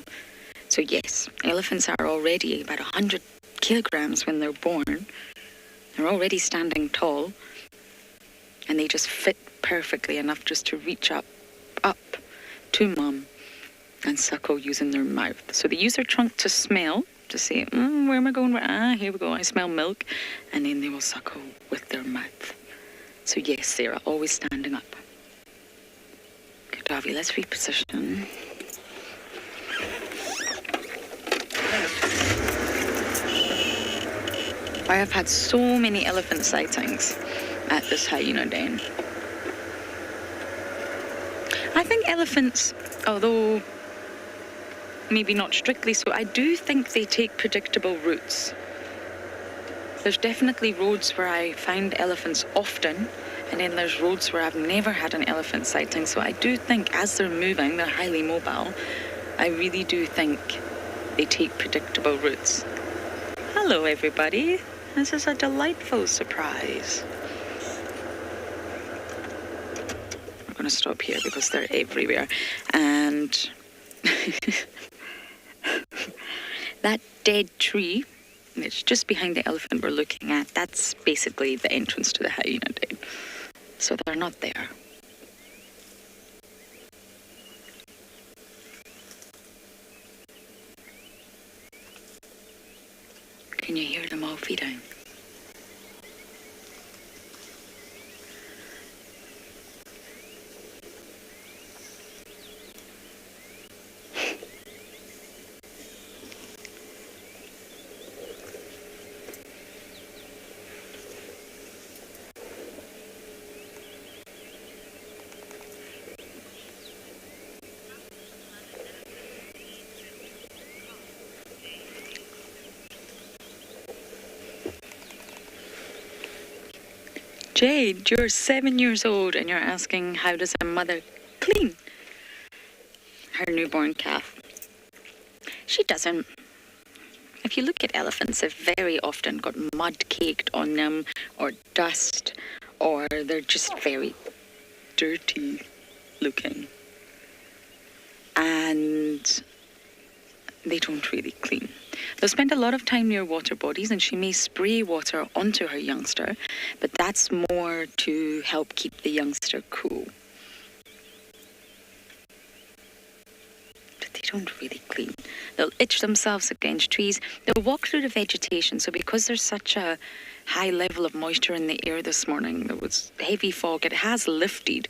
So yes, elephants are already about 100 kilograms when they're born. They're already standing tall, and they just fit perfectly enough just to reach up to mum and suckle using their mouth. So they use their trunk to smell, to say, where am I going? Here we go, I smell milk. And then they will suckle with their mouth. So yes, Sarah, always standing up. Okay, Davi, let's reposition. I have had so many elephant sightings at this hyena den. I think elephants, although maybe not strictly so, I do think they take predictable routes. There's definitely roads where I find elephants often, and then there's roads where I've never had an elephant sighting. So I do think as they're moving, they're highly mobile. I really do think they take predictable routes. Hello, everybody. This is a delightful surprise. We're going to stop here because they're everywhere. And that dead tree, it's just behind the elephant we're looking at, that's basically the entrance to the hyena den. So they're not there. Can you hear them all feeding? Jade, you're 7 years old and you're asking how does a mother clean her newborn calf? She doesn't. If you look at elephants, they've very often got mud caked on them or dust, or they're just very dirty looking. And they don't really clean. They'll spend a lot of time near water bodies, and she may spray water onto her youngster, but that's more to help keep the youngster cool. But they don't really clean. They'll itch themselves against trees. They'll walk through the vegetation. So because there's such a high level of moisture in the air this morning, there was heavy fog, it has lifted.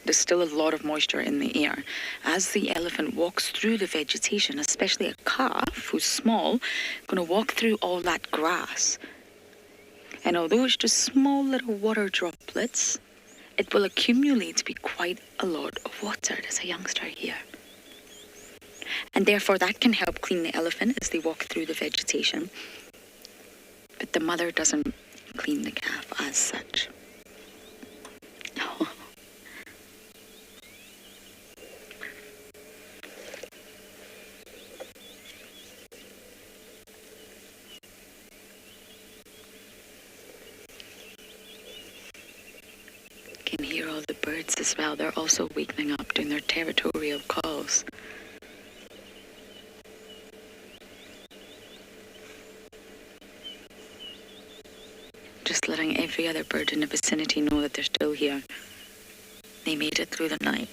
There's still a lot of moisture in the air. As the elephant walks through the vegetation, especially a calf who's small, going to walk through all that grass. And although it's just small little water droplets, it will accumulate to be quite a lot of water. There's a youngster here. And therefore that can help clean the elephant as they walk through the vegetation. But the mother doesn't clean the calf as such. all the birds as well. They're also wakening up, doing their territorial calls. Just letting every other bird in the vicinity know that they're still here. They made it through the night.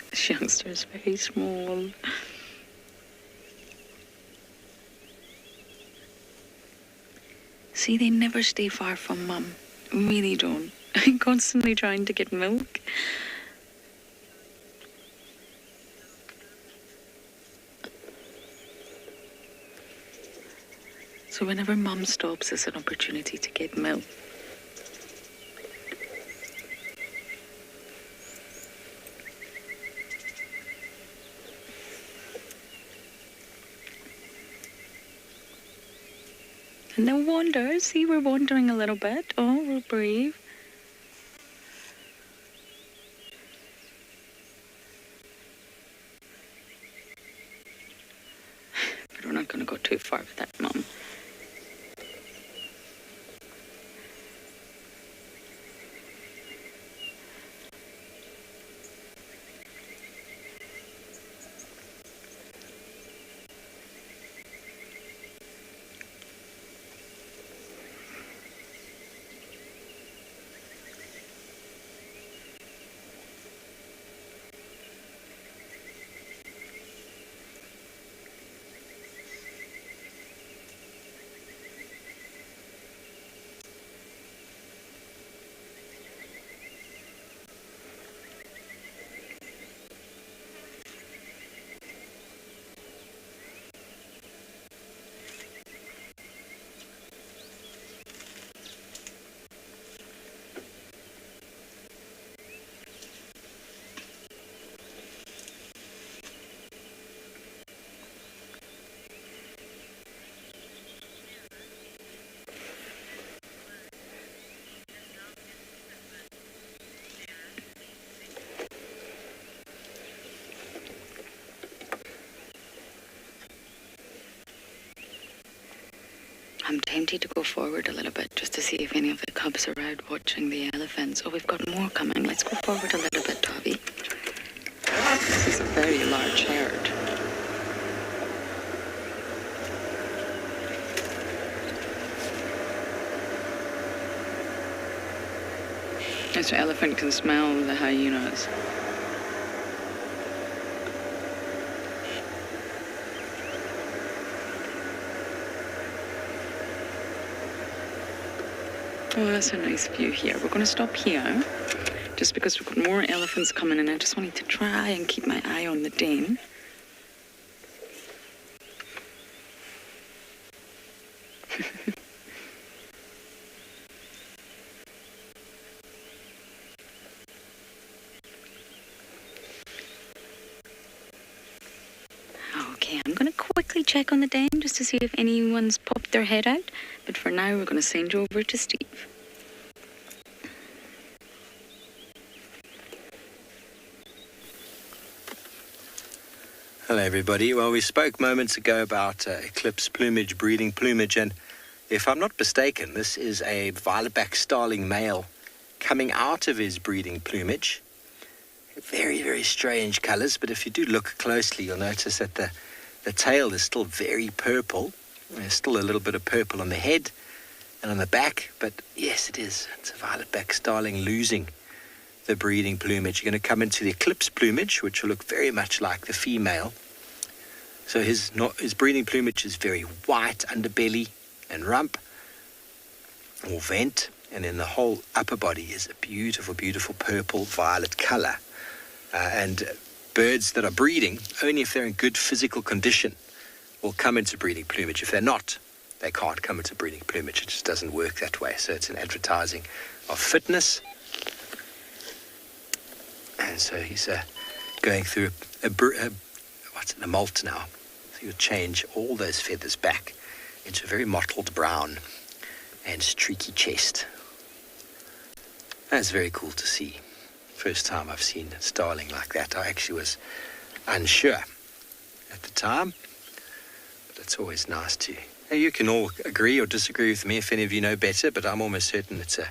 This youngster is very small. See, they never stay far from Mum. Really don't. I'm constantly trying to get milk. So whenever Mum stops, it's an opportunity to get milk. And then wander. See, we're wandering a little bit. Oh, we're brave. But we're not going to go too far with that, Mum. I'm tempted to go forward a little bit just to see if any of the cubs are out watching the elephants. Oh, we've got more coming. Let's go forward a little bit, Tavi. This is a very large herd. This elephant can smell the hyenas. Oh, that's a nice view here. We're going to stop here just because we've got more elephants coming and I just wanted to try and keep my eye on the den. Okay, I'm going to quickly check on the den just to see if anyone's popped their head out. But for now, we're going to send you over to Steve. Hello everybody. Well, we spoke moments ago about Eclipse Plumage, breeding plumage, and if I'm not mistaken, this is a violet-back starling male coming out of his breeding plumage. Very, very strange colours, but if you do look closely, you'll notice that the tail is still very purple. There's still a little bit of purple on the head and on the back, but yes, it is. It's a violet-back starling losing the breeding plumage. You're going to come into the Eclipse plumage, which will look very much like the female. So his breeding plumage is very white underbelly and rump, or vent, and then the whole upper body is a beautiful, beautiful purple-violet colour. And birds that are breeding, only if they're in good physical condition, will come into breeding plumage. If they're not, they can't come into breeding plumage. It just doesn't work that way. So it's an advertising of fitness. And so he's going through a molt now. So he'll change all those feathers back into a very mottled brown and streaky chest. That's very cool to see. First time I've seen a starling like that. I actually was unsure at the time, but it's always nice to... You can all agree or disagree with me if any of you know better, but I'm almost certain it's a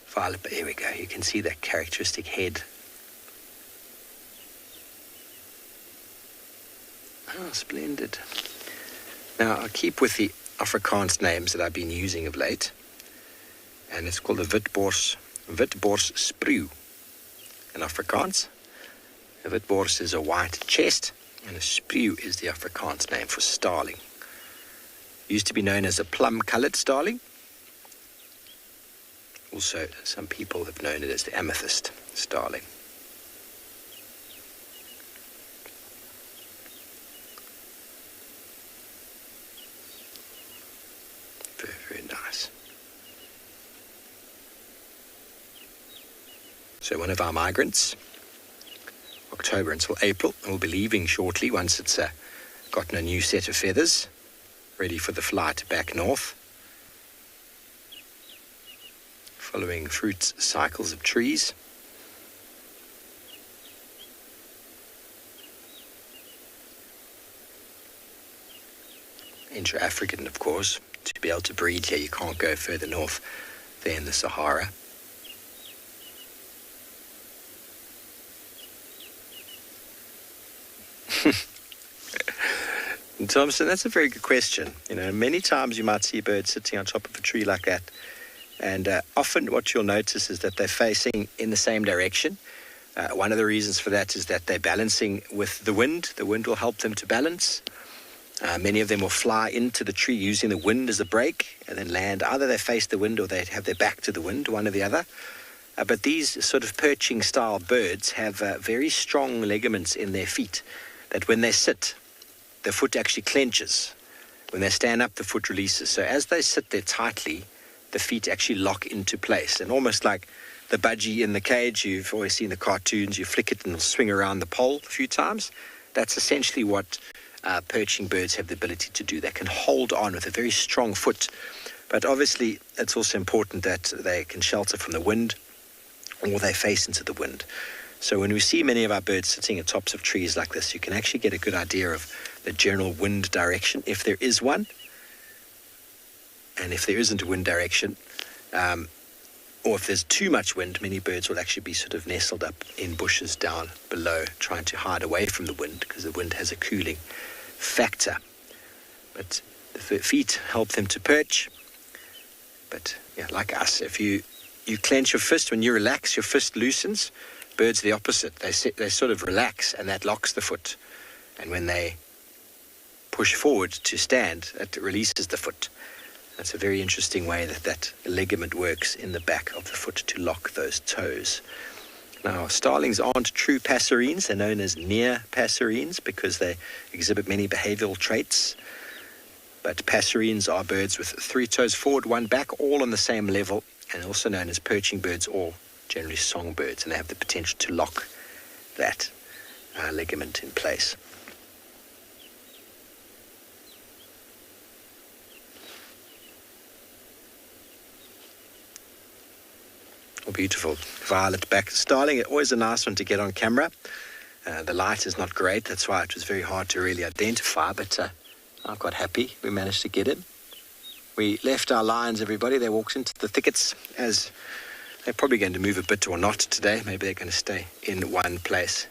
violet. But here we go. You can see that characteristic head. Oh, splendid. Now, I'll keep with the Afrikaans names that I've been using of late, and it's called the witbors spreeu in Afrikaans. A witbors is a white chest, and a spreeu is the Afrikaans name for starling. Used to be known as a plum-coloured starling. Also, some people have known it as the amethyst starling. Very, very nice. So one of our migrants, October until April, and will be leaving shortly once it's gotten a new set of feathers, ready for the flight back north. Following fruit cycles of trees. Intra-African, of course. To be able to breed here, you can't go further north than the Sahara. Thompson, that's a very good question. You know, many times you might see a bird sitting on top of a tree like that, and often what you'll notice is that they're facing in the same direction. One of the reasons for that is that they're balancing with the wind. The wind will help them to balance. Many of them will fly into the tree using the wind as a brake and then land. Either they face the wind or they have their back to the wind, one or the other. But these sort of perching style birds have very strong ligaments in their feet that when they sit, the foot actually clenches. When they stand up, the foot releases. So as they sit there tightly, the feet actually lock into place. And almost like the budgie in the cage, you've always seen the cartoons, you flick it and it'll swing around the pole a few times. That's essentially what perching birds have the ability to do. They can hold on with a very strong foot. But obviously, it's also important that they can shelter from the wind or they face into the wind. So when we see many of our birds sitting at tops of trees like this, you can actually get a good idea of the general wind direction, if there is one. And if there isn't a wind direction, or if there's too much wind, many birds will actually be sort of nestled up in bushes down below, trying to hide away from the wind, because the wind has a cooling factor. But the feet help them to perch. But yeah, like us, if you clench your fist, when you relax, your fist loosens. Birds are the opposite. They sort of relax, and that locks the foot. And when they push forward to stand, it releases the foot. That's a very interesting way that ligament works in the back of the foot to lock those toes. Now, starlings aren't true passerines. They're known as near passerines because they exhibit many behavioral traits. But passerines are birds with 3 toes forward, 1 back, all on the same level, and also known as perching birds or generally songbirds, and they have the potential to lock that ligament in place. Oh, beautiful. Violet back starling, always a nice one to get on camera. The light is not great, that's why it was very hard to really identify, but I'm quite happy we managed to get him. We left our lions, everybody. They walked into the thickets, as they're probably going to move a bit or not today. Maybe they're going to stay in one place.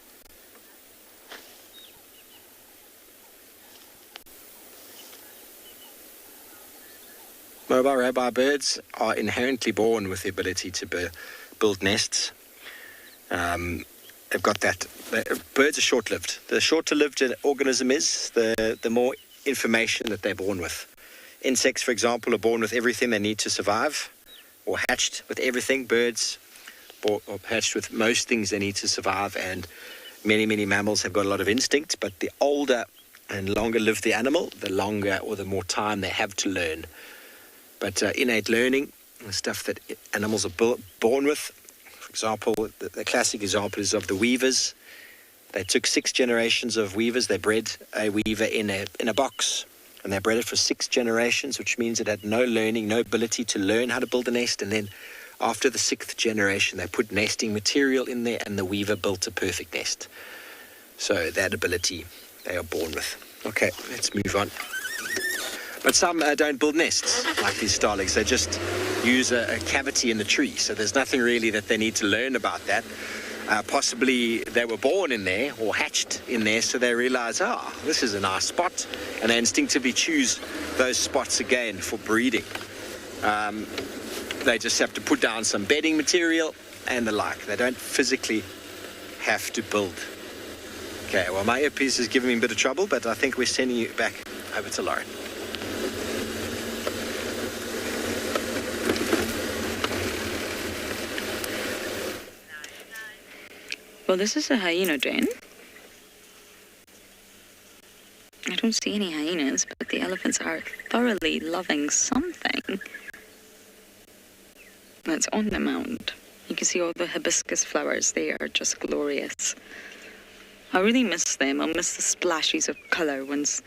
Mobile rabbi birds are inherently born with the ability to build nests. They've got that. Birds are short-lived. The shorter-lived an organism is, the more information that they're born with. Insects, for example, are born with everything they need to survive, or hatched with everything. Birds are hatched with most things they need to survive, and many, many mammals have got a lot of instinct, but the older and longer live the animal, the longer or the more time they have to learn. But innate learning, the stuff that animals are born with, for example, the classic example is of the weavers. They took 6 generations of weavers. They bred a weaver in a box, and they bred it for 6 generations, which means it had no learning, no ability to learn how to build a nest. And then After the 6th generation, they put nesting material in there, and the weaver built a perfect nest. So that ability they are born with. Okay, let's move on. But some don't build nests like these starlings. They just use a cavity in the tree. So there's nothing really that they need to learn about that. Possibly they were born in there or hatched in there, so they realize, this is a nice spot, and they instinctively choose those spots again for breeding. They just have to put down some bedding material and the like. They don't physically have to build. Okay, well, my earpiece is giving me a bit of trouble, but I think we're sending you back over to Lauren. Well, this is a hyena den. I don't see any hyenas, but the elephants are thoroughly loving something that's on the mound. You can see all the hibiscus flowers. They are just glorious. I really miss them. I'll miss the splashes of colour once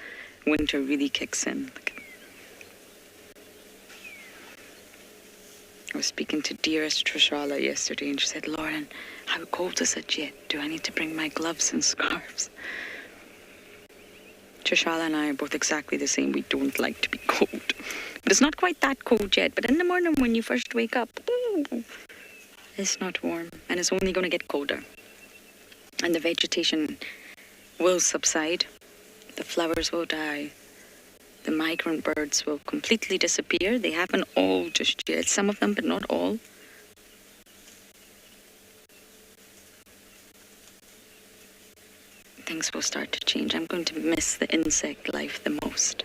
winter really kicks in. I was speaking to dearest Tswalu yesterday, and she said, Lauren, how cold is it yet? Do I need to bring my gloves and scarves? Tswalu and I are both exactly the same. We don't like to be cold. But it's not quite that cold yet. But in the morning when you first wake up, it's not warm. And it's only going to get colder. And the vegetation will subside. The flowers will die. The migrant birds will completely disappear. They haven't all just yet. Some of them, but not all. Things will start to change. I'm going to miss the insect life the most.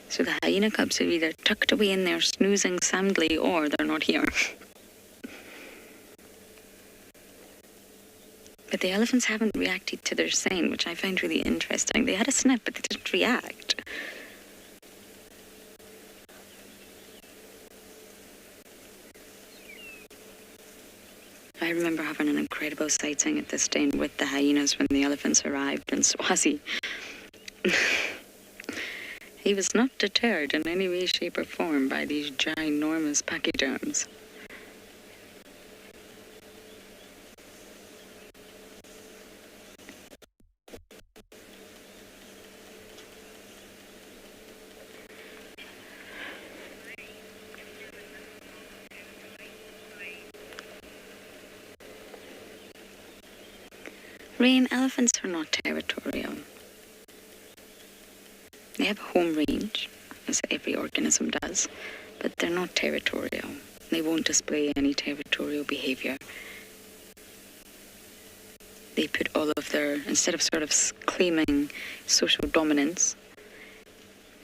So the hyena cubs are either tucked away in there snoozing soundly, or they're not here. But the elephants haven't reacted to their scent, which I find really interesting. They had a sniff, but they didn't react. I remember having an incredible sighting at this den with the hyenas when the elephants arrived in Swazi. He was not deterred in any way, shape or form by these ginormous pachyderms. Rain elephants are not territorial. They have a home range, as every organism does, but they're not territorial. They won't display any territorial behavior. They put all of their, instead of sort of claiming social dominance,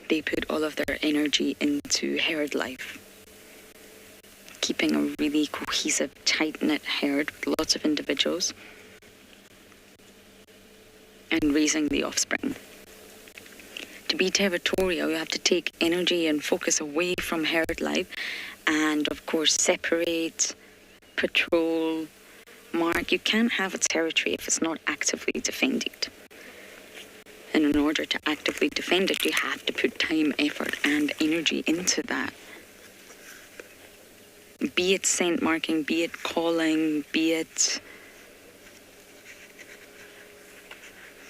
they put all of their energy into herd life. Keeping a really cohesive, tight-knit herd with lots of individuals and raising the offspring. To be territorial, you have to take energy and focus away from herd life and, of course, separate, patrol, mark. You can't have a territory if it's not actively defended. And in order to actively defend it, you have to put time, effort, and energy into that. Be it scent marking, be it calling, be it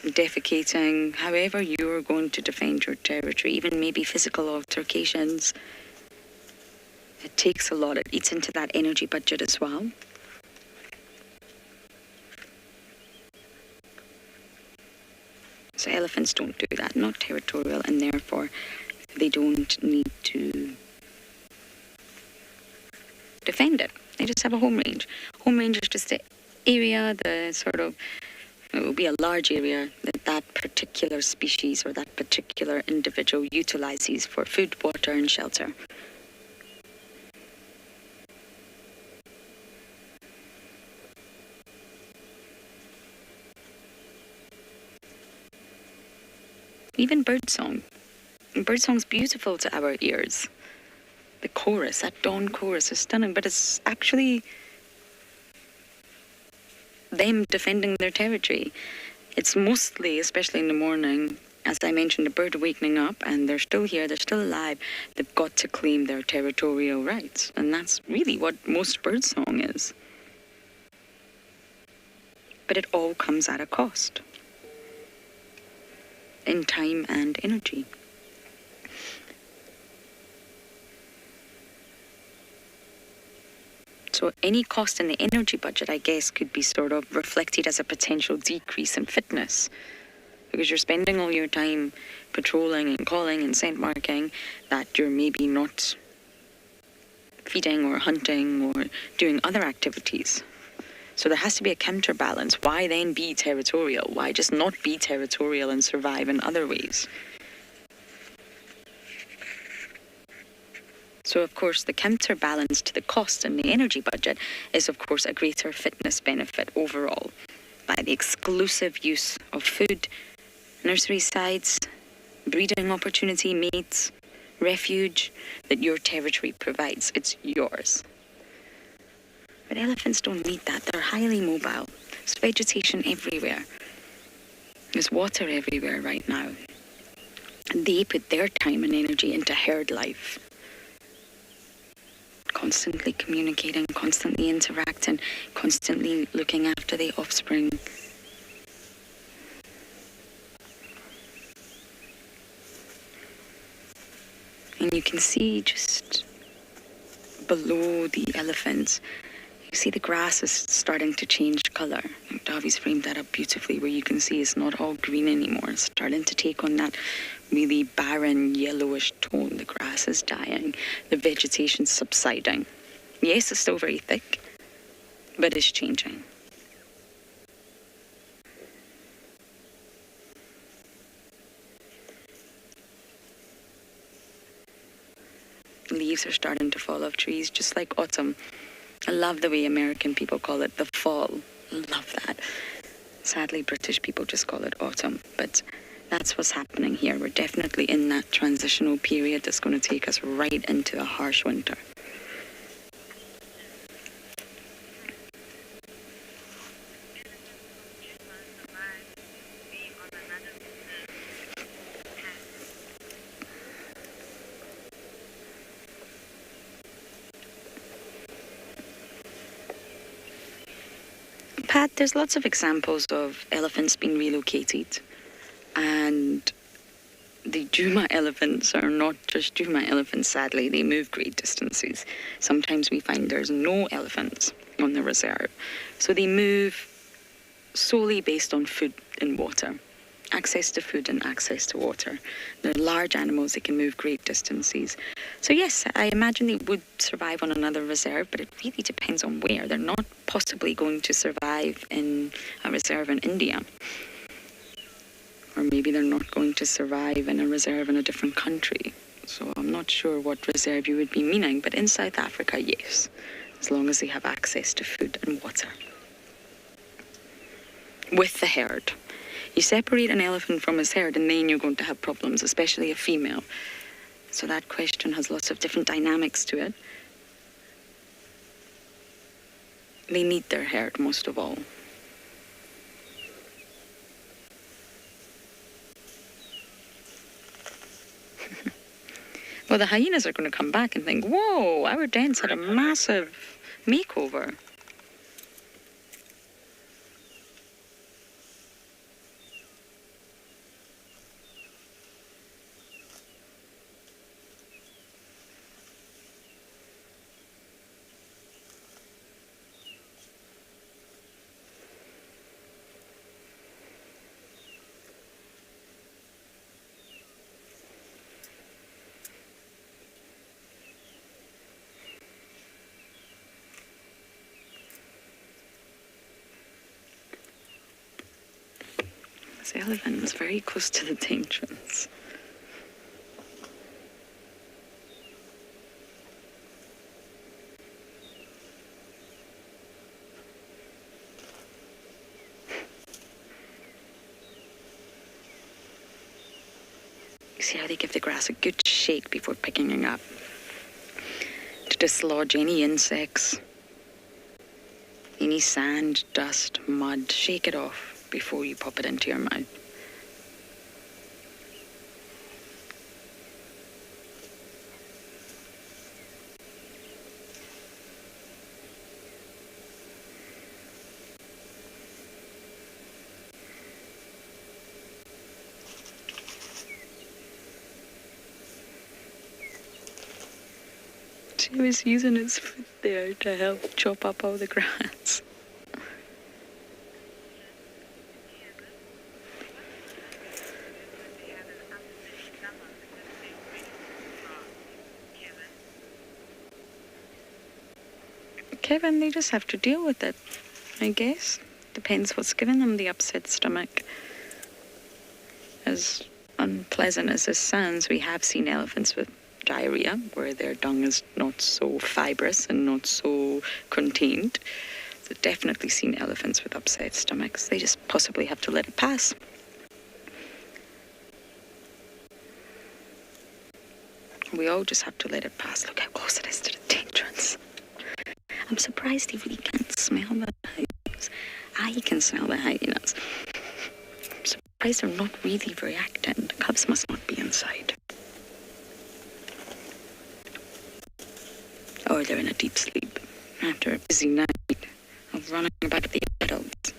defecating, however you're going to defend your territory, even maybe physical altercations. It takes a lot. It eats into that energy budget as well. So elephants don't do that, not territorial, and therefore they don't need to defend it. They just have a home range. Home range is just the area, the sort of, it will be a large area that that particular species or that particular individual utilizes for food, water, and shelter. Even birdsong. Birdsong's beautiful to our ears. The chorus, that dawn chorus is stunning, but it's actually them defending their territory. It's mostly, especially in the morning, As I mentioned, the bird are wakening up and they're still here, they're still alive. They've got to claim their territorial rights. And that's really what most birdsong is. But it all comes at a cost. In time and energy. So any cost in the energy budget, I guess, could be sort of reflected as a potential decrease in fitness. Because you're spending all your time patrolling and calling and scent marking that you're maybe not feeding or hunting or doing other activities. So there has to be a counterbalance. Why then be territorial? Why just not be territorial and survive in other ways? So, of course, the counterbalance to the cost in the energy budget is, of course, a greater fitness benefit overall by the exclusive use of food, nursery sites, breeding opportunity, mates, refuge that your territory provides. It's yours. But elephants don't need that. They're highly mobile. There's vegetation everywhere. There's water everywhere right now. And they put their time and energy into herd life. Constantly communicating, constantly interacting, constantly looking after the offspring. And you can see just below the elephants, you see the grass is starting to change colour. Davi's framed that up beautifully, where you can see it's not all green anymore. It's starting to take on that really barren yellowish tone. The grass is dying, the vegetation's subsiding. Yes, it's still very thick, but it's changing. Leaves are starting to fall off trees, just like autumn. I love the way American people call it the fall. Love that. Sadly, British people just call it autumn, but that's what's happening here. We're definitely in that transitional period that's going to take us right into a harsh winter. Pat, there's lots of examples of elephants being relocated, and the Djuma elephants are not just Djuma elephants, sadly. They move great distances. Sometimes we find there's no elephants on the reserve. So they move solely based on food and water. Access to food and access to water. They're large animals, they can move great distances. So yes, I imagine they would survive on another reserve, but it really depends on where. They're not possibly going to survive in a reserve in India. Or maybe they're not going to survive in a reserve in a different country. So I'm not sure what reserve you would be meaning, but in South Africa, yes, as long as they have access to food and water. With the herd. You separate an elephant from his herd and then you're going to have problems, especially a female. So that question has lots of different dynamics to it. They need their herd most of all. Well, the hyenas are going to come back and think, whoa, our dens had a massive makeover. The elephant was very close to the entrance. You see how they give the grass a good shake before picking it up to dislodge any insects, any sand, dust, mud. Shake it off before you pop it into your mouth. She was using his foot there to help chop up all the grass. Kevin, they just have to deal with it, I guess. Depends what's giving them the upset stomach. As unpleasant as this sounds, we have seen elephants with diarrhea, where their dung is not so fibrous and not so contained. So definitely seen elephants with upset stomachs. They just possibly have to let it pass. We all just have to let it pass. Look how close it is to the entrance. I'm surprised he really can't smell the hyenas. I can smell the hyenas. I'm surprised they're not really reacting. The cubs must not be inside. Or they're in a deep sleep after a busy night of running about the adults.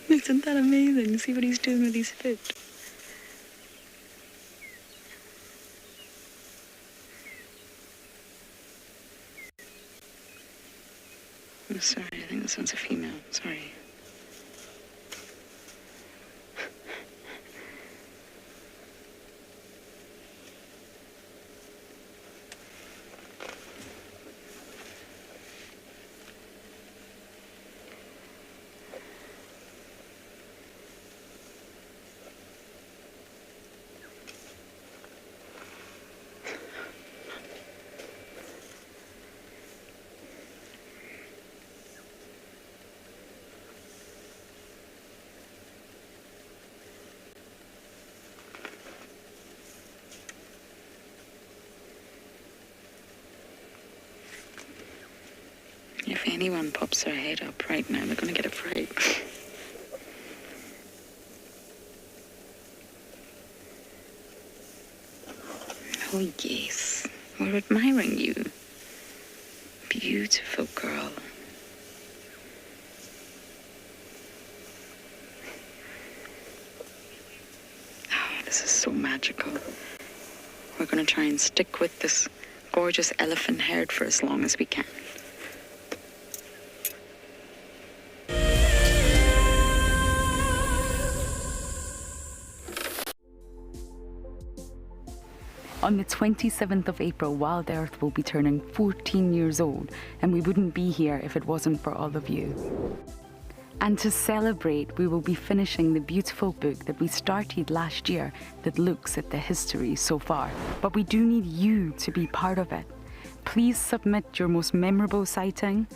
Isn't that amazing? See what he's doing with his foot. I'm sorry, I think this one's a female. Sorry. If anyone pops their head up right now, they're going to get afraid. Oh, yes. We're admiring you. Beautiful girl. Oh, this is so magical. We're going to try and stick with this gorgeous elephant herd for as long as we can. On the 27th of April, Wild Earth will be turning 14 years old, and we wouldn't be here if it wasn't for all of you. And to celebrate, we will be finishing the beautiful book that we started last year that looks at the history so far. But we do need you to be part of it. Please submit your most memorable sighting,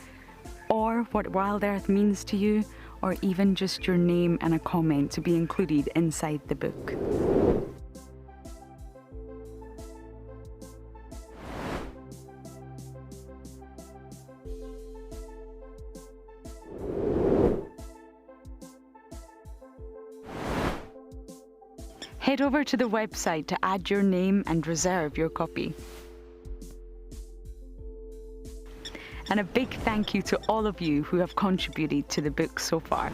or what Wild Earth means to you, or even just your name and a comment to be included inside the book. Head over to the website to add your name and reserve your copy. And a big thank you to all of you who have contributed to the book so far.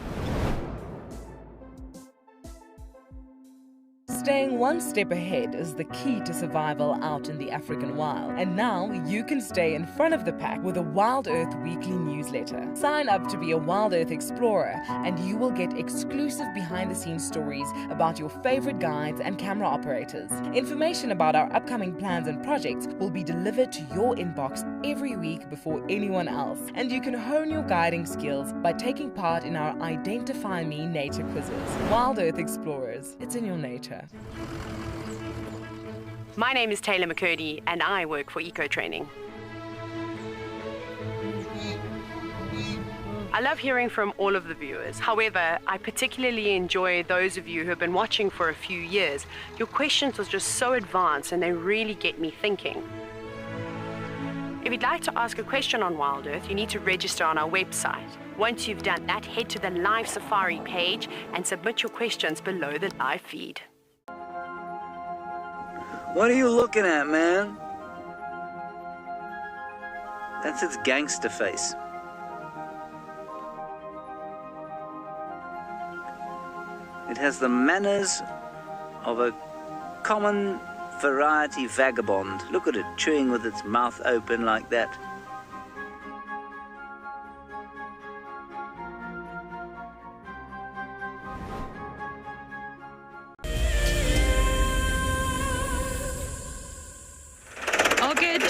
Staying one step ahead is the key to survival out in the African wild. And now you can stay in front of the pack with a Wild Earth weekly newsletter. Sign up to be a Wild Earth explorer and you will get exclusive behind-the-scenes stories about your favorite guides and camera operators. Information about our upcoming plans and projects will be delivered to your inbox every week before anyone else. And you can hone your guiding skills by taking part in our Identify Me nature quizzes. Wild Earth explorers, it's in your nature. My name is Taylor McCurdy and I work for Eco Training. I love hearing from all of the viewers. However, I particularly enjoy those of you who have been watching for a few years. Your questions are just so advanced and they really get me thinking. If you'd like to ask a question on Wild Earth, you need to register on our website. Once you've done that, head to the live safari page and submit your questions below the live feed. What are you looking at, man? That's its gangster face. It has the manners of a common variety vagabond. Look at it, chewing with its mouth open like that. All good.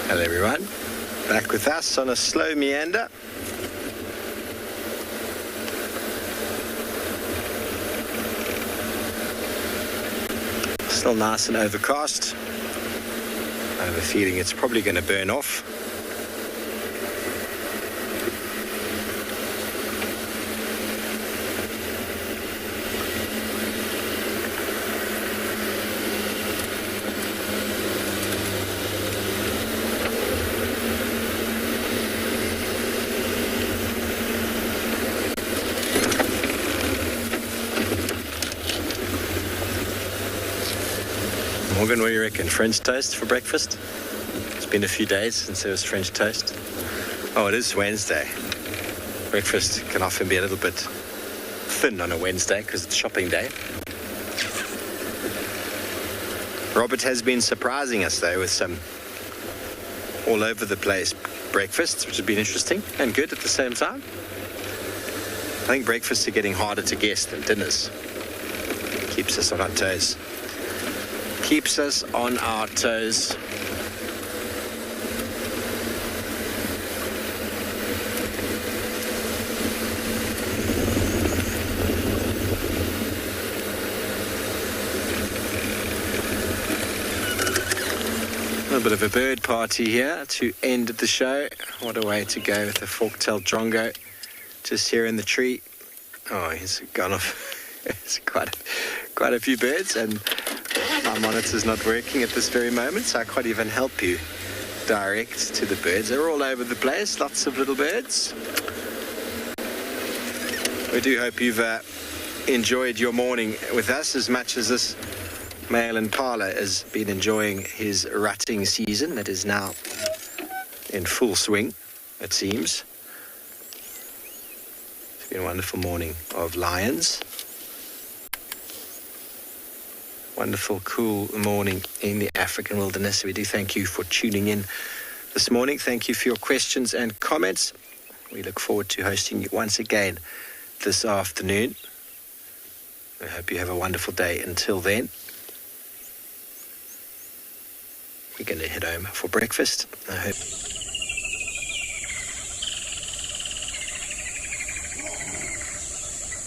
Hello everyone, back with us on a slow meander. Still nice and overcast. I have a feeling it's probably going to burn off. Morgan, what do you reckon? French toast for breakfast? It's been a few days since there was French toast. Oh, it is Wednesday. Breakfast can often be a little bit thin on a Wednesday because it's shopping day. Robert has been surprising us though with some all over the place breakfasts, which have been interesting and good at the same time. I think breakfasts are getting harder to guess than dinners. Keeps us on our toes. Keeps us on our toes. A little bit of a bird party here to end the show. What a way to go with the fork-tailed drongo just here in the tree. Oh, he's gone off. It's quite a few birds, and my monitor's not working at this very moment, so I can't even help you direct to the birds. They're all over the place, lots of little birds. We do hope you've enjoyed your morning with us as much as this male impala has been enjoying his rutting season that is now in full swing, it seems. It's been a wonderful morning of lions. Wonderful, cool morning in the African wilderness. We do thank you for tuning in this morning. Thank you for your questions and comments. We look forward to hosting you once again this afternoon. I hope you have a wonderful day. Until then, we're going to head home for breakfast. I hope